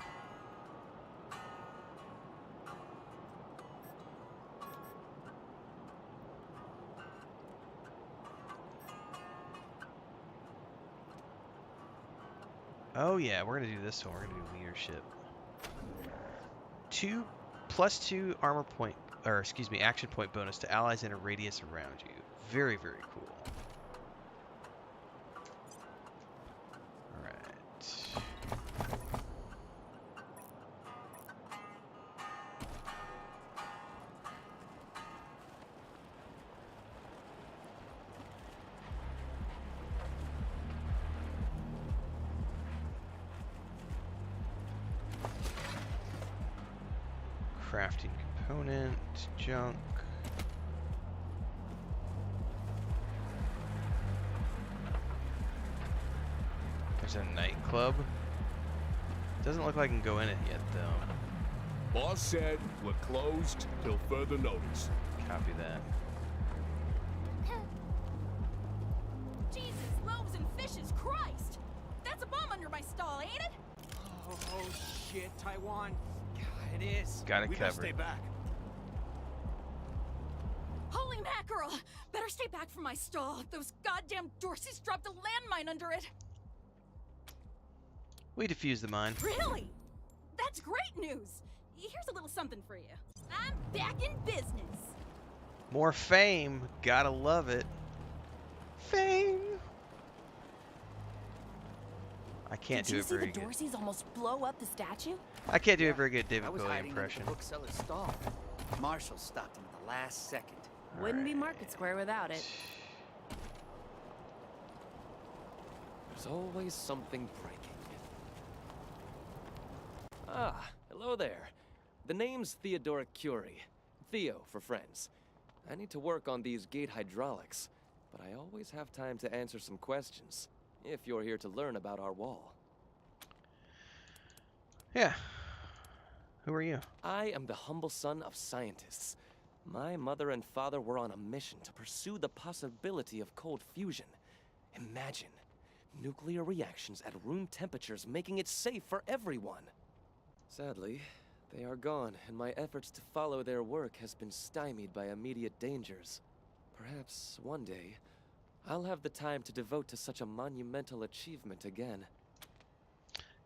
Oh yeah, we're gonna do this one. We're gonna do leadership. 2+2 armor point, or excuse me, action point bonus to allies in a radius around you. Very, very cool. All right. Crafting component, junk. There's a nightclub. Doesn't look like I can go in it yet, though. Boss said we're closed till further notice. Copy that. Jesus, loaves and fishes, Christ! That's a bomb under my stall, ain't it? Oh shit, Taiwan. God, it is. Got it We covered. gotta stay back. Holy mackerel! Better stay back from my stall. Those goddamn Dorseys dropped a landmine under it. We defused the mine. Really? That's great news. Here's a little something for you. I'm back in business. More fame. Gotta love it. Fame. I can't do a very Did you see the Dorseys almost blow up the statue? I can't do a very good David I was Bowie hiding impression. in the bookseller's stall. Marshall stopped him at the last second. Wouldn't be Market Square without it. There's always something breaking. Ah, hello there. The name's Theodoric Curie. Theo for friends. I need to work on these gate hydraulics, but I always have time to answer some questions, if you're here to learn about our wall. Yeah. Who are you? I am the humble son of scientists. My mother and father were on a mission to pursue the possibility of cold fusion. Imagine nuclear reactions at room temperatures, making it safe for everyone. Sadly, they are gone, and my efforts to follow their work has been stymied by immediate dangers. Perhaps one day, I'll have the time to devote to such a monumental achievement again.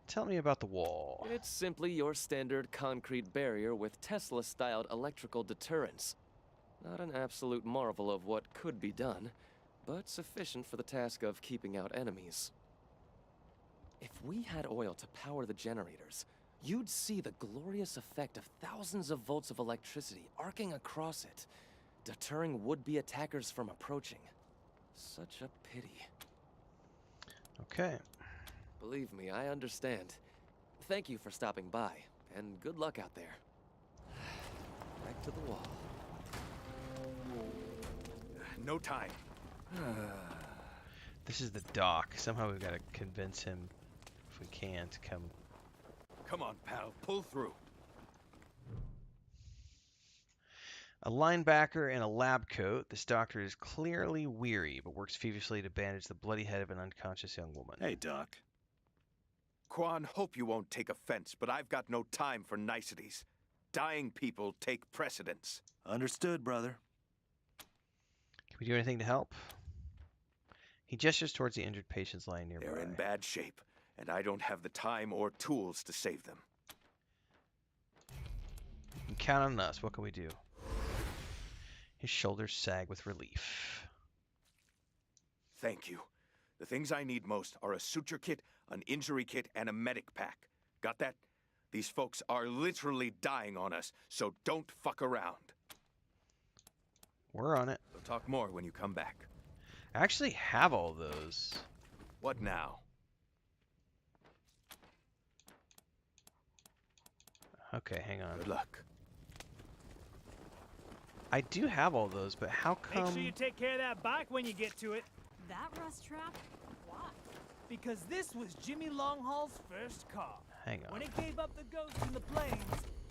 Tell me about the wall. It's simply your standard concrete barrier with Tesla-styled electrical deterrence. Not an absolute marvel of what could be done, but sufficient for the task of keeping out enemies. If we had oil to power the generators, you'd see the glorious effect of thousands of volts of electricity arcing across it, deterring would-be attackers from approaching. Such a pity. Okay. Believe me, I understand. Thank you for stopping by, and good luck out there. Back to the wall. No time. This is the dock. Somehow we've got to convince him, if we can, to come. Come on, pal. Pull through. A linebacker in a lab coat, this doctor is clearly weary, but works feverishly to bandage the bloody head of an unconscious young woman. Hey, Doc. Quan, hope you won't take offense, but I've got no time for niceties. Dying people take precedence. Understood, brother. Can we do anything to help? He gestures towards the injured patients lying nearby. They're in bad shape, and I don't have the time or tools to save them. You can count on us. What can we do? His shoulders sag with relief. Thank you. The things I need most are a suture kit, an injury kit, and a medic pack. Got that? These folks are literally dying on us, so don't fuck around. We're on it. We'll talk more when you come back. I actually have all those. What now? Okay, hang on. Good luck. I do have all those, but how come... Make sure you take care of that bike when you get to it. That rust trap? Why? Because this was Jimmy Longhaul's first car. Hang on. When it gave up the ghost in the plains,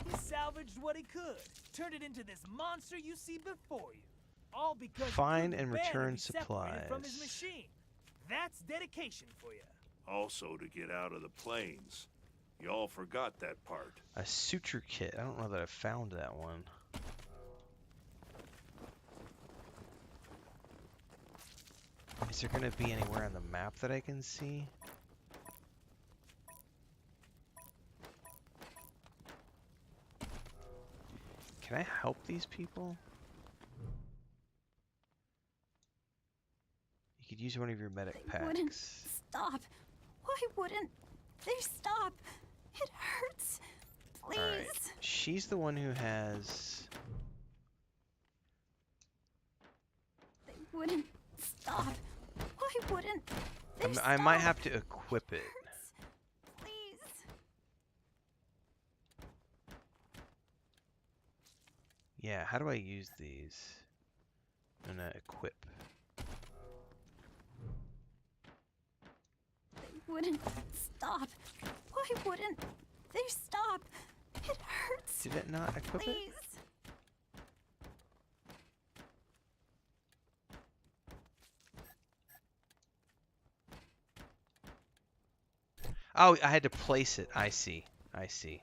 he salvaged what he could, turned it into this monster you see before you. All because Find he and couldn't bear to return be separated from his supplies. machine. That's dedication for you. Also to get out of the plains. You all forgot that part. A suture kit. I don't know that I found that one. Is there going to be anywhere on the map that I can see? Can I help these people? You could use one of your medic They wouldn't packs. stop. Why wouldn't they stop? It hurts. Please. Alright. She's the one who has... They wouldn't stop. Why wouldn't they stop? I might have to equip it. Please. Yeah, how do I use these? I'm gonna equip. They wouldn't stop. Why wouldn't they stop? It hurts. Did it not equip Please. it? Oh, I had to place it. I see. I see.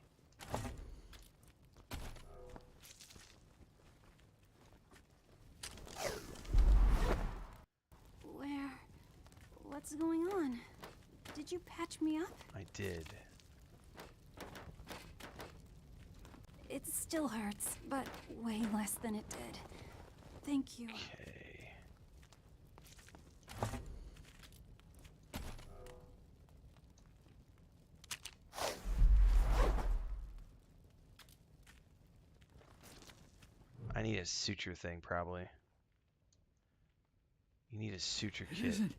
What's going on? Did you patch me up? I did. It still hurts, but way less than it did. Thank you. Okay. I need a suture thing, probably. You need a suture It kit. isn't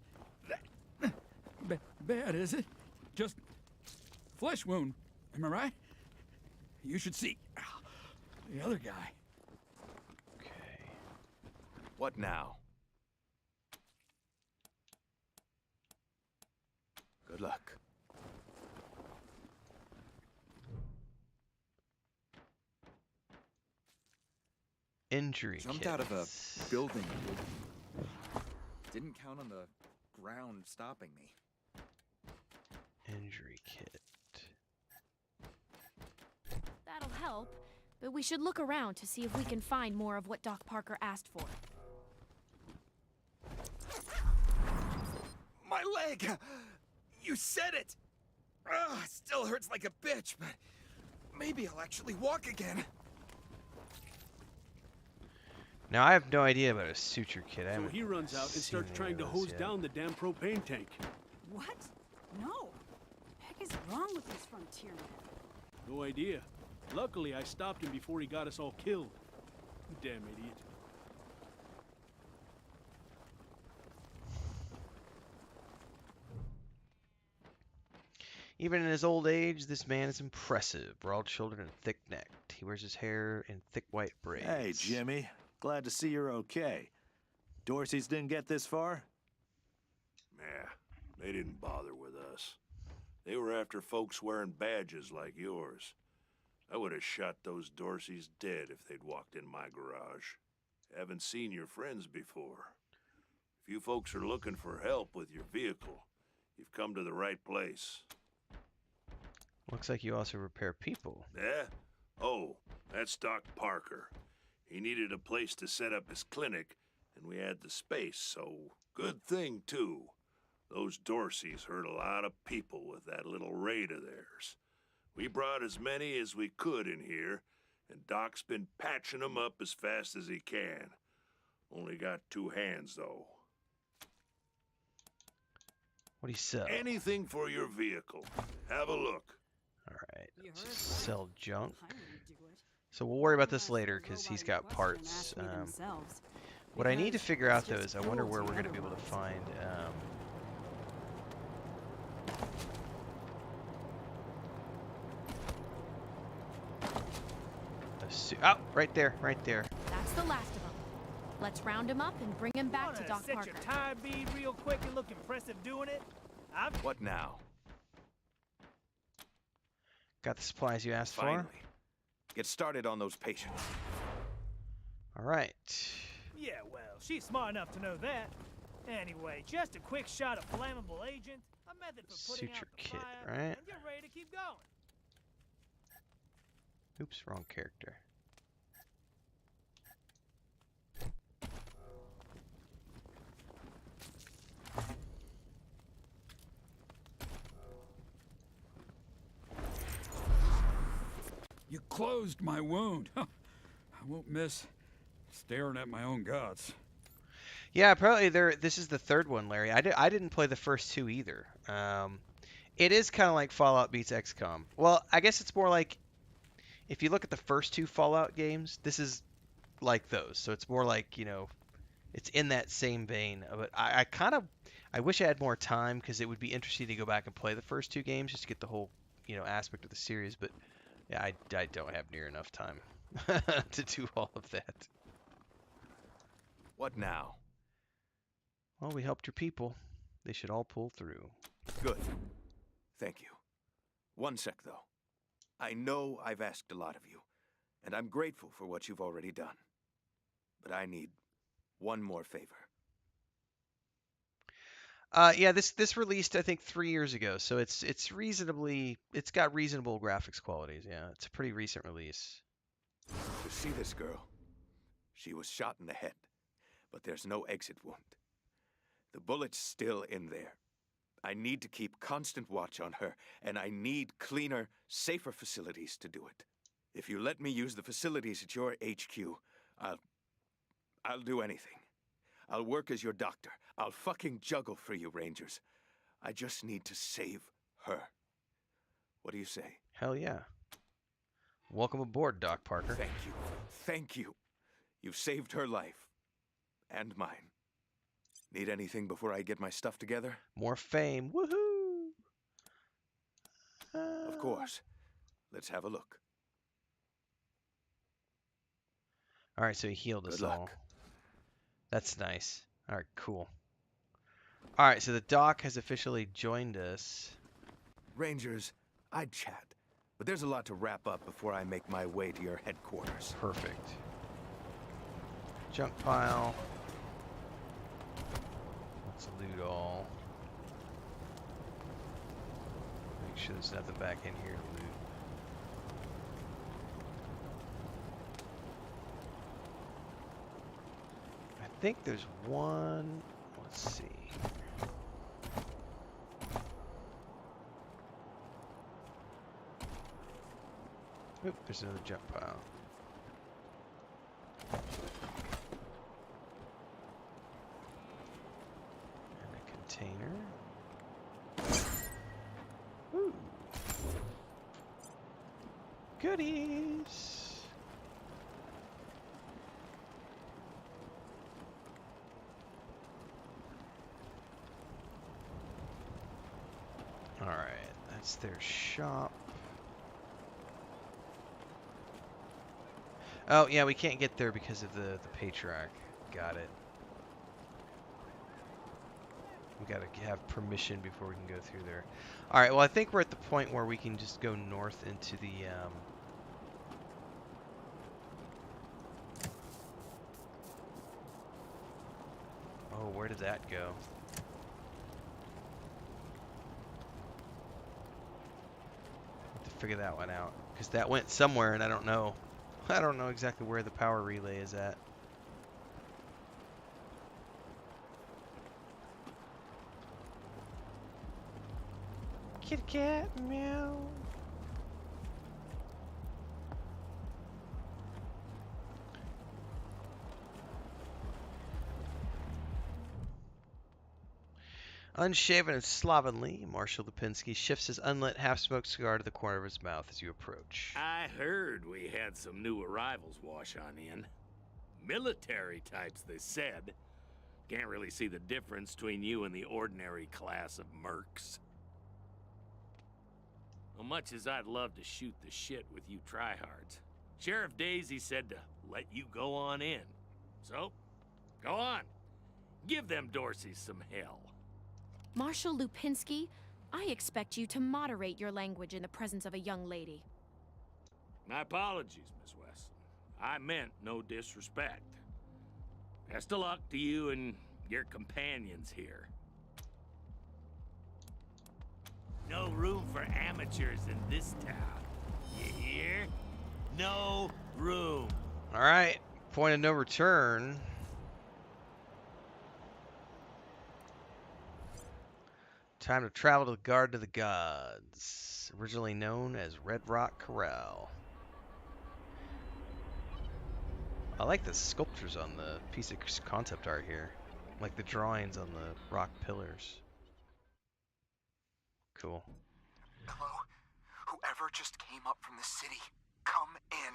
that bad, is it? Just flesh wound. Am I right? You should see the other guy. What now? Good luck. Injury Jumped kits. out of a building. Didn't count on the ground stopping me. Injury kit. That'll help, but we should look around to see if we can find more of what Doc Parker asked for. My leg! You said it! Still hurts like a bitch, but maybe I'll actually walk again. Now I have no idea about a suture kit. I So haven't he runs out and seen starts any trying of to those hose yet. down the damn propane tank. What? No. Heck is wrong with this frontier man? No idea. Luckily, I stopped him before he got us all killed. Damn idiot. Even in his old age, this man is impressive. Broad shouldered and thick necked. He wears his hair in thick white braids. Hey, Jimmy. Glad to see you're okay. Dorsey's didn't get this far? Yeah, they didn't bother with us. They were after folks wearing badges like yours. I would have shot those Dorseys dead if they'd walked in my garage. Haven't seen your friends before. If you folks are looking for help with your vehicle, you've come to the right place. Looks like you also repair people. Yeah? Oh, that's Doc Parker. He needed a place to set up his clinic, and we had the space, so good thing, too. Those Dorseys hurt a lot of people with that little raid of theirs. We brought as many as we could in here, and Doc's been patching them up as fast as he can. Only got 2 hands, though. What do you sell? Anything for your vehicle. Have a look. Alright, let's just sell junk. So we'll worry about this later because he's got parts. What I need to Because figure it's out, though, just is I wonder where we're cruelty going to be able to otherwise. find... oh, right there, right there. That's the last of them. Let's round him up and bring him back to Wanna Doc set Parker. your tire bead real quick and look impressive doing it? What now? Got the supplies you asked Finally. for? Get started on those patients. All right. Yeah, well, she's smart enough to know that. Anyway, just a quick shot of flammable agent, a method for putting Suture out the kit, fire, right? and you're ready to keep going. Oops, wrong character. You closed my wound. I won't miss staring at my own guts. Yeah, apparently this is the third one, Larry. I didn't play the first two either. It is kind of like Fallout beats XCOM. Well, I guess it's more like, if you look at the first two Fallout games, this is like those. So it's more like, it's in that same vein. But I wish I had more time, because it would be interesting to go back and play the first two games just to get the whole, aspect of the series. But yeah, I don't have near enough time to do all of that. What now? Well, we helped your people. They should all pull through. Good. Thank you. One sec, though. I know I've asked a lot of you, and I'm grateful for what you've already done. But I need one more favor. Yeah, this released, I think, 3 years ago, so it's got reasonable graphics qualities. Yeah, it's a pretty recent release. You see this girl? She was shot in the head, but there's no exit wound. The bullet's still in there. I need to keep constant watch on her, and I need cleaner, safer facilities to do it. If you let me use the facilities at your HQ, I'll do anything. I'll work as your doctor. I'll fucking juggle for you, Rangers. I just need to save her. What do you say? Hell yeah. Welcome aboard, Doc Parker. Thank you. Thank you. You've saved her life. And mine. Need anything before I get my stuff together? More fame. Woohoo! Of course. Let's have a look. All right, so he healed us Good luck. all. That's nice. All right, cool. All right, so the doc has officially joined us. Rangers, I'd chat, but there's a lot to wrap up before I make my way to your headquarters. Perfect. Junk pile. Let's loot all. Make sure there's nothing back in here to loot. I think there's one. Let's see. Oop, there's another junk pile. And a container. Ooh. Goodies. All right, that's their shop. Oh, yeah, we can't get there because of the Patriarch. Got it. We gotta have permission before we can go through there. All right, well, I think we're at the point where we can just go north into the... Oh, where did that go? Have to figure that one out, because that went somewhere and I don't know. I don't know exactly where the power relay is at. Kitty cat, meow. Unshaven and slovenly, Marshal Lipinski shifts his unlit, half-smoked cigar to the corner of his mouth as you approach. I heard we had some new arrivals wash on in. Military types, they said. Can't really see the difference between you and the ordinary class of mercs. Well, much as I'd love to shoot the shit with you tryhards, Sheriff Daisy said to let you go on in. So, go on. Give them Dorseys some hell. Marshal Lupinski, I expect you to moderate your language in the presence of a young lady. My apologies, Miss Weston. I meant no disrespect. Best of luck to you and your companions here. No room for amateurs in this town. You hear? No room. All right. Point of no return. Time to travel to the Garden of the Gods, originally known as Red Rock Corral. I like the sculptures on the piece of concept art here. Like the drawings on the rock pillars. Cool. Hello? Whoever just came up from the city, come in.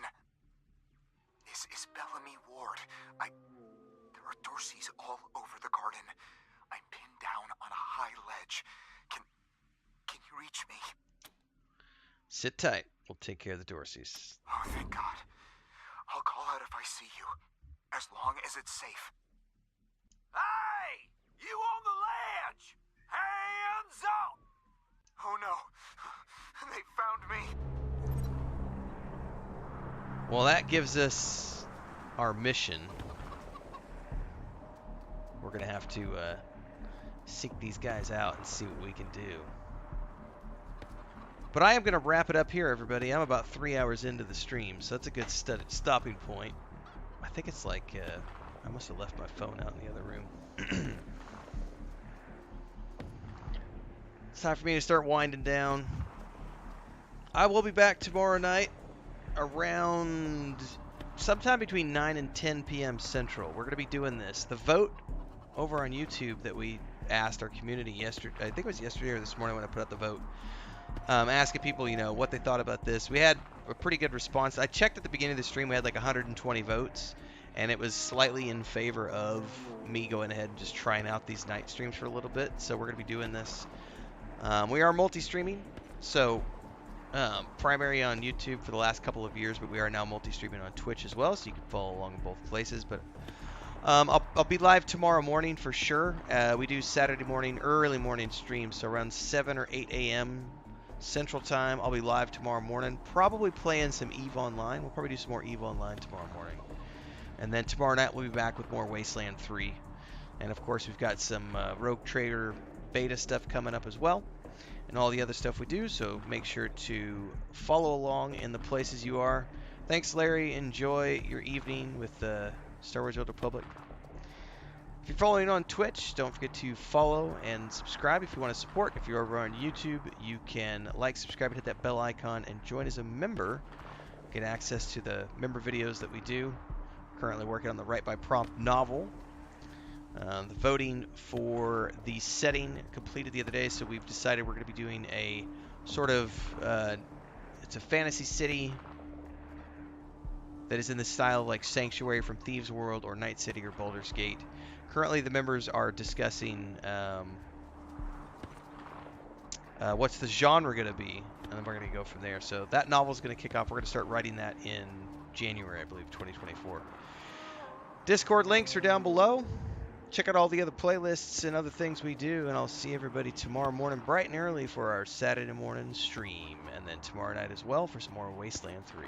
This is Bellamy Ward. There are Dorseys all over the garden. I'm pinned down on a high ledge. Can you reach me? Sit tight. We'll take care of the Dorseys. Oh, thank God. I'll call out if I see you, as long as it's safe. Hey! You on the ledge! Hands up! Oh no, they found me. Well, that gives us our mission. We're gonna have to seek these guys out and see what we can do. But I am going to wrap it up here, everybody. I'm about 3 hours into the stream, so that's a good stopping point. I think it's like, I must have left my phone out in the other room. It's time for me to start winding down. I will be back tomorrow night around sometime between 9 and 10 p.m. Central. We're going to be doing this. The vote over on YouTube that we asked our community yesterday, I think it was yesterday or this morning when I put out the vote. Asking people, what they thought about this. We had a pretty good response. I checked at the beginning of the stream. We had like 120 votes, and it was slightly in favor of me going ahead and just trying out these night streams for a little bit. So we're going to be doing this. We are multi-streaming, so primary on YouTube for the last couple of years, but we are now multi-streaming on Twitch as well, so you can follow along in both places. But I'll be live tomorrow morning for sure. We do Saturday morning, early morning streams, so around 7 or 8 a.m. Central Time. I'll be live tomorrow morning, probably playing some EVE Online. We'll probably do some more EVE Online tomorrow morning. And then tomorrow night we'll be back with more Wasteland 3. And of course we've got some Rogue Trader beta stuff coming up as well. And all the other stuff we do, so make sure to follow along in the places you are. Thanks, Larry. Enjoy your evening with Star Wars: Old Republic. If you're following on Twitch, don't forget to follow and subscribe if you want to support. If you're over on YouTube, you can like, subscribe, and hit that bell icon and join as a member. Get access to the member videos that we do. Currently working on the Right by Prompt novel. The voting for the setting completed the other day, so we've decided we're going to be doing a sort of, it's a fantasy city that is in the style of like Sanctuary from Thieves' World or Night City or Baldur's Gate. Currently, the members are discussing what's the genre going to be, and then we're going to go from there. So that novel is going to kick off. We're going to start writing that in January, I believe, 2024. Discord links are down below. Check out all the other playlists and other things we do, and I'll see everybody tomorrow morning bright and early for our Saturday morning stream, and then tomorrow night as well for some more Wasteland 3.